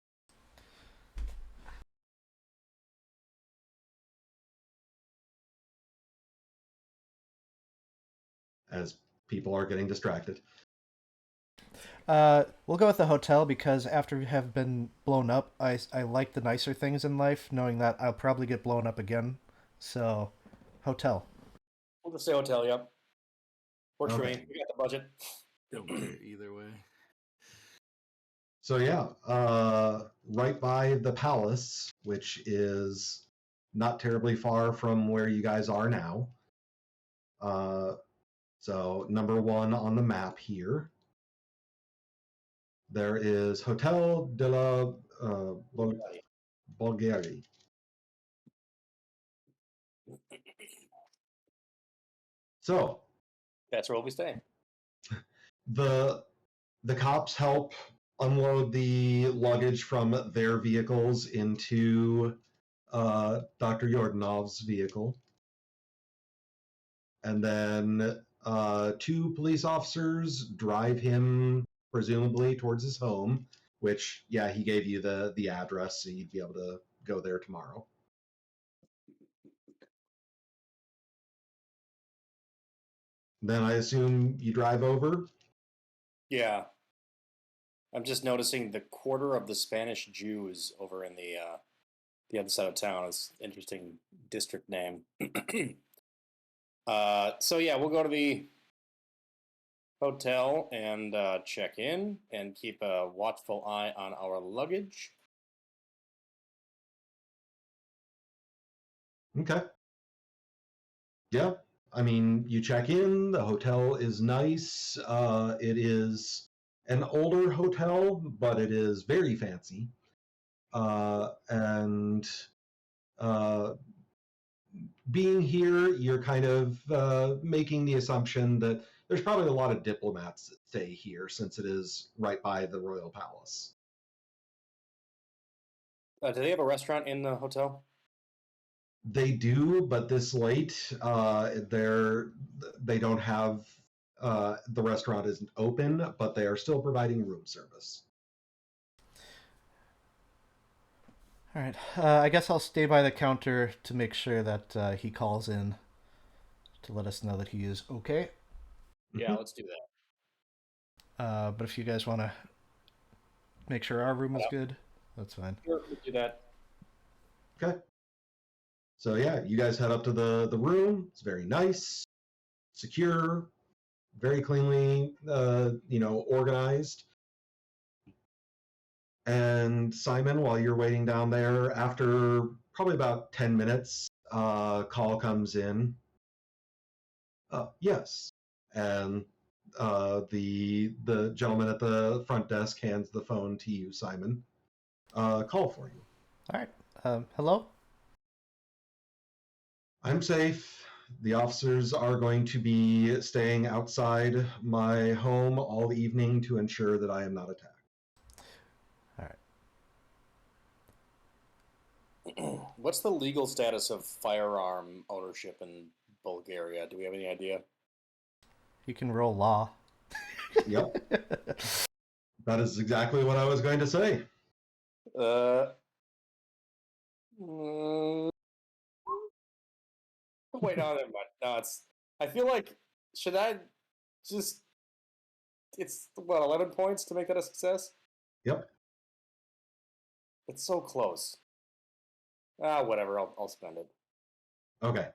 As people are getting distracted. We'll go with the hotel because after we have been blown up, I like the nicer things in life, knowing that I'll probably get blown up again. So, hotel. We'll just say hotel, yep. Works for Okay. me. We got the budget. Don't care either way. So yeah, right by the palace, which is not terribly far from where you guys are now. So number one on the map here, there is Hotel de la Bulgarie. So That's where we'll be staying. the the cops help unload the luggage from their vehicles into Dr. Yordanov's vehicle. And then two police officers drive him presumably towards his home, which, yeah, he gave you the address, so you'd be able to go there tomorrow. Then I assume you drive over. Yeah. I'm just noticing the quarter of the Spanish Jews over in the other side of town is interesting district name. So yeah, we'll go to the hotel and check in and keep a watchful eye on our luggage. Okay. Yeah. I mean, you check in. The hotel is nice. It is an older hotel, but it is very fancy. And being here, you're kind of making the assumption that there's probably a lot of diplomats that stay here since it is right by the royal palace. Do they have a restaurant in the hotel? They do, but this late, they don't have the restaurant isn't open, but they are still providing room service. All right. I guess I'll stay by the counter to make sure that he calls in to let us know that he is okay. Yeah, let's do that. But if you guys want to make sure our room is good, that's fine. Sure, we'll do that. Okay. So yeah, you guys head up to the room. It's very nice, secure, very cleanly, organized. And Simon, while you're waiting down there, after probably about 10 minutes, call comes in. Yes. And the gentleman at the front desk hands the phone to you, Simon. Call for you. All right. Hello? I'm safe. The officers are going to be staying outside my home all evening to ensure that I am not attacked. All right. What's the legal status of firearm ownership in Bulgaria? Do we have any idea? You can roll law. Yep. That is exactly what I was going to say. Mm, wait, no, never mind. No, it's. I feel like should I just? It's what 11 points to make that a success. Yep. It's so close. Ah, whatever. I'll spend it. Okay.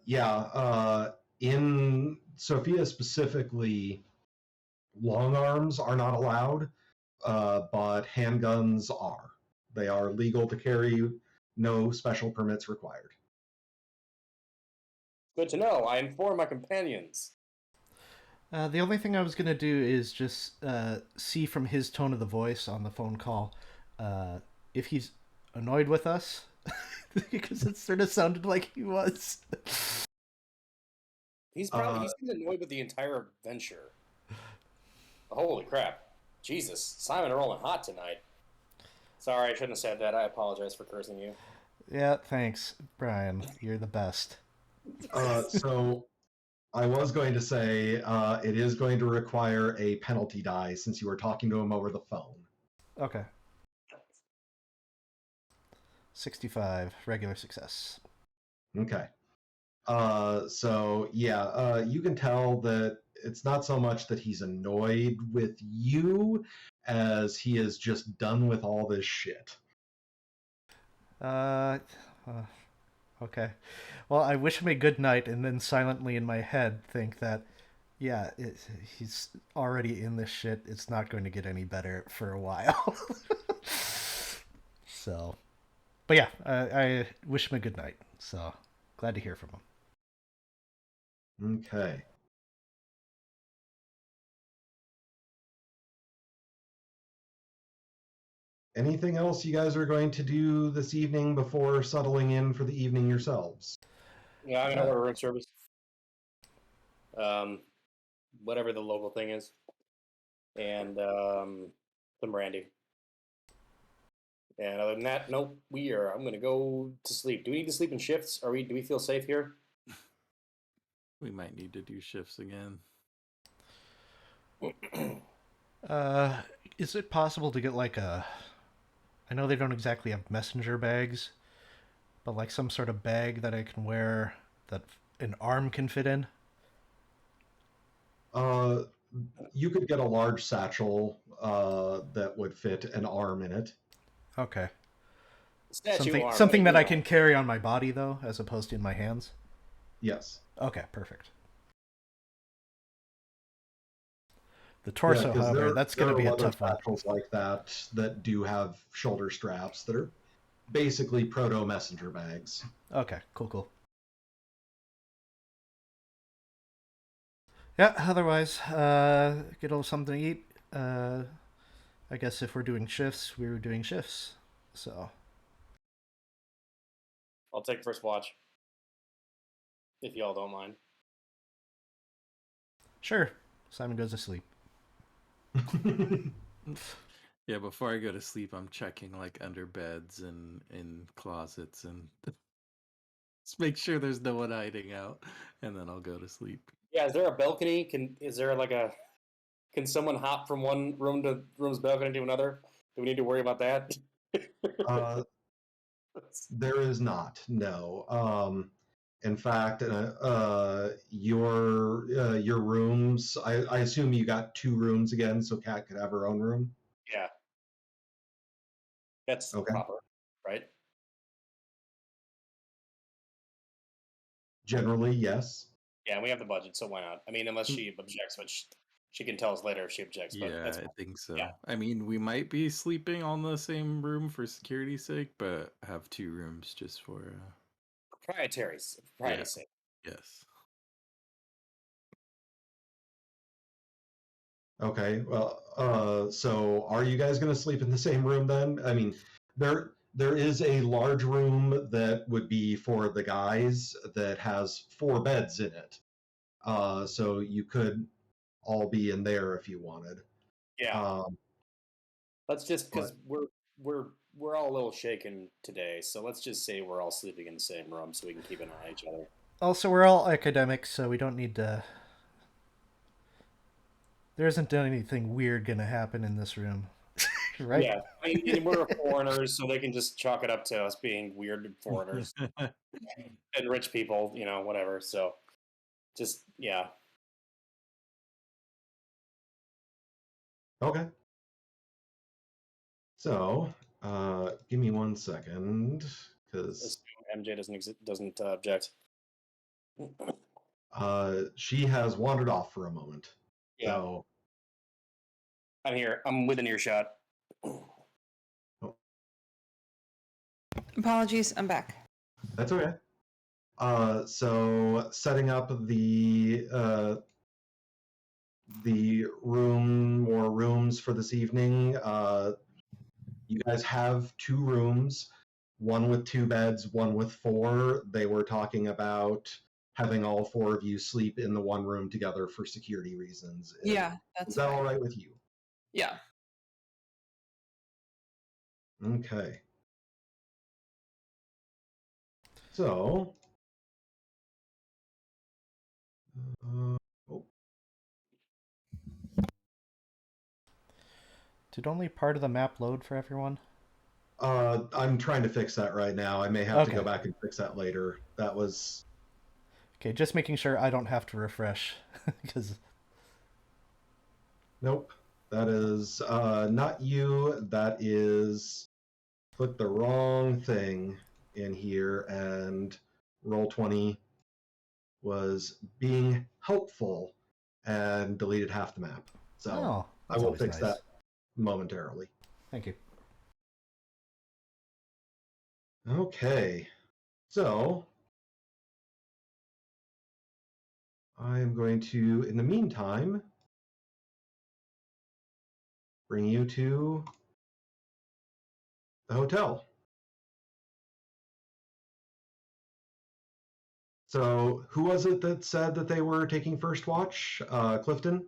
Yeah. In Sophia specifically, long arms are not allowed, but handguns are. They are legal to carry. No special permits required. Good to know. I inform my companions. The only thing I was gonna do is just see from his tone of the voice on the phone call if he's annoyed with us, because it sort of sounded like he was. He Uh, seems annoyed with the entire venture. Holy crap. Jesus, Simon rolling hot tonight. Sorry, I shouldn't have said that. I apologize for cursing you. Yeah, thanks, Brian. You're the best. so I was going to say it is going to require a penalty die since you were talking to him over the phone. Okay. 65, regular success. Okay. So yeah, you can tell that it's not so much that he's annoyed with you as he is just done with all this shit. Uh, uh, okay. Well, I wish him a good night, and then silently in my head think that, yeah, he's already in this shit. It's not going to get any better for a while. So, but yeah, I wish him a good night. So, glad to hear from him. Okay. Anything else you guys are going to do this evening before settling in for the evening yourselves? Yeah, I'm gonna order room service. Um, whatever the local thing is, and some brandy. And other than that, nope. I'm gonna go to sleep. Do we need to sleep in shifts? Do we feel safe here? We might need to do shifts again. Is it possible to get like a? I know they don't exactly have messenger bags, but like some sort of bag that I can wear that an arm can fit in. Uh, you could get a large satchel that would fit an arm in it. Okay. Statue arm, Something but, that I can carry on my body though, as opposed to in my hands. Yes. Okay, perfect. The Yeah, torso, because however, that's going to be a leather tough one. satchels like that do have shoulder straps that are basically proto messenger bags. Okay, cool. Yeah, otherwise, get a little something to eat. I guess if we're doing shifts, we were doing shifts. So, I'll take first watch if y'all don't mind. sure. Simon goes to sleep. Yeah, before I go to sleep, I'm checking like under beds and in closets and just make sure there's no one hiding out, and then I'll go to sleep. Yeah, is there a balcony? Can someone hop from one room's balcony to another? Do we need to worry about that? There is not, no. In fact, your rooms. I assume you got 2 rooms again, so Kat could have her own room. Yeah, that's Okay. proper, right? Generally, yes. Yeah, we have the budget, so why not? I mean, unless she objects, which she can tell us later if she objects. But Yeah, that's I fine. think so. Yeah. I mean, we might be sleeping on the same room for security's sake, but have 2 rooms just for Propriety's sake. yes. Okay. Well, so are you guys going to sleep in the same room then? I mean, there is a large room that would be for the guys that has 4 beds in it. So you could all be in there if you wanted. Yeah. Let's just because But we're all a little shaken today, so let's just say we're all sleeping in the same room so we can keep an eye on each other. Also, we're all academics, so we don't need to. There isn't anything weird going to happen in this room. Right? Yeah, I mean, we're foreigners, so they can just chalk it up to us being weird foreigners and rich people, whatever. So, just yeah. Okay. So, give me 1 second, because MJ doesn't object. she has wandered off for a moment. Yeah, So, I'm here. I'm within earshot. Apologies, I'm back. that's okay. So setting up the room or rooms for this evening. You guys have 2 rooms, one with 2 beds, one with 4. They were talking about having all 4 of you sleep in the one room together for security reasons. Yeah, Is that's that fine. all right with you? Yeah. Okay. So, oh, Did only part of the map load for everyone? I'm trying to fix that right now. I may have to go Okay. back and fix that later. That was Okay, just making sure I don't have to refresh because nope. That is not you. That is put the wrong thing in here, and Roll20 was being helpful and deleted half the map. So oh, I that's will always fix nice. that momentarily. Thank you. Okay. So I'm going to, in the meantime, bring you to the hotel. So, who was it that said that they were taking first watch? Clifton?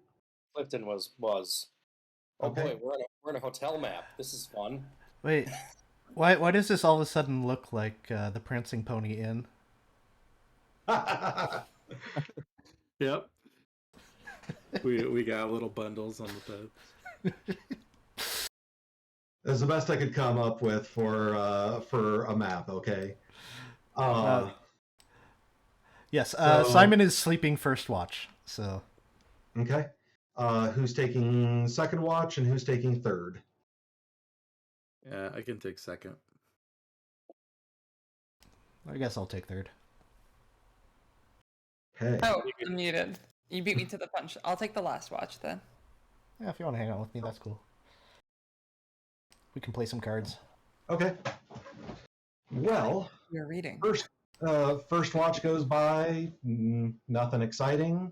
Clifton was. Oh Okay. boy, we're in a hotel map. This is fun. Wait, why does this all of a sudden look like the Prancing Pony Inn? Yep. We got little bundles on the bed. That's the best I could come up with for a map, okay? Yes, So, Simon is sleeping first watch, so okay. Who's taking second watch and who's taking third? Yeah, I can take second. I guess I'll take third. Okay. Oh, I'm muted. You beat me to the punch. I'll take the last watch then. Yeah, if you want to hang out with me, that's cool. We can play some cards. Okay. Well, You're reading. first watch goes by, nothing exciting.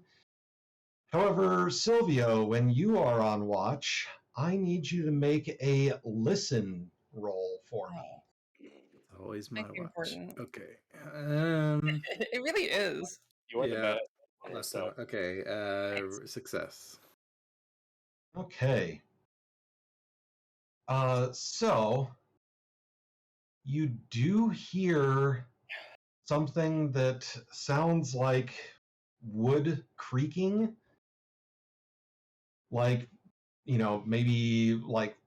However, Silvio, when you are on watch, I need you to make a listen roll for me. It's always my That's watch. important. Okay. It really is. You are the Yeah. best. Left So to, okay. Thanks. Success. Okay. So you do hear something that sounds like wood creaking, like maybe like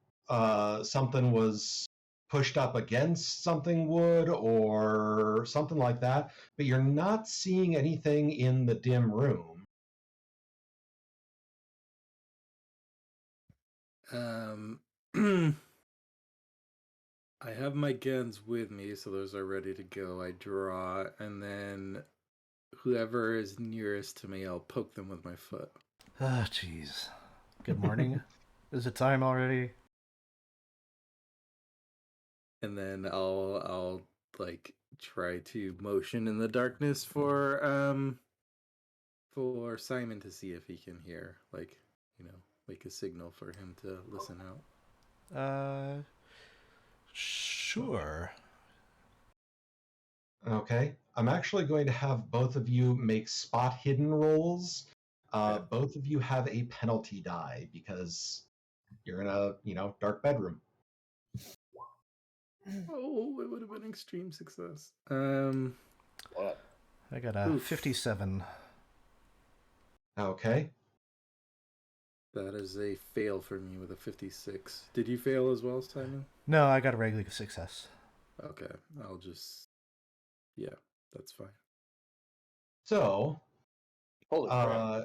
something was pushed up against something wood or something like that, but you're not seeing anything in the dim room. I have my guns with me, so those are ready to go. I draw, and then whoever is nearest to me, I'll poke them with my foot. Ah, jeez. Good morning. Is it time already? And then I'll like try to motion in the darkness for Simon to see if he can hear, like, make a signal for him to listen out. Sure. Okay, I'm actually going to have both of you make spot hidden rolls. Okay. Both of you have a penalty die because you're in a dark bedroom. Oh, it would have been extreme success. what? I got a 57. Okay. That is a fail for me with a 56. Did you fail as well, Simon? No, I got a regular success. Okay, I'll just... Yeah, that's fine. So, Holy crap.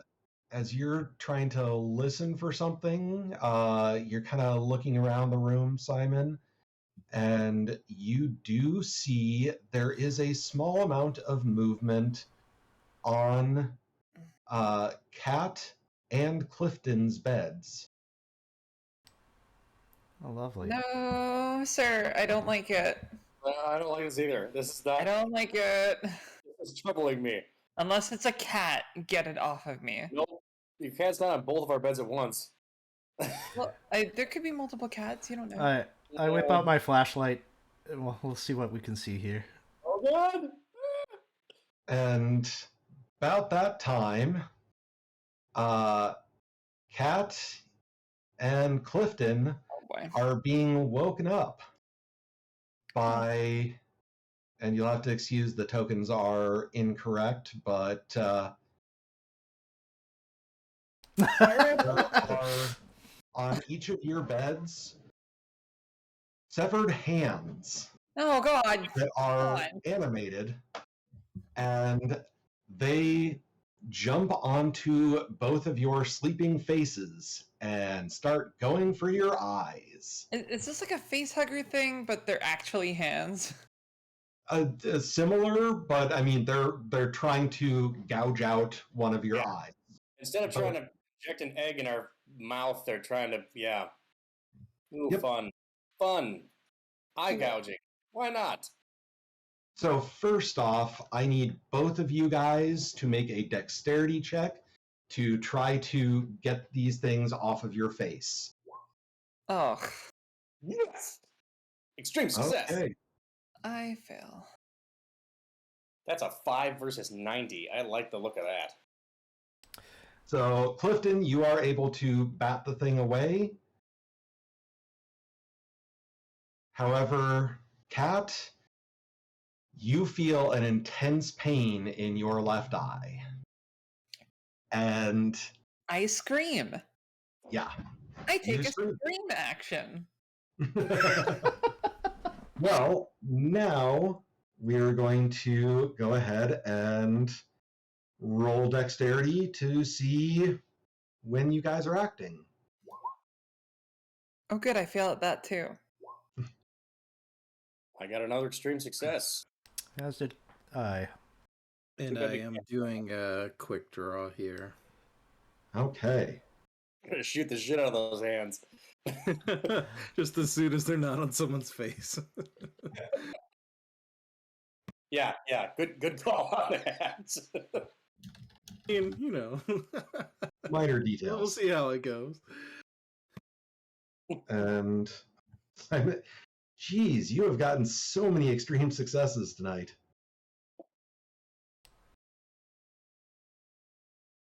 as you're trying to listen for something, you're kind of looking around the room, Simon, and you do see there is a small amount of movement on Kat and Clifton's beds. Oh, lovely. No, sir, I don't like it. I don't like this either. This is not. I don't like it. This is troubling me. Unless it's a cat, get it off of me. Nope. Your cat's not on both of our beds at once. Well, there could be multiple cats. You don't know. I whip out my flashlight. And we'll see what we can see here. Oh God! And about that time, Kat and Clifton Oh boy. are being woken up by, and you'll have to excuse the tokens are incorrect, but there are on each of your beds severed hands Oh God. that are God. animated, and they jump onto both of your sleeping faces and start going for your eyes. Is this like a face hugger thing, but they're actually hands? Similar, but I mean they're trying to gouge out one of your eyes. Instead of trying to inject an egg in our mouth, they're trying to, yeah. Ooh, Yep. Fun. Eye gouging. Why not? So first off, I need both of you guys to make a dexterity check to try to get these things off of your face. Oh, Yes! Extreme success. Okay. I fail. That's a 5 versus 90. I like the look of that. So Clifton, you are able to bat the thing away. However, Kat, you feel an intense pain in your left eye. And I scream. yeah. I take You a scream. scream action. Well, now we're going to go ahead and roll dexterity to see when you guys are acting. Oh, good. I fail at that too. I got another extreme success. As did I. And Too bad I we am can't- doing a quick draw here. Okay. I'm gonna shoot the shit out of those hands. Just as soon as they're not on someone's face. Yeah. Good call on that. And, you know, Minor we'll details. see how it goes. And geez, you have gotten so many extreme successes tonight.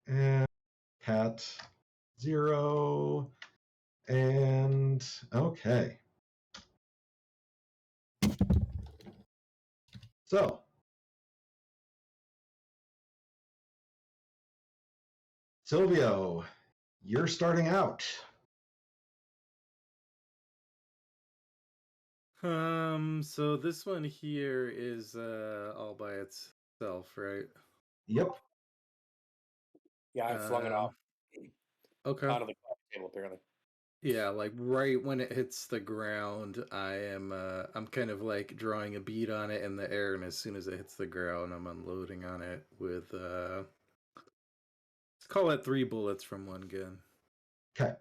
And Cat 0. And okay. So Silvio, you're starting out. So this one here is all by itself, right? Yep. Yeah, I flung it off Okay. out of the coffee table, apparently. Yeah, like right when it hits the ground, I'm kind of like drawing a bead on it in the air, and as soon as it hits the ground, I'm unloading on it with let's call it 3 bullets from one gun. Okay.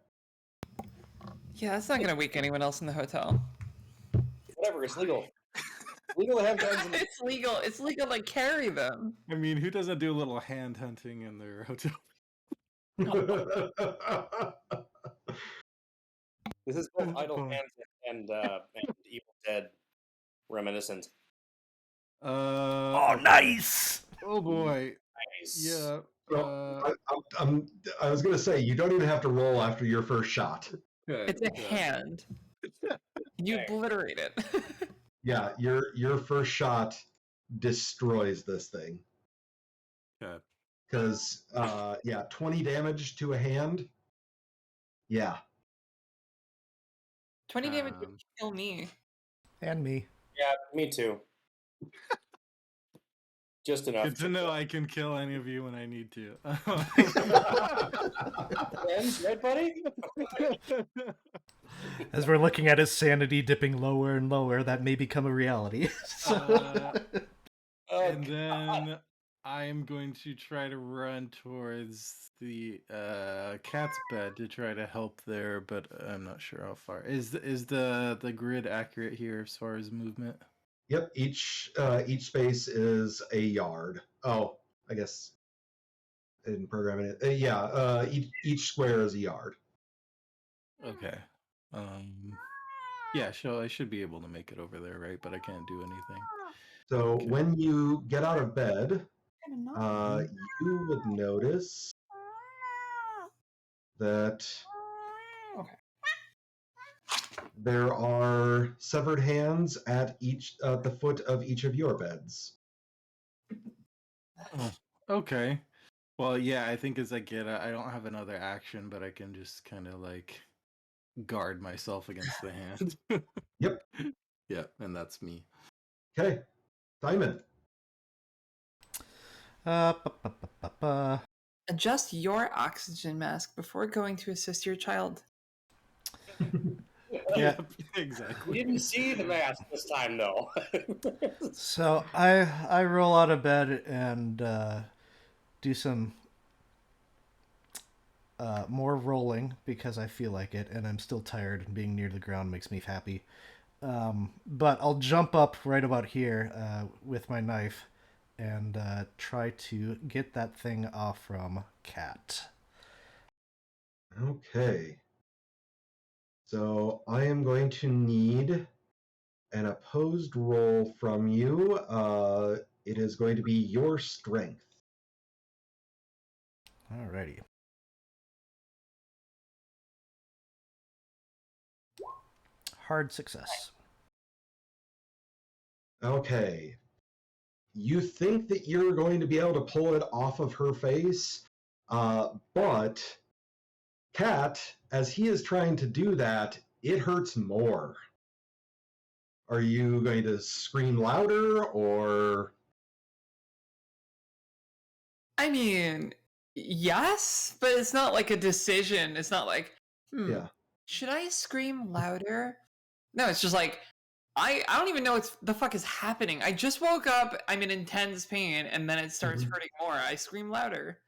Yeah, that's not going to wake anyone else in the hotel. Whatever, it's legal. Legal to have guns in the... It's legal. It's legal to carry them. I mean, who doesn't do a little hand hunting in their hotel? This is both Idle Hands and Evil Dead reminiscent. Oh, nice! Oh boy. Nice. Yeah. Well, I was going to say, you don't even have to roll after your first shot. Okay, It's a hand. You Okay. obliterate it. Yeah, your first shot destroys this thing. Okay. Because, 20 damage to a hand. Yeah. 20 damage would Um, kill me. And me. Yeah, me too. Just enough. Good to know I can kill any of you when I need to. Friends, right, buddy? As we're looking at his sanity dipping lower and lower, that may become a reality. Uh, Oh, and then I am going to try to run towards the cat's bed to try to help there, but I'm not sure how far. Is the grid accurate here as far as movement? Yep. Each space is a yard. Oh, I guess in programming it. Yeah. Each square is a yard. Okay. Yeah, so I should be able to make it over there, right? But I can't do anything. So Okay. when you get out of bed, Mhm. you would notice that Okay. there are severed hands at the foot of each of your beds. Oh, okay. Well, yeah, I think as I get it, I don't have another action, but I can just kind of like guard myself against the hand. Yep. Yeah, and that's me. Okay. Simon. Ba, ba, ba, ba, ba. Adjust your oxygen mask before going to assist your child. Yeah. We Exactly. didn't see the mask this time, though. So I roll out of bed and do some more rolling because I feel like it, and I'm still tired, and being near the ground makes me happy. But I'll jump up right about here with my knife and try to get that thing off from Cat. Okay. So I am going to need an opposed roll from you. It is going to be your strength. Alrighty. Hard success. Okay. You think that you're going to be able to pull it off of her face, but Cat, as he is trying to do that, it hurts more. Are you going to scream louder or? I mean, yes, but it's not like a decision. It's not like, Yeah. should I scream louder? No, it's just like, I don't even know what the fuck is happening. I just woke up, I'm in intense pain, and then it starts Mhm. hurting more. I scream louder.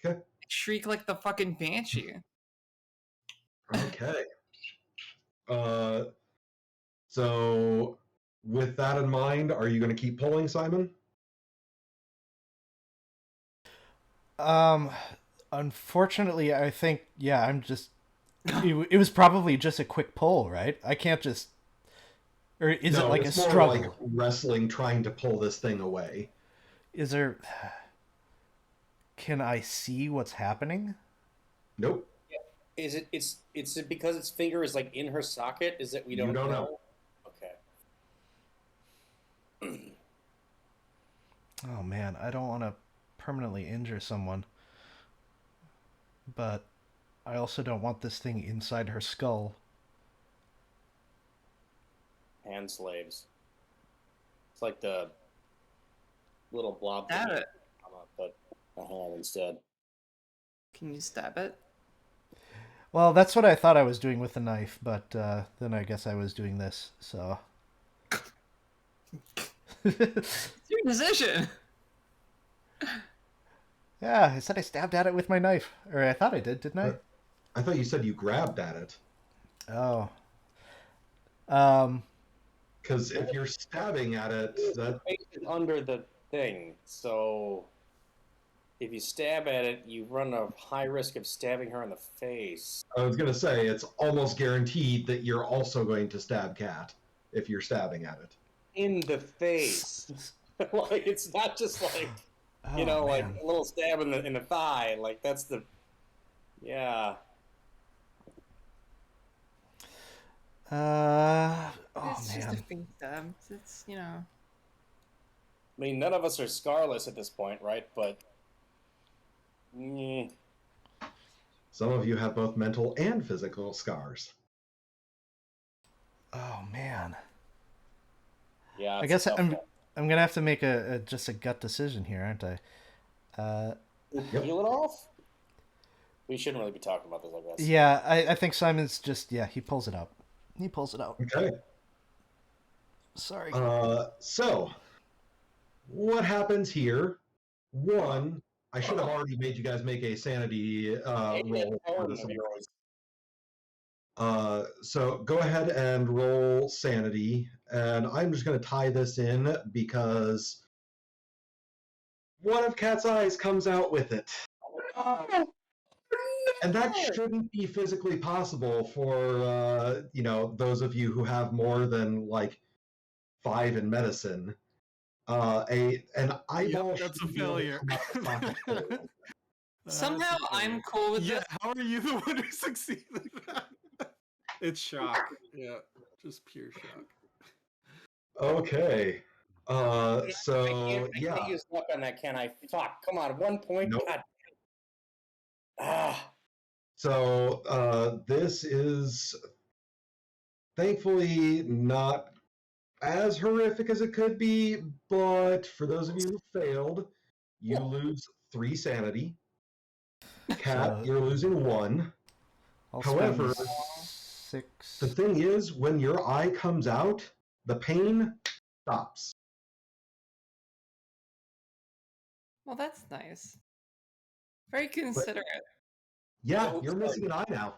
Okay. I shriek like the fucking banshee. Okay. Uh, so with that in mind, are you going to keep pulling, Simon? Um, Unfortunately, I think I'm just. It was probably just a quick pull, right? I can't just. Or is it No, like a it's more like struggle? wrestling, trying to pull this thing away. Is there? Can I see what's happening? Nope. Is it? It's because its finger is like in her socket. Is it? We You don't don't know. know. Okay. Oh man, I don't want to permanently injure someone, but I also don't want this thing inside her skull. Hand slaves. It's like the little blob Stab thing, it. but a hand instead. Can you stab it? Well, that's what I thought I was doing with the knife, but then I guess I was doing this, so. It's your decision. Yeah, I said I stabbed at it with my knife. Or I thought I did, didn't I? I thought you said you grabbed at it. Oh. Um, Because if you're stabbing at it, that Face is under the thing, so if you stab at it, you run a high risk of stabbing her in the face. I was going to say it's almost guaranteed that you're also going to stab Cat if you're stabbing at it. In the face. Like it's not just like oh, like man. a little stab in the thigh. Like that's the Oh, It's just a man. face stab. It's I mean, none of us are scarless at this point, right? But Some of you have both mental and physical scars. Oh man. Yeah, I it's a guess tough I'm one. I'm gonna have to make just a gut decision here, aren't I? Yep. Heal it off? We shouldn't really be talking about this, I guess. Yeah, I think Simon's just he pulls it up. He pulls it out. Okay. Sorry. So, what happens here? One, I should have already made you guys make a sanity Hey, roll that for tone this. of yours. So go ahead and roll sanity, and I'm just going to tie this in because one of Cat's eyes comes out with it. And that shouldn't be physically possible for those of you who have more than like 5 in medicine. An eyeball that's a shouldn't be able to failure. come out the socket for you. Somehow I'm cool with Yeah, this. how are you the one who succeeded? It's shock. Yeah, just pure shock. Okay. I can't Yeah. use luck on that, can I? Fuck, come on, 1 point. Nope. God. Ah, So this is thankfully not as horrific as it could be, but for those of you who failed, you lose 3 sanity. Cat, So- you're losing 1. I'll However, spend 6. the thing is, when your eye comes out, the pain stops. Well, that's nice. Very considerate. Yeah, So, you're missing an eye now.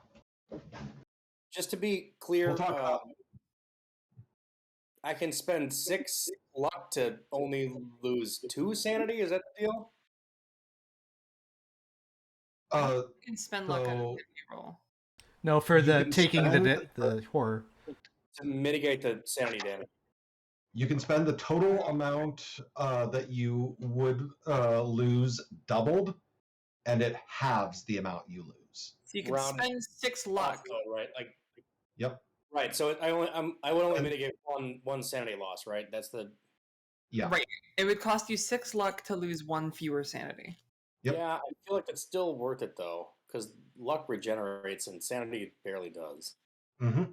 just to be clear, We'll talk about I can spend 6 luck to only lose 2 sanity. Is that the deal? uh, You can spend luck on a so hit roll. No, for you the can taking spend the horror. To mitigate the sanity damage. you can spend the total amount that you would lose doubled, and it halves the amount you lose. So you can Round spend 6 luck. though, right? Like, Yep. right. So I would only mitigate one sanity loss, right? That's the. Yeah. Right. It would cost you 6 luck to lose 1 fewer sanity. Yep. Yeah, I feel like it's still worth it though, because luck regenerates and sanity barely does. Mm-hmm.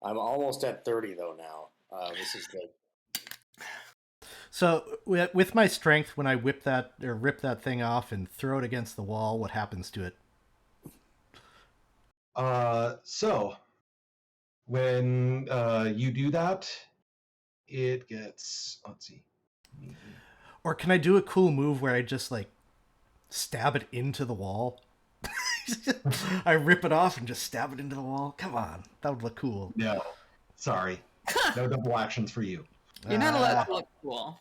I'm almost at 30 though now. This is the. So with my strength, when I whip that or rip that thing off and throw it against the wall, what happens to it? So when you do that, it gets. Let's see. Or can I do a cool move where I just like stab it into the wall? I rip it off and just stab it into the wall. Come on, that would look cool. No, sorry, no double actions for you. You're not allowed to look cool.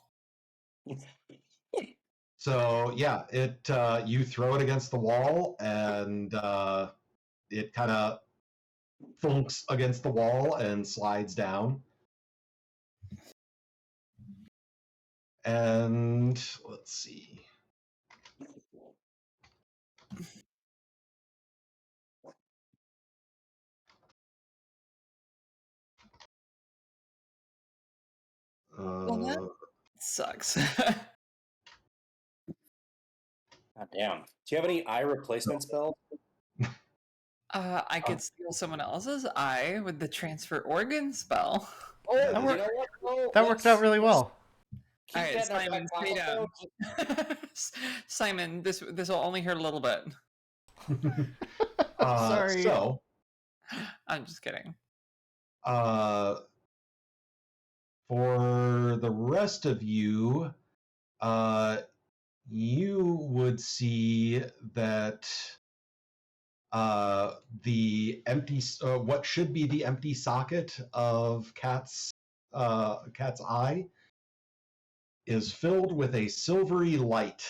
So yeah, it you throw it against the wall, and it kind of thunks against the wall and slides down. And let's see. Well, that sucks. God damn. Do you have any eye replacement spells? I could steal someone else's eye with the transfer organ spell. Oh, That you worked- know what? Well, That worked out really well. Keep Alright, that in our Simon, back stay pocket, down. though. Simon, this will only hurt a little bit. Sorry. So I'm just kidding. for the rest of you, you would see that the empty, what should be the empty socket of Cat's eye, is filled with a silvery light.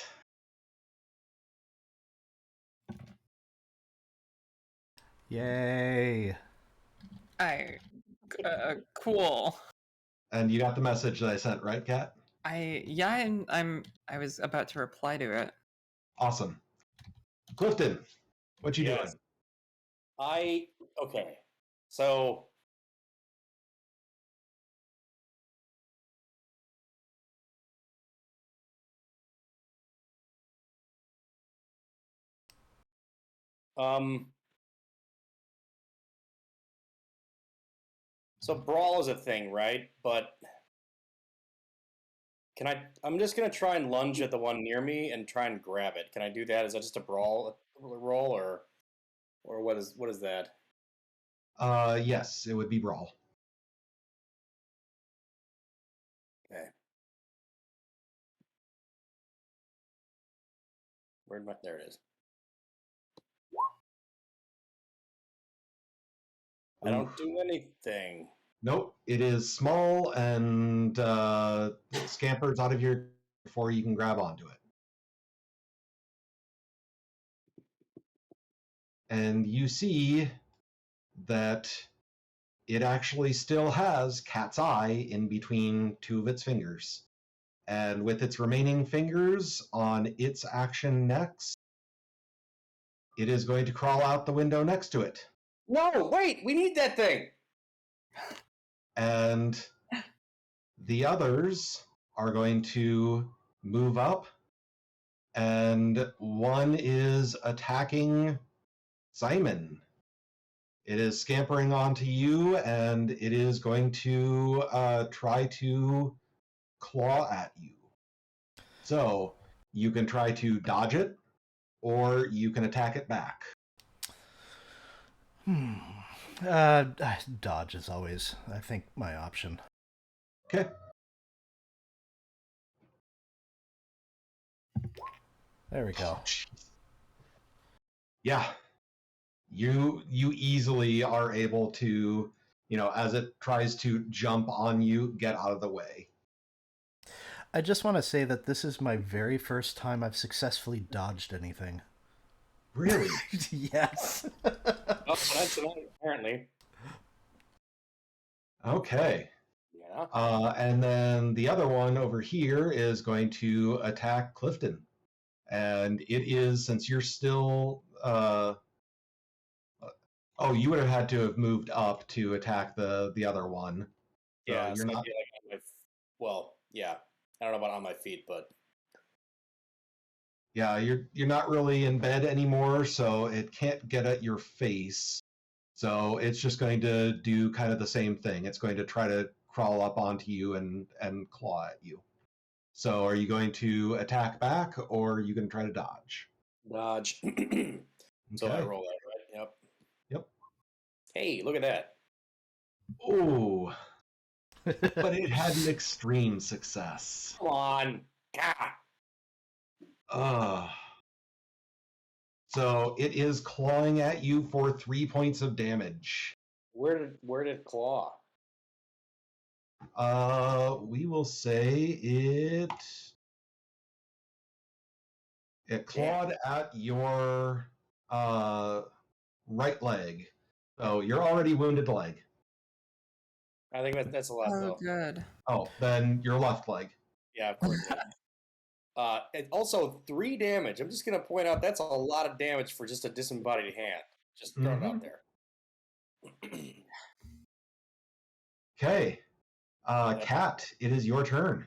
Yay! Cool. And you got the message that I sent, right, Cat? I was about to reply to it. Awesome. Clifton, what you Yes. doing? Okay. So So brawl is a thing, right? But can I? I'm just gonna try and lunge at the one near me and try and grab it. Can I do that? Is that just a brawl roll, or what is that? Yes, it would be brawl. Okay. There it is. I don't Oof. do anything. Nope, it is small and scampers out of here before you can grab onto it. And you see that it actually still has cat's eye in between two of its fingers. And with its remaining fingers on its action next, it is going to crawl out the window next to it. No, wait, we need that thing. And the others are going to move up, and one is attacking Simon. It is scampering onto you, and it is going to try to claw at you. So you can try to dodge it, or you can attack it back. Dodge is always, I think, my option. Okay. There we go. Yeah. You easily are able to, as it tries to jump on you, get out of the way. I just want to say that this is my very first time I've successfully dodged anything. Really? Yes. Oh, that's tonight, apparently. Okay. Yeah. And then the other one over here is going to attack Clifton. And it is, since you're still... you would have had to have moved up to attack the other one. So Yeah, you're so not... I'd be like on my, well, yeah. I don't know about on my feet, but Yeah, you're not really in bed anymore, so it can't get at your face. So it's just going to do kind of the same thing. It's going to try to crawl up onto you and claw at you. So are you going to attack back, or are you going to try to dodge? dodge. So I Okay. roll that, right? Yep. Yep. Hey, look at that. Oh, but it had an extreme success. Come on. Ah. Ugh. So it is clawing at you for 3 points of damage. Where did claw? We will say it clawed at your right leg. So you're already wounded leg. I think that's a lot Oh, though. good. Oh, then your left leg. Yeah, of course. And also 3 damage. I'm just gonna point out that's a lot of damage for just a disembodied hand. Just throw it out there. Okay. Cat, it is your turn.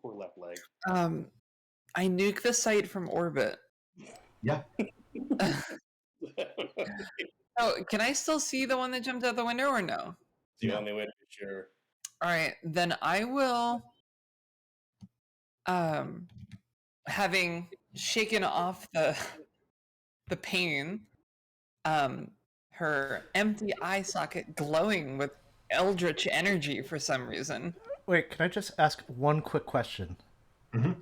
Poor left leg. I nuke the site from orbit. Yeah. Oh, can I still see the one that jumped out the window or no? The No. only way to be sure. All right, then I will, having shaken off the pain, her empty eye socket glowing with eldritch energy for some reason. Wait, can I just ask one quick question? Mm-hmm.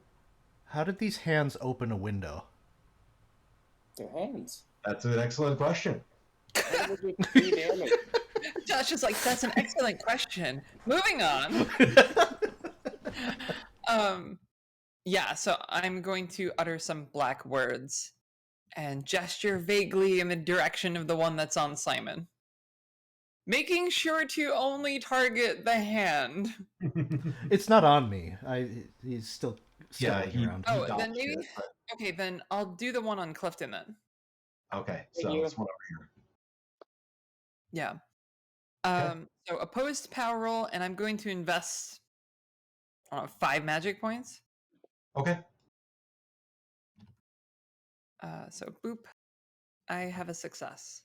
How did these hands open a window? Their hands. That's an excellent question. How did they do 3 damage? Josh is like, that's an excellent question. Moving on. Yeah, so I'm going to utter some black words and gesture vaguely in the direction of the one that's on Simon. Making sure to only target the hand. It's not on me. He's still Yeah, stumbling around. Oh, dodged then maybe. it, but- Okay, then I'll do the one on Clifton then. Okay, Thank so you. it's one over here. Yeah. Okay. So opposed power roll, and I'm going to invest 5 magic points. Okay. So boop. I have a success.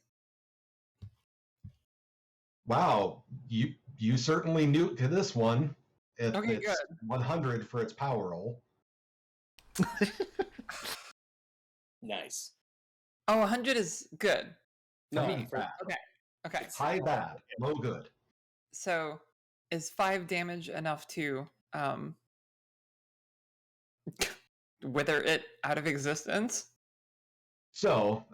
Wow, you certainly knew to this one. Okay, It's good. 100 for its power roll. Nice. Oh, 100 is good. For No, me, for- bad. Okay. Okay. High bad, low good. So is 5 damage enough to wither it out of existence? So,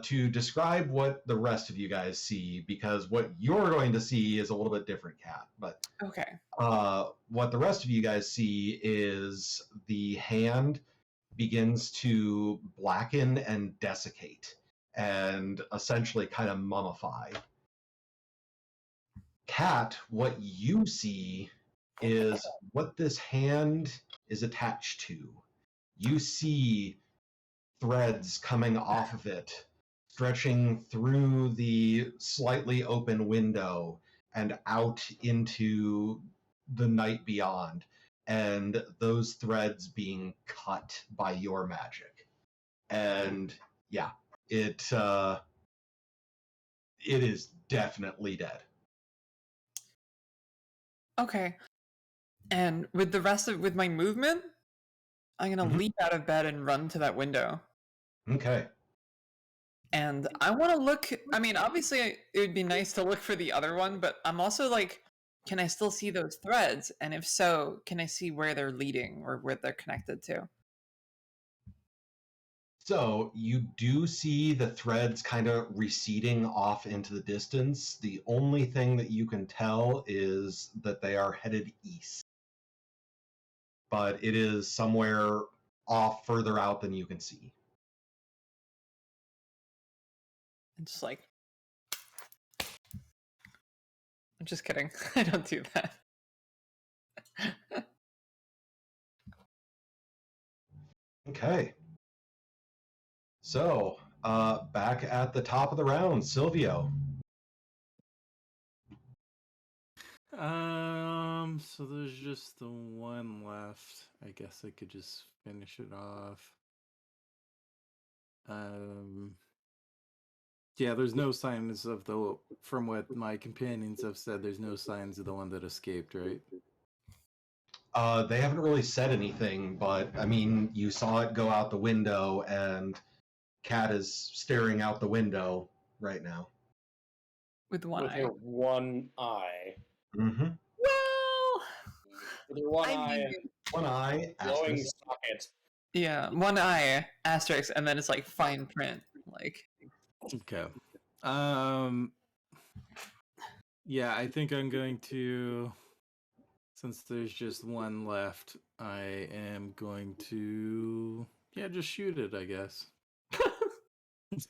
to describe what the rest of you guys see, because what you're going to see is a little bit different, Cat, but Okay. what the rest of you guys see is the hand begins to blacken and desiccate and essentially kind of mummify. Cat, what you see is what this hand is attached to. You see threads coming off of it, stretching through the slightly open window and out into the night beyond, and those threads being cut by your magic. And yeah, it is definitely dead. Okay. And with my movement, I'm going to Mhm. leap out of bed and run to that window. Okay. And I want to look. I mean, obviously, it would be nice to look for the other one, but I'm also like, can I still see those threads? And if so, can I see where they're leading or where they're connected to? So you do see the threads kind of receding off into the distance. The only thing that you can tell is that they are headed east. But it is somewhere off further out than you can see. And just like, I'm just kidding. I don't do that. Okay. So, back at the top of the round, Silvio. So there's just the one left. I guess I could just finish it off. Yeah, there's no signs of from what my companions have said, there's no signs of the one that escaped, right? They haven't really said anything, but I mean, you saw it go out the window, and Cat is staring out the window right now. With one with eye. her one eye. Mm-hmm. Well, With her one I eye mean, and One eye, glowing asterisk. socket. yeah, one eye, asterisk, and then it's like fine print. Like, Okay. Yeah, I think I'm going to, since there's just one left, I am going to, just shoot it, I guess. Let's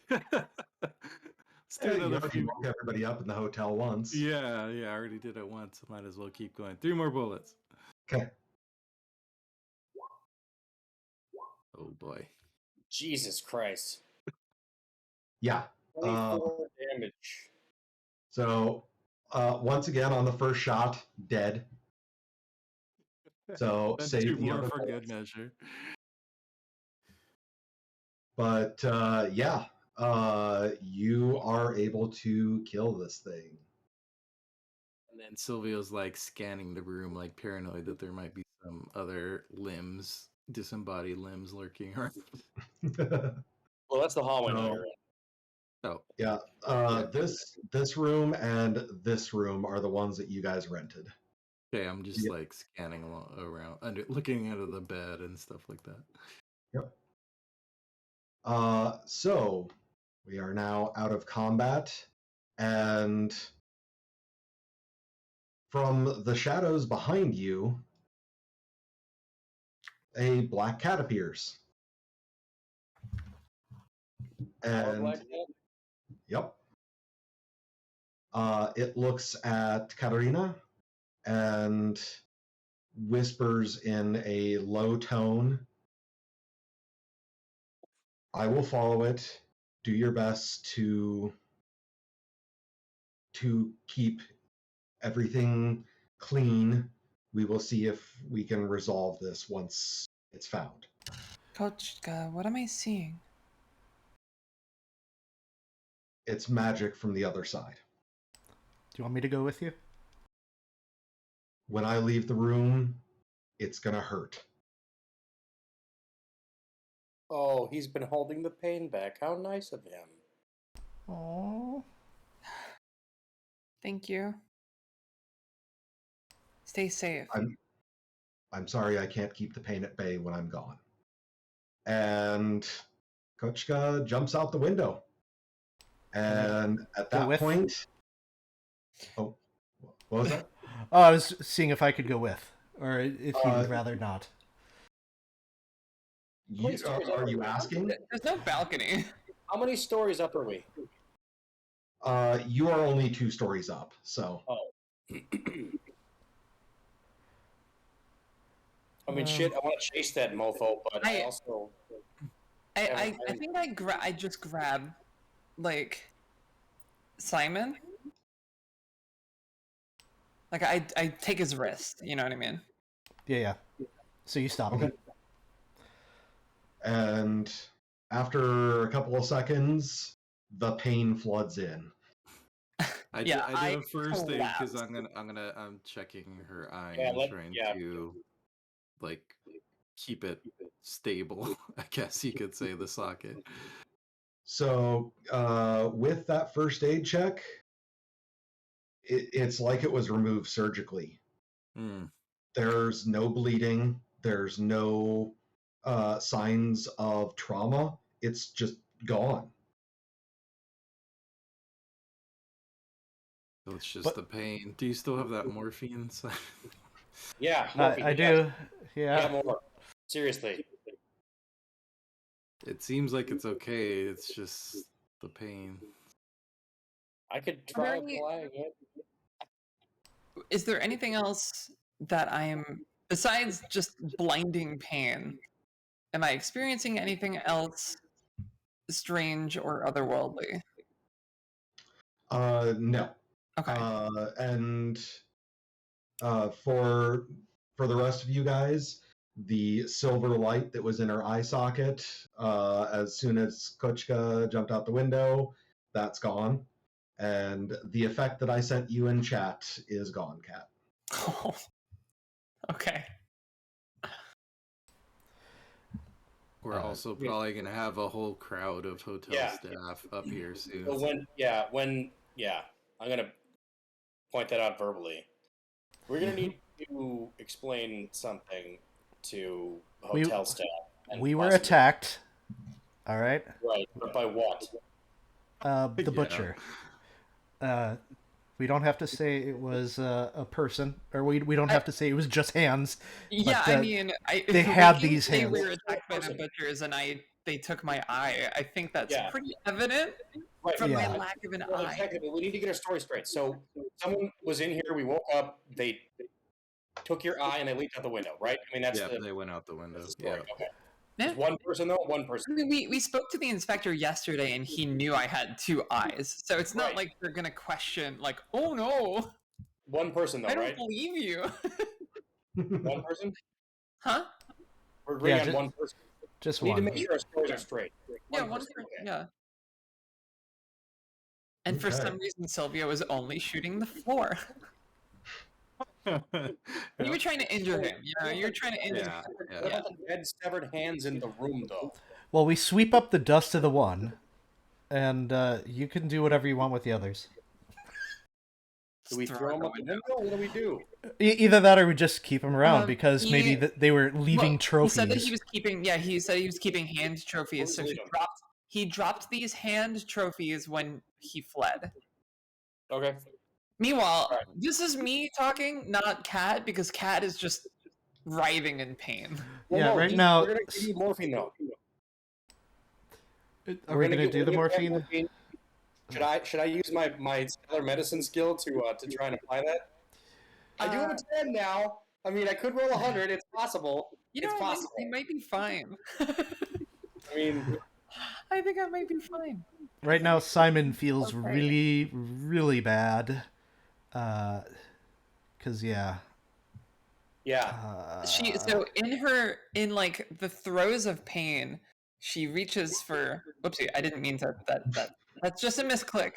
do You another already few. woke everybody up in the hotel once. Yeah, I already did it once. I might as well keep going. 3 more bullets. Okay. Oh boy. Jesus Christ. Yeah. 24 damage. So, once again, on the first shot, dead. So, Then save 2 the more other for bullets. good measure. But yeah, you are able to kill this thing. And then Silvio's like scanning the room, like paranoid that there might be some other limbs, disembodied limbs lurking around. Well, that's the hallway No. now you're in. Oh, Yeah, this room and this room are the ones that you guys rented. okay. I'm just Yeah. like scanning around, looking under the bed and stuff like that. Yep. So we are now out of combat, and from the shadows behind you, a black cat appears. Our And black cat? yep. It looks at Katarina and whispers in a low tone, I will follow it. Do your best to keep everything clean. We will see if we can resolve this once it's found. Coach, what am I seeing? It's magic from the other side. Do you want me to go with you? When I leave the room, it's gonna hurt. Oh, he's been holding the pain back. How nice of him. Oh. Thank you. Stay safe. I'm sorry I can't keep the pain at bay when I'm gone. And Kochka jumps out the window. And at Go that with? point... Oh, what was that? Oh, I was seeing if I could go with, or if you'd rather not. Are you asking? There's no balcony. How many stories up are we? You are only 2 stories up, so... Oh. I mean, shit, I want to chase that mofo, but I also... I think I just grab, like, Simon. Like, I take his wrist, you know what I mean? Yeah. So you stop me. And after a couple of seconds, the pain floods in. I do a first aid because I'm checking her eye and trying to like keep it stable. I guess you could say the socket. So with that first aid check, it's like it was removed surgically. There's no bleeding. There's no signs of trauma. It's just gone. So it's just the pain. Do you still have that morphine? Yeah, I do. Yeah. More. Seriously. It seems like it's okay. It's just the pain. I could try applying it. Is there anything else that I am, besides just blinding pain, am I experiencing anything else strange or otherworldly? No. Okay. And for the rest of you guys, the silver light that was in her eye socket, as soon as Kochka jumped out the window, that's gone. And the effect that I sent you in chat is gone, Kat. Oh. Okay. We're also probably going to have a whole crowd of hotel staff up here soon. So I'm going to point that out verbally. We're going to need to explain something to hotel staff. We were attacked. All right. Right, but by what? The butcher. We don't have to say it was a person, or we don't have to say it was just hands. Yeah, but, I mean, they had these hands. We were attacked by the butchers, and they took my eye. I think that's pretty evident from my lack of an eye. Exactly. We need to get our story straight. So someone was in here. We woke up. They took your eye and they leaped out the window. Right? I mean, they went out the window. Yeah. Okay. Just one person though. One person. I mean, we spoke to the inspector yesterday, and he knew I had 2 eyes. So it's not like they're gonna question, like, oh no. One person though, I don't believe you. One person? Huh? We're agreeing on one person. Just we one. need to make sure our stories are straight. One person. Yeah. And for some reason, Sylvia was only shooting the floor. You were trying to injure him. You know, you're trying to injure him. What about the dead, severed hands in the room, though? Well, we sweep up the dust of the one, and you can do whatever you want with the others. Do we throw them out the window? What do we do? Either that, or we just keep them around because maybe they were leaving trophies. He said that he was keeping. Yeah, he said he was keeping hand trophies. So he dropped these hand trophies when he fled. Okay. Meanwhile, this is me talking, not Kat, because Kat is just writhing in pain. Right now. We're gonna give you morphine, though. Are we gonna do the morphine? Should I use my stellar medicine skill to try and apply that? I do have a 10 now. I mean, I could roll 100. It's possible. It's possible. I might be fine. I mean, I think I might be fine. Right now, Simon feels really, really bad. Cause yeah. So in like the throes of pain, she reaches for. Whoopsie! I didn't mean to that That's just a misclick.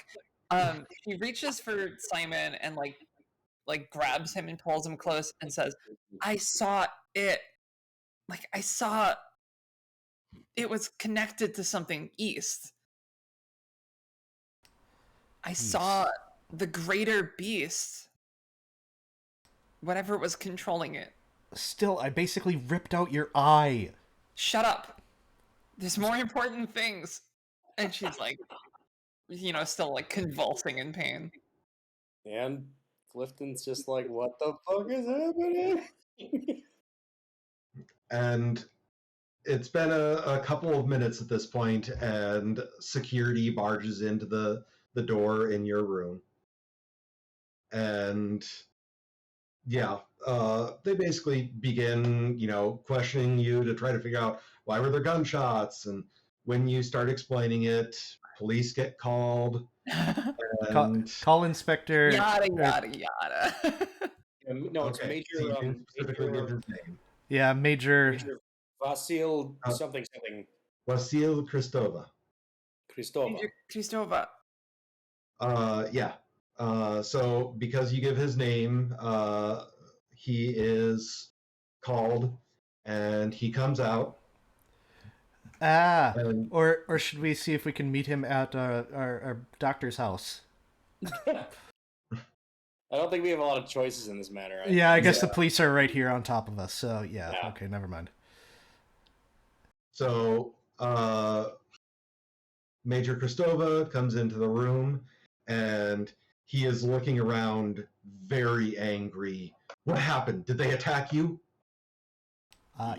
He reaches for Simon and like grabs him and pulls him close and says, "I saw it. Like I saw it was connected to something east. I saw the greater beast. Whatever was controlling it. Still, I basically ripped out your eye. Shut up. There's more important things." And she's like, still like convulsing in pain. And Clifton's just like, what the fuck is happening? And it's been a couple of minutes at this point, and security barges into the door in your room. And yeah, they basically begin, questioning you to try to figure out why were there gunshots. And when you start explaining it, police get called. And Call Inspector. Yada yada yada. No, it's okay, so you Major. can specifically give his name. Yeah, Major Vasil something. Vasil Kristova. Kristova. Major Kristova. Yeah. So because you give his name, he is called, and he comes out. And or should we see if we can meet him at our doctor's house? I don't think we have a lot of choices in this matter. Yeah, I guess the police are right here on top of us. So yeah. Okay, never mind. So Major Kristova comes into the room, and he is looking around very angry. What happened? Did they attack you?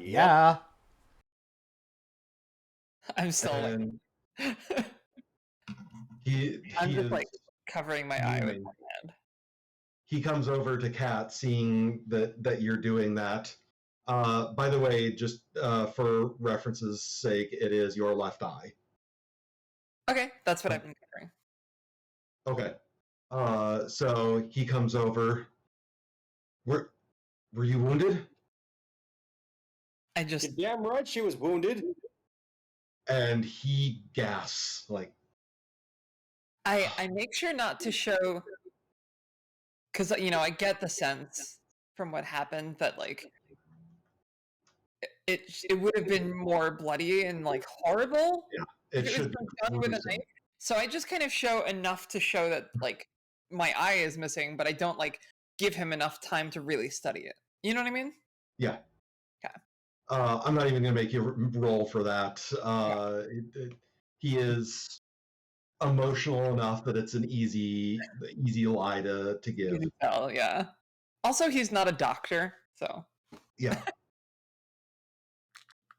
Yeah. I'm still And like I'm he just is like covering my eye with my hand. He comes over to Kat, seeing that you're doing that. By the way, just for reference's sake, it is your left eye. Okay, that's what I've been covering. Okay. So he comes over. Were you wounded? I just You're damn right she was wounded. And he gasps like. I make sure not to show, because I get the sense from what happened that like it would have been more bloody and like horrible. Yeah, if it was done with a knife. So I just kind of show enough to show that like my eye is missing, but I don't like give him enough time to really study it. You know what I mean? Yeah. Okay. I'm not even going to make you roll for that. He is emotional enough that it's an easy lie to give. You can tell, yeah. Also, he's not a doctor, so. Yeah.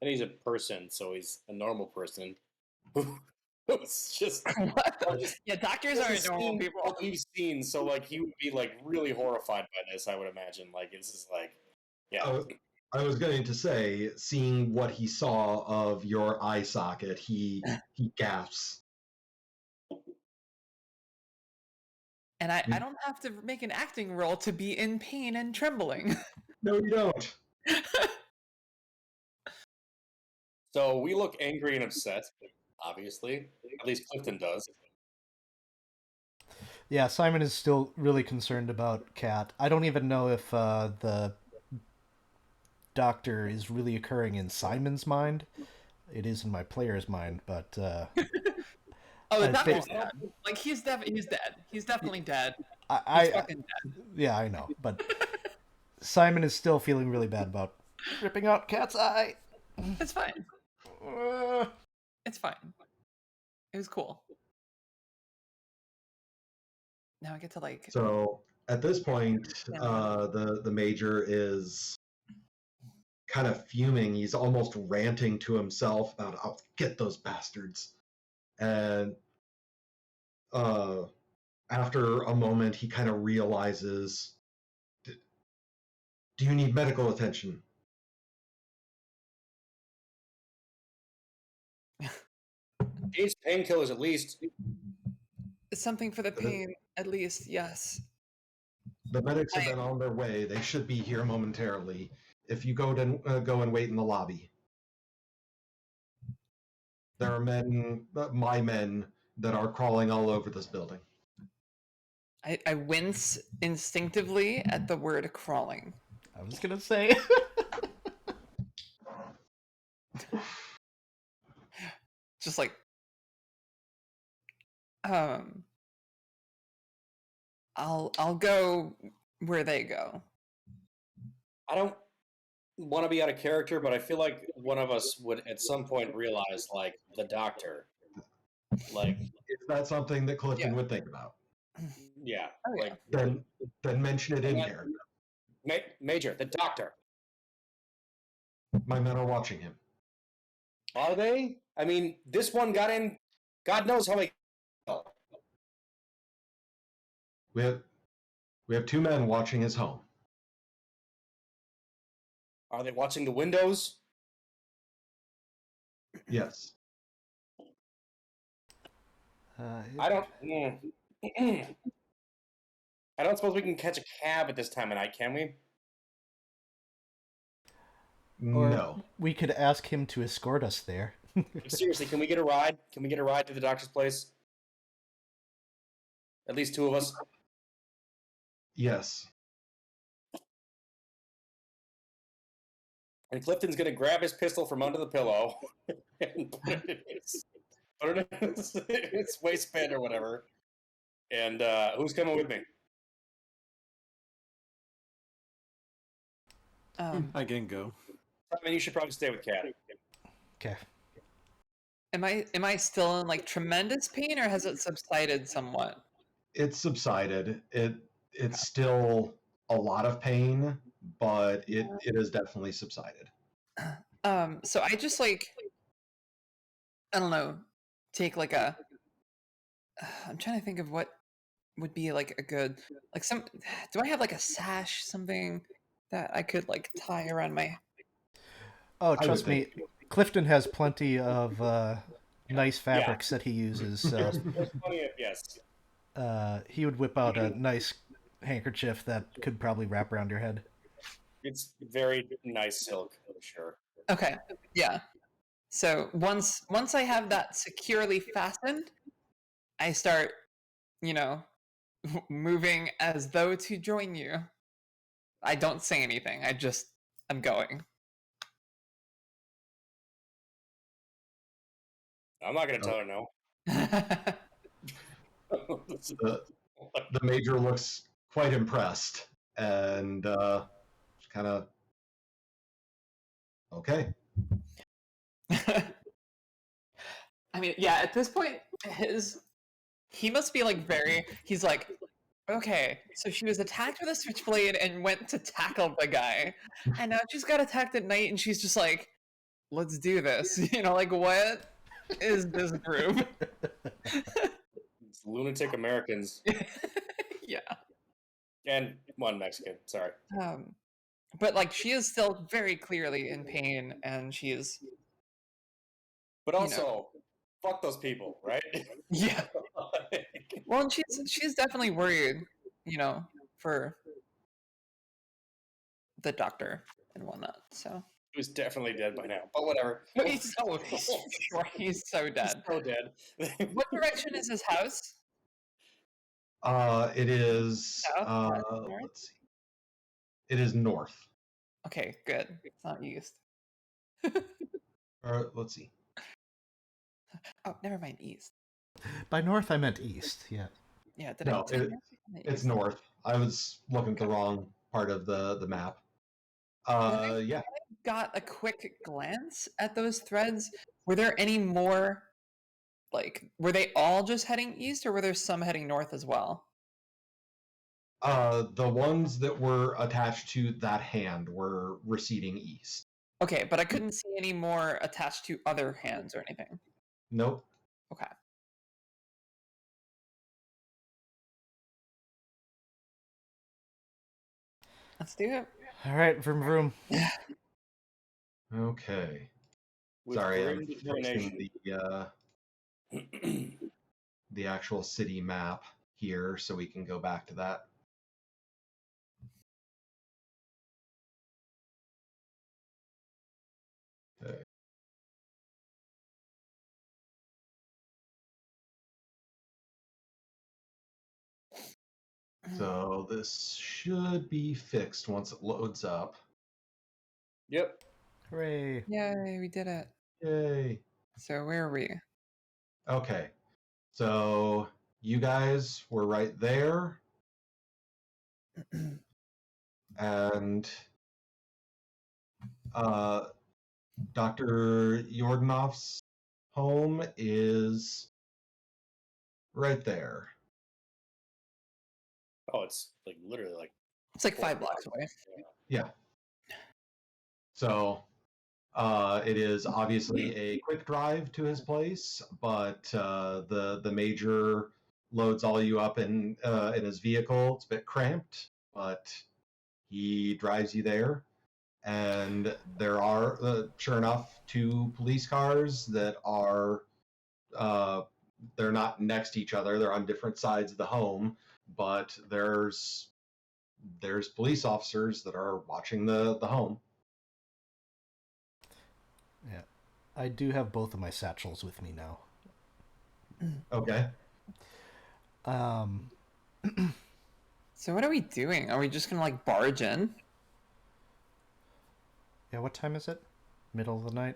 And he's a person, so he's a normal person. It's just yeah, doctors aren't normal people. What we've seen, so like he would be like really horrified by this, I would imagine. Like this is like, yeah. I was going to say, seeing what he saw of your eye socket, he gasps. And I don't have to make an acting role to be in pain and trembling. No, you don't. So we look angry and upset, obviously. At least Clifton does. Yeah, Simon is still really concerned about Kat. I don't even know if the doctor is really occurring in Simon's mind. It is in my player's mind, but oh, the doctor's dead. Like he's dead. He's definitely dead. He's fucking dead. Yeah, I know, but Simon is still feeling really bad about ripping out Kat's eye. It's fine. It's fine. It was cool. Now I get to like. So at this point, the major is kind of fuming. He's almost ranting to himself about, "I'll get those bastards." And after a moment, he kind of realizes, "Do you need medical attention?" He's painkillers at least. Something for the pain, at least, yes. The medics have been on their way. They should be here momentarily. If you go and wait in the lobby. There are my men, that are crawling all over this building. I wince instinctively at the word crawling. I was gonna say. Just like, I'll go where they go. I don't want to be out of character, but I feel like one of us would at some point realize, like, the doctor. Like, Is that something that Clifton would think about? yeah. Oh, yeah. Like, Then mention it in Yeah. character. Major, the doctor. My men are watching him. Are they? I mean, this one got in. God knows how he. We have 2 men watching his home. Are they watching the windows? Yes. I don't. I don't suppose we can catch a cab at this time of night, can we? Or No. we could ask him to escort us there. Seriously, can we get a ride? Can we get a ride to the doctor's place? At least 2 of us. Yes. And Clifton's gonna grab his pistol from under the pillow and put it in his waistband or whatever. And who's coming with me? I can go. I mean, you should probably stay with Kat. Okay. Am I still in like tremendous pain, or has it subsided somewhat? It's subsided. It's still a lot of pain, but it has definitely subsided. So I just like, I don't know, take like a. I'm trying to think of what would be like a good, like some. Do I have like a sash, something that I could like tie around my? Oh, I trust would me, Clifton has plenty of nice fabrics that he uses, so There's plenty of yes. he would whip out a nice handkerchief that could probably wrap around your head. It's very nice silk, for sure. Okay, yeah. So once I have that securely fastened, I start, you know, moving as though to join you. I don't say anything. I'm going. I'm not gonna tell her no. The major looks quite impressed and kind of okay. I mean, yeah, at this point, he must be like he's like, okay, so she was attacked with a switchblade and went to tackle the guy, and now she's got attacked at night, and she's just like, let's do this. Like, what is this group? It's lunatic Americans Yeah. and one Mexican. Sorry. But like, she is still very clearly in pain, and she is. But also, fuck those people, right? Yeah. Well, and she's definitely worried, for the doctor and whatnot. So He was definitely dead by now, but whatever. he's so dead. He's so dead. What direction is his house? It is South, north? let's see. It is north. Okay, good. It's not east. Or let's see. Oh, never mind, east. By north, I meant east. Yeah. Yeah, No, it's north. I was looking at the wrong part of the map. Yeah. Got a quick glance at those threads. Were there any more? Like, were they all just heading east, or were there some heading north as well? The ones that were attached to that hand were receding east. Okay, but I couldn't see any more attached to other hands or anything. Nope. Okay. Let's do it. All right, vroom vroom. Okay. With Sorry, grim I'm determination. fixing the actual city map here so we can go back to that. Okay. So this should be fixed once it loads up. Yep. Hooray! Yay, we did it. Yay. So where are we? Okay. So you guys were right there, and Dr. Yordanov's home is right there. Oh, it's like literally like It's like 5 blocks away. Yeah. So it is obviously a quick drive to his place, but the major loads all you up in his vehicle. It's a bit cramped, but he drives you there. And there are, sure enough, 2 police cars that are they're not next to each other. They're on different sides of the home, but there's police officers that are watching the home. Yeah, I do have both of my satchels with me now. Okay. So what are we doing? Are we just gonna like barge in? Yeah, what time is it? Middle of the night?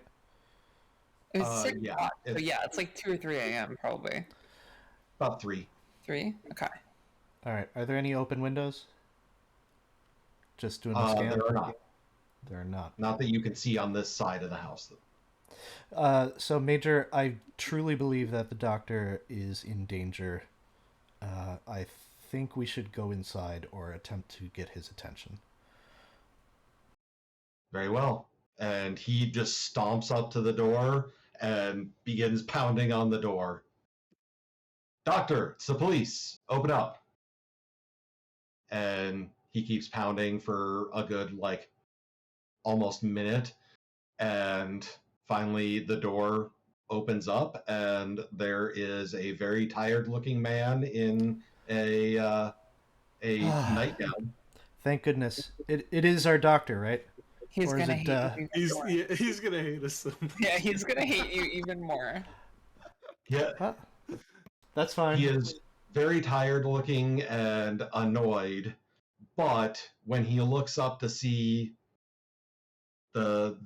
It was 6 yeah, o'clock. So it's- yeah, it's like 2 or 3 a.m. probably. About 3. 3? Okay. All right. Are there any open windows? Just doing a scan. There are not. There are not. Not that you can see on this side of the house. So, Major, I truly believe that the doctor is in danger. I think we should go inside or attempt to get his attention. Very well. And he just stomps up to the door and begins pounding on the door. Doctor, it's the police. Open up. And he keeps pounding for a good, like, almost minute. And finally, the door opens up, and there is a very tired-looking man in a nightgown. Thank goodness. It is our doctor, right? He's Or is gonna it, hate you even more. He's gonna hate us so much. Yeah, he's gonna hate you even more. Yeah, That's fine. he is very tired looking and annoyed, but when he looks up to see the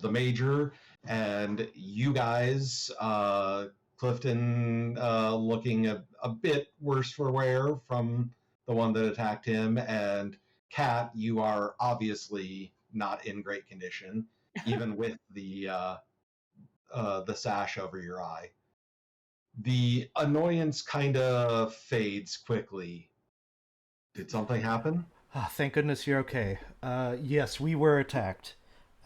major and you guys, Clifton looking a bit worse for wear from the one that attacked him, and Kat, you are obviously not in great condition, even with the sash over your eye. The annoyance kind of fades quickly. Did something happen? Thank goodness you're okay. Yes, we were attacked,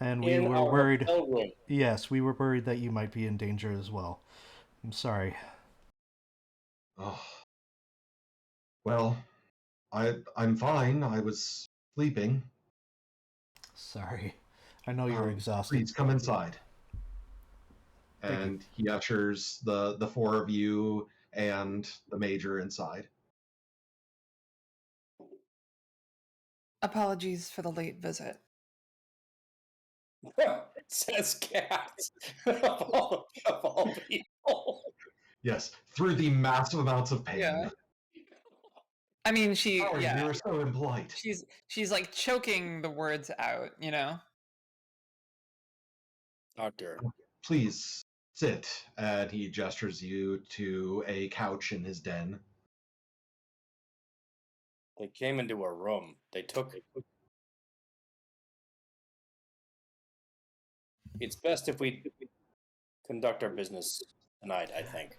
and we in were our worried. hotel room. Yes, we were worried that you might be in danger as well. I'm sorry. Oh. Well, I'm fine. I was sleeping. Sorry. I know you're exhausted. Please come inside. Thank you. And he ushers the 4 of you and the major inside. Apologies for the late visit. Says Cat of all people. Yes, through the massive amounts of pain. Yeah. I mean, Sorry, you were so impolite. she's like choking the words out, you know? Doctor, Please sit. And he gestures you to a couch in his den. they came into our room. They took. It's best if we conduct our business tonight, I think.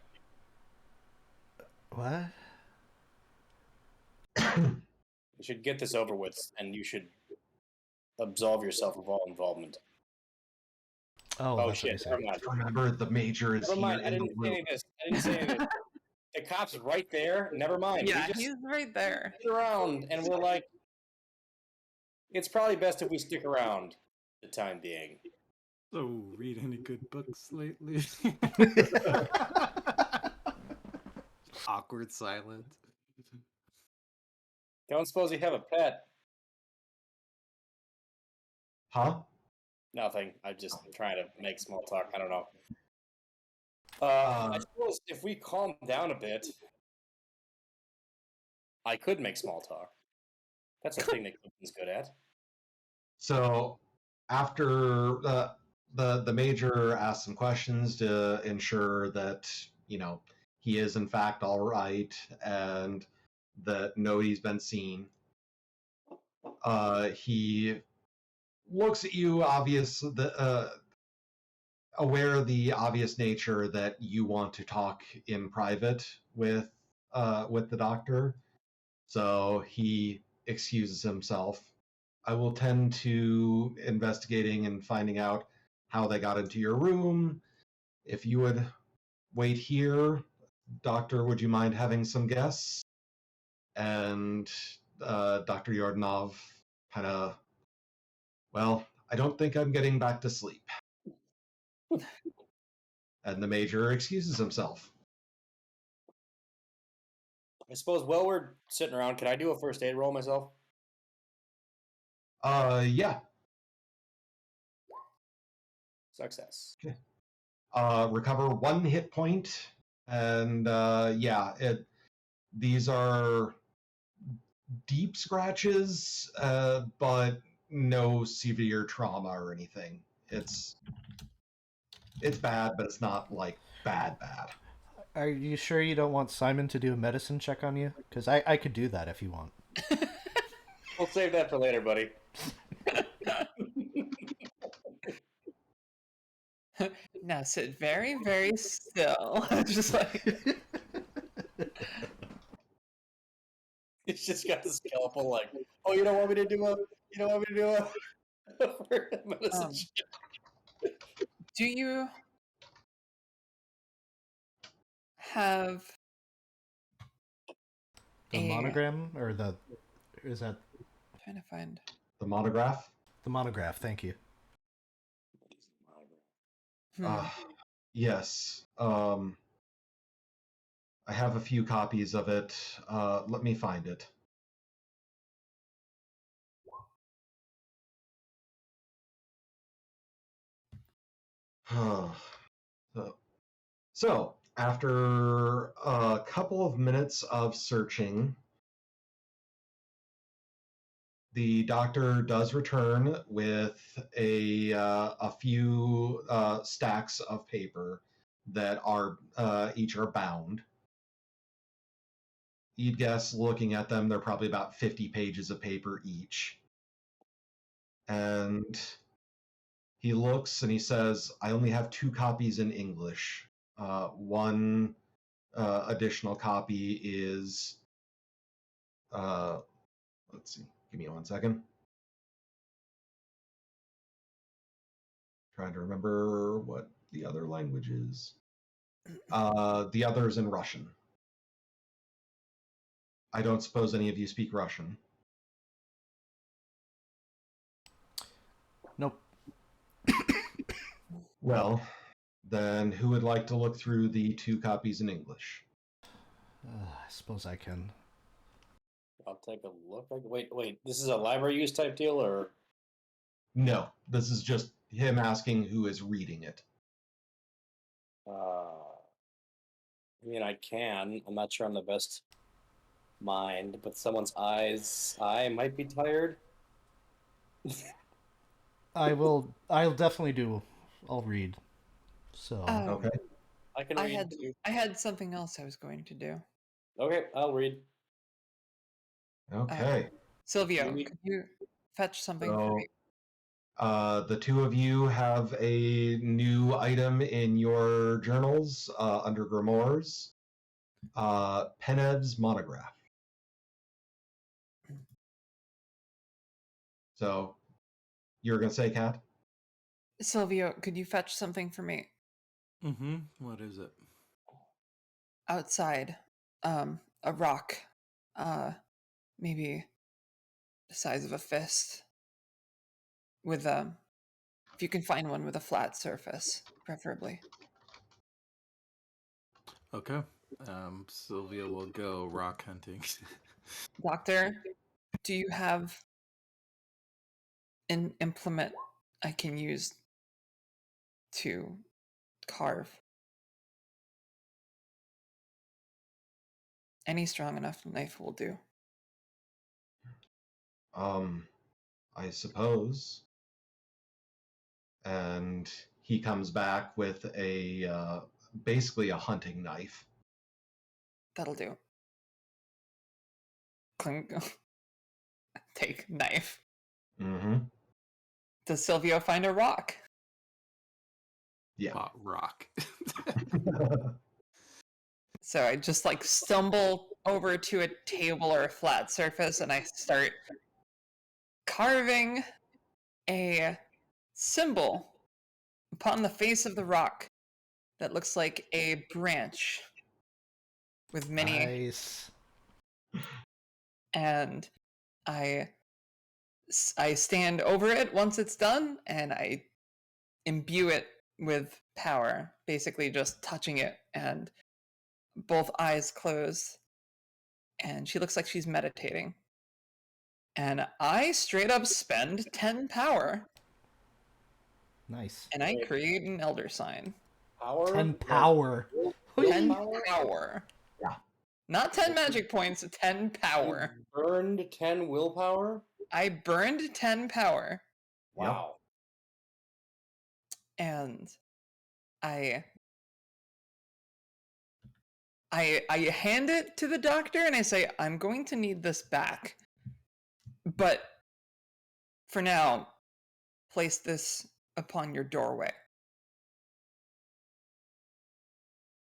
What? We should get this over with, and you should absolve yourself of all involvement. Oh, Oh that's shit! what Never you mind. Remember, the major is Never mind. here I in didn't the say room. any of this. I didn't say any of this. The cop's right there. Never mind. Yeah, We just he's right there. sit around, and we're like, it's probably best if we stick around the time being. So, read any good books lately? Awkward silence. Don't suppose you have a pet? Huh? Nothing. I'm just trying to make small talk. I don't know. I suppose if we calm down a bit, I could make small talk. That's a thing that Clifton's good at. So after the major asks some questions to ensure that he is in fact all right and that nobody's been seen. He looks at you, aware of the obvious nature that you want to talk in private with the doctor. So he excuses himself. I will tend to investigating and finding out how they got into your room. If you would wait here, Doctor, would you mind having some guests? And Dr. Yordanov kind of, well, I don't think I'm getting back to sleep. And the major excuses himself. I suppose while we're sitting around, can I do a first aid roll myself? Yeah. Success. Okay. Recover 1 hit point, and these are deep scratches, but no severe trauma or anything. It's bad, but it's not like bad. Are you sure you don't want Simon to do a medicine check on you? Because I could do that if you want. We'll save that for later, buddy. Now sit very, very still. Just like He's just got the scalpel like, oh, you don't want me to do a medicine check? do you have The a monogram or is that trying to find The monograph? the monograph? Thank you. Uh, yes. I have a few copies of it. Let me find it. So, after a couple of minutes of searching, the doctor does return with a few stacks of paper that are each are bound. You'd guess, looking at them, they're probably about 50 pages of paper each. And he looks and he says, I only have 2 copies in English. One additional copy is, let's see, give me 1 second. Trying to remember what the other language is. The other is in Russian. I don't suppose any of you speak Russian. Nope. Well, then who would like to look through the 2 copies in English? I suppose I can. I'll take a look. Wait. This is a library use type deal, or No, this is just him asking who is reading it. I mean, I can. I'm not sure I'm the best mind, but someone's eye might be tired. I'll definitely do. I'll read. So Okay. I can read too. I had something else I was going to do. Okay, I'll read. Okay. Silvio, Maybe- could you fetch something for So, me? the 2 of you have a new item in your journals under grimoires. Penev's monograph. So, you're going to say, Kat? Silvio, could you fetch something for me Mm-hmm. What is it? outside? A rock, maybe the size of a fist, with if you can find one with a flat surface, preferably. Okay. Sylvia will go rock hunting. Doctor, do you have an implement I can use to carve? Any strong enough knife will do. I suppose. And he comes back with a basically a hunting knife. That'll do. Clink. Take knife. Mm-hmm. Does Silvio find a rock? Yeah. Rock. So I just like stumble over to a table or a flat surface and I start carving a symbol upon the face of the rock that looks like a branch with many, Nice. and I stand over it once it's done and I imbue it with power, basically just touching it, and both eyes closed, and she looks like she's meditating. And I straight up spend 10 power Nice. and I create an elder sign. Power? 10 power. 10 Willpower? power. Yeah. Not 10 magic points, 10 power. You burned 10 willpower? I burned 10 power Wow. and I hand it to the doctor and I say, I'm going to need this back. But for now, place this upon your doorway.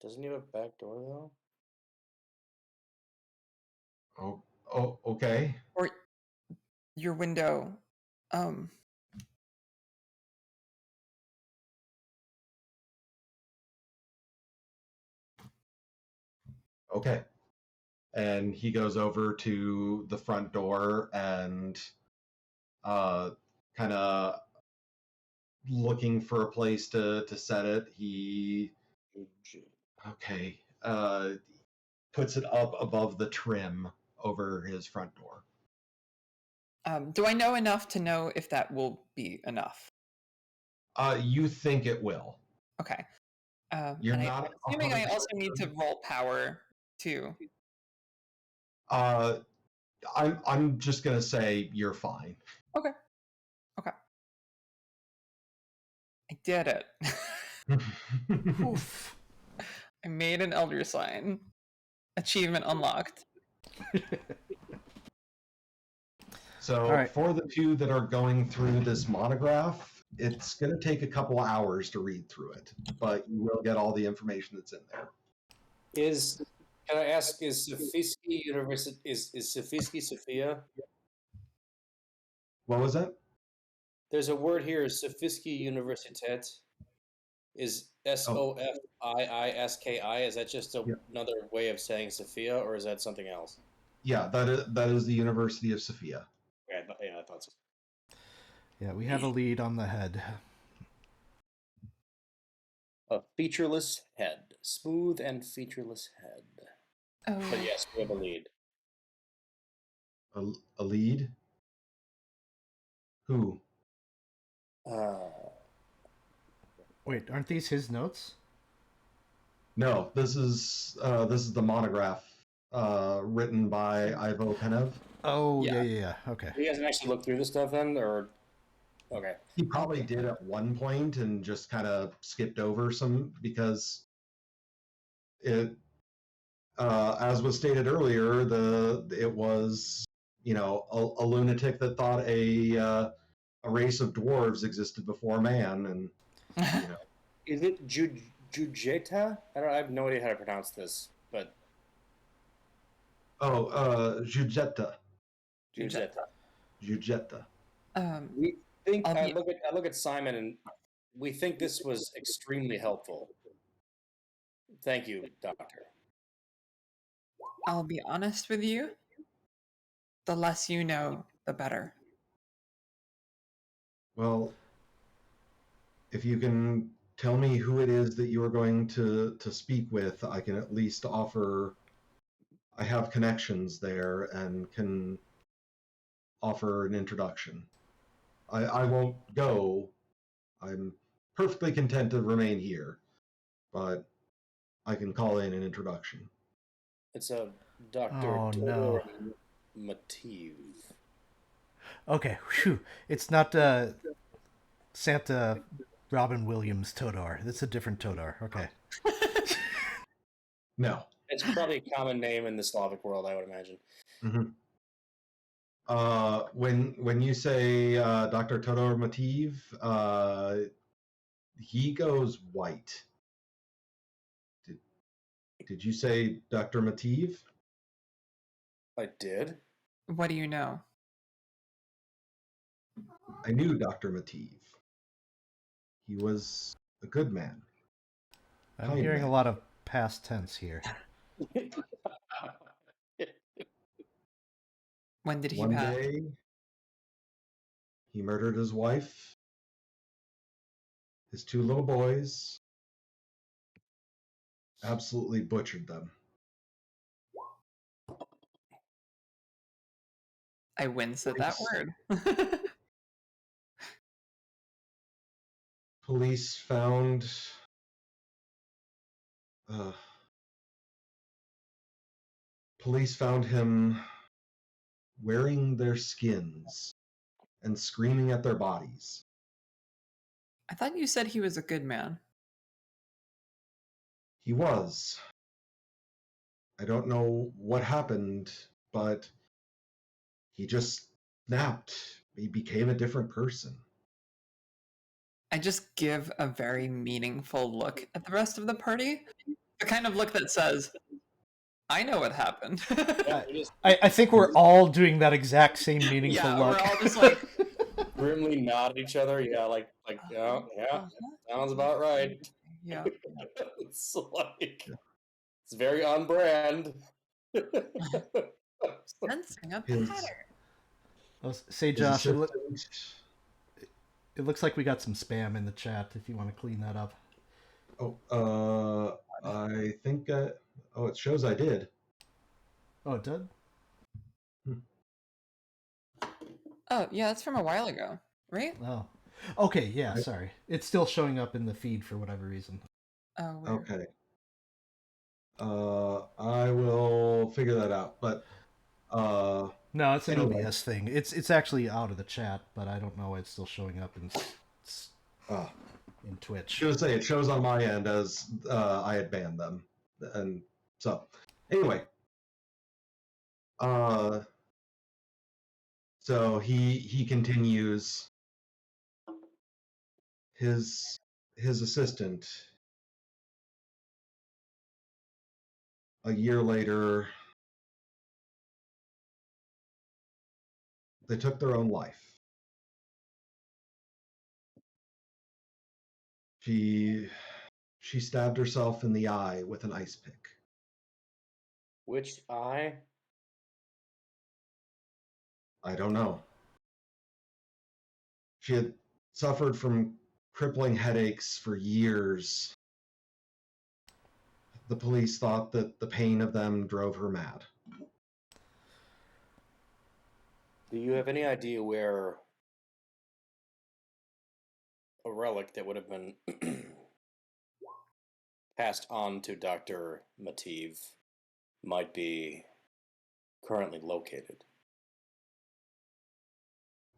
Doesn't he have a back door, though? Okay. Or your window. Okay. And he goes over to the front door and kind of looking for a place to set it. He okay puts it up above the trim over his front door. Do I know enough to know if that will be enough? You think it will? Okay. You're and not I'm assuming I 100% also need to roll power too. I'm just gonna say you're fine. Okay. I did it. Oof. I made an elder sign. Achievement unlocked. So All right. for the two that are going through this monograph, it's going to take a couple of hours to read through it, but you will get all the information that's in there. Can I ask, is Sophiski University, is Sophiski Sophia? What was that? There's a word here, Sophiski Universität. Is Sofiiski? Is that just Yeah. another way of saying Sophia, or is that something else? Yeah, that is the University of Sophia. Yeah, I thought so. Yeah, we have a lead on the head. A featureless head. Smooth and featureless head. Oh. But yes, we have a lead. A lead? Who? Wait, aren't these his notes? No, this is the monograph written by Ivo Penev. Oh, Yeah. yeah. Okay. He hasn't actually looked through this stuff then, or okay. He probably did at one point and just kind of skipped over some because it, as was stated earlier, it was a lunatic that thought a race of dwarves existed before man, and Is it Jujeta? I have no idea how to pronounce this, but Jujeta. Jujeta. Um, We think I'll I be- look at Simon, and we think this was extremely helpful. Thank you, Doctor. I'll be honest with you. The less you know, the better. Well, if you can tell me who it is that you are going to speak with, I can at least offer. I have connections there and can offer an introduction. I won't go. I'm perfectly content to remain here, but I can call in an introduction. It's a Dr. Oh, Todor no. Mativ. Okay, whew. It's not Santa Robin Williams Todor. That's a different Todor. Okay. No. It's probably a common name in the Slavic world, I would imagine. Mm-hmm. When you say Dr. Todor Mativ, he goes white. Did you say Dr. Mativ? I did? What do you know? I knew Dr. Mativ. He was a good man. I'm Kind hearing a man. lot of past tense here. When did he One pass? day, he murdered his wife, his two little boys, absolutely butchered them. I wince at that Police, word. police found uh, police found him wearing their skins and screaming at their bodies. I thought you said he was a good man. He was. I don't know what happened, but he just snapped. He became a different person. I just give a very meaningful look at the rest of the party. The kind of look that says, I know what happened. Yeah, we just I think we're all doing that exact same meaningful Yeah, look. we're all just like, grimly nod at each other. Yeah, yeah, uh-huh. sounds about right. Yeah. It's it's very on brand. Sensing a His pattern. Say, his Josh, assistant. it looks like we got some spam in the chat if you want to clean that up. I think. Oh, it shows I did. Oh, it did? Oh, yeah, that's from a while ago, right? Oh. Okay, yeah, sorry. It's still showing up in the feed for whatever reason. Oh, weird. Okay. I will figure that out. But No, it's an anyway. OBS thing. It's actually out of the chat, but I don't know why it's still showing up in Twitch. I was gonna say it shows on my end as I had banned them, and so anyway. So he continues. His assistant a year later, they took their own life. She stabbed herself in the eye with an ice pick. Which eye? I don't know. She had suffered from crippling headaches for years. The police thought that the pain of them drove her mad. Do you have any idea where a relic that would have been passed on to Dr. Mativ might be currently located?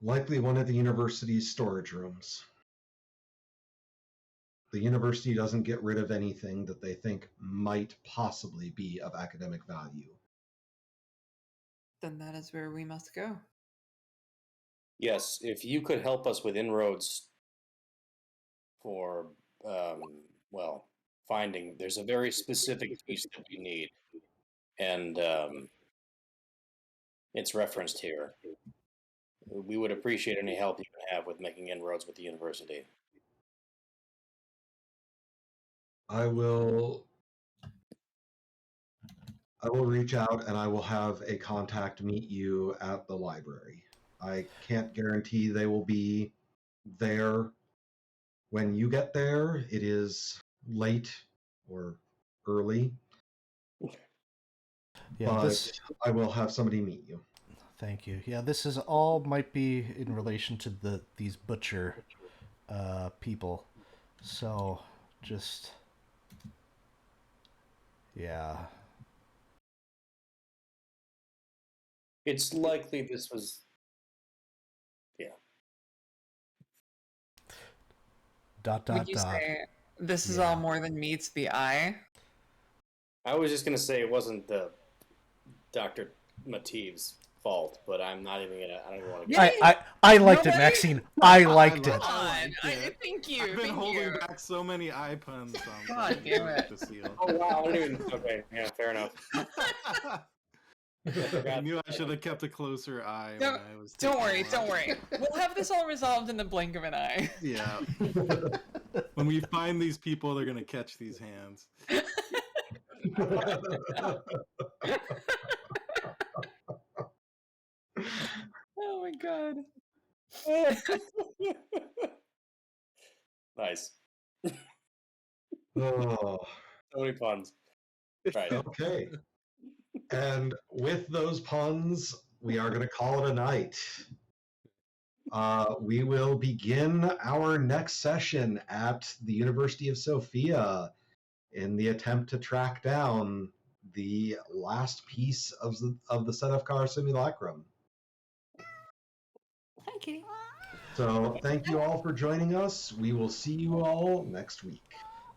Likely one of the university's storage rooms. The university doesn't get rid of anything that they think might possibly be of academic value. Then that is where we must go. Yes, if you could help us with inroads for, well, finding, there's a very specific piece that we need, and it's referenced here. We would appreciate any help you can have with making inroads with the university. I will reach out and I will have a contact meet you at the library. I can't guarantee they will be there when you get there. It is late or early, Yeah, but I will have somebody meet you. Thank you. Yeah, this is all might be in relation to these butcher people. So, just yeah. It's likely this was Would you say this is Yeah. all more than meets the eye? I was just gonna say it wasn't the Dr. Mateev's fault, but I'm not even gonna. I don't even want to. I liked it, Nobody? Maxine. I liked it. I liked it. Thank you. I've been thank holding you. back so many eye puns. God damn it. To seal. Oh wow! I didn't even. Okay, yeah, fair enough. I knew I should have kept a closer eye. Don't- when I was Don't taking worry, one. don't worry. We'll have this all resolved in the blink of an eye. Yeah. When we find these people, they're gonna catch these hands. Oh my god. Nice. Oh, So many puns. Right. okay. And with those puns, we are going to call it a night. We will begin our next session at the University of Sofia in the attempt to track down the last piece of the Sedefkar simulacrum. Hi, Kitty. So thank you all for joining us. We will see you all next week.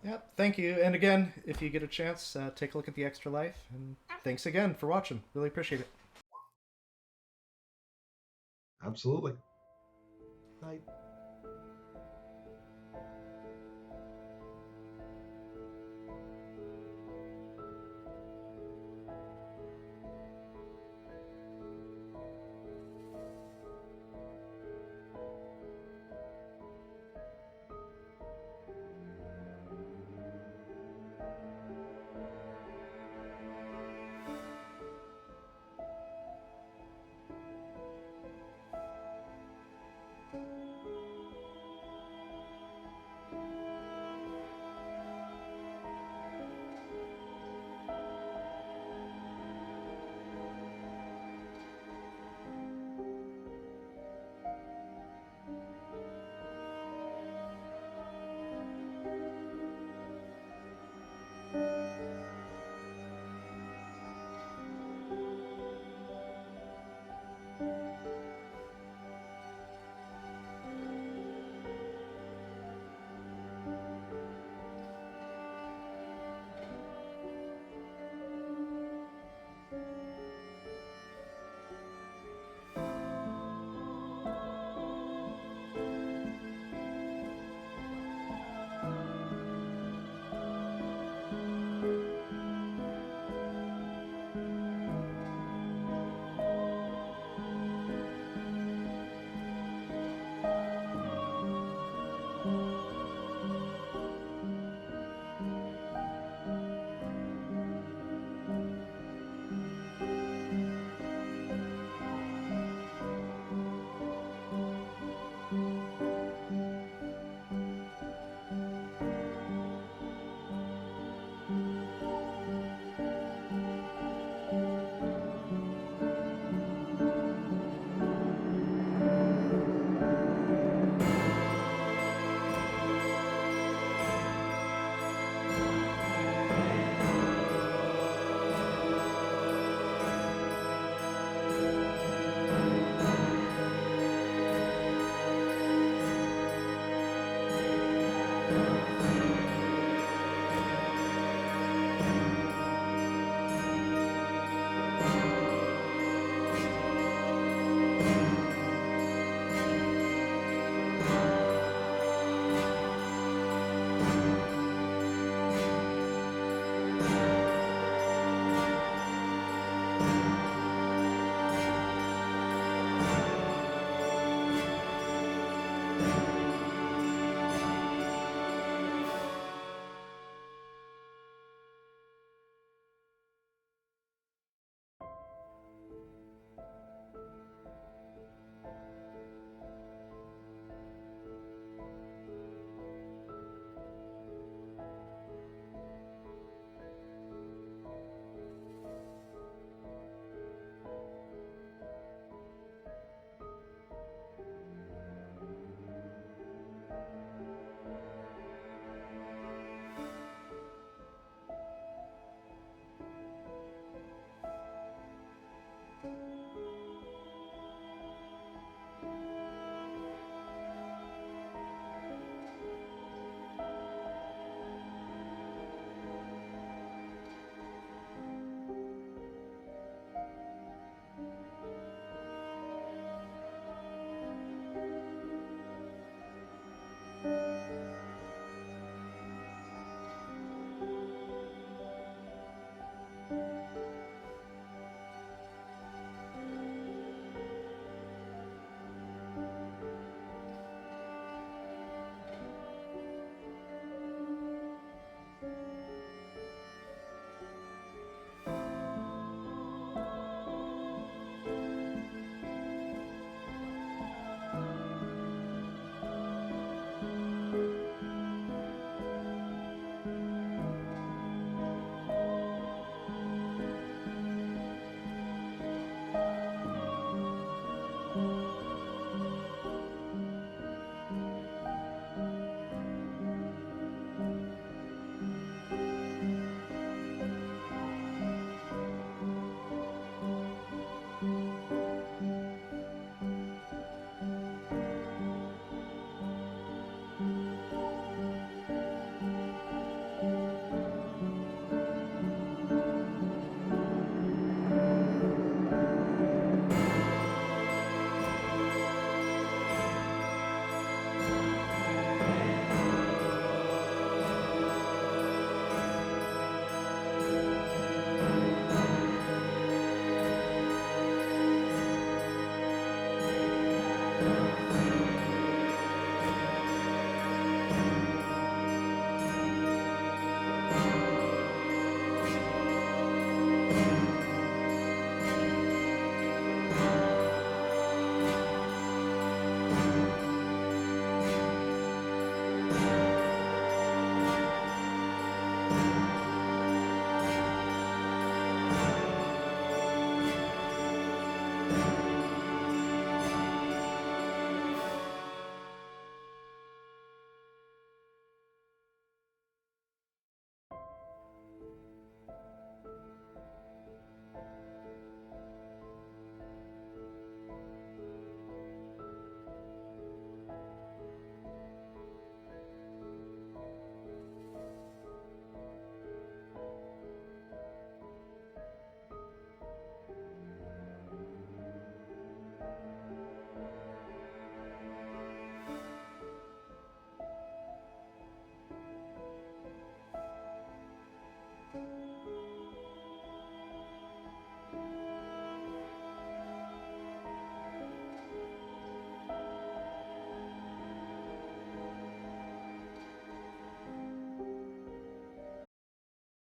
Yep, thank you. And again, if you get a chance, take a look at the Extra Life. And thanks again for watching. Really appreciate it. Absolutely. Night.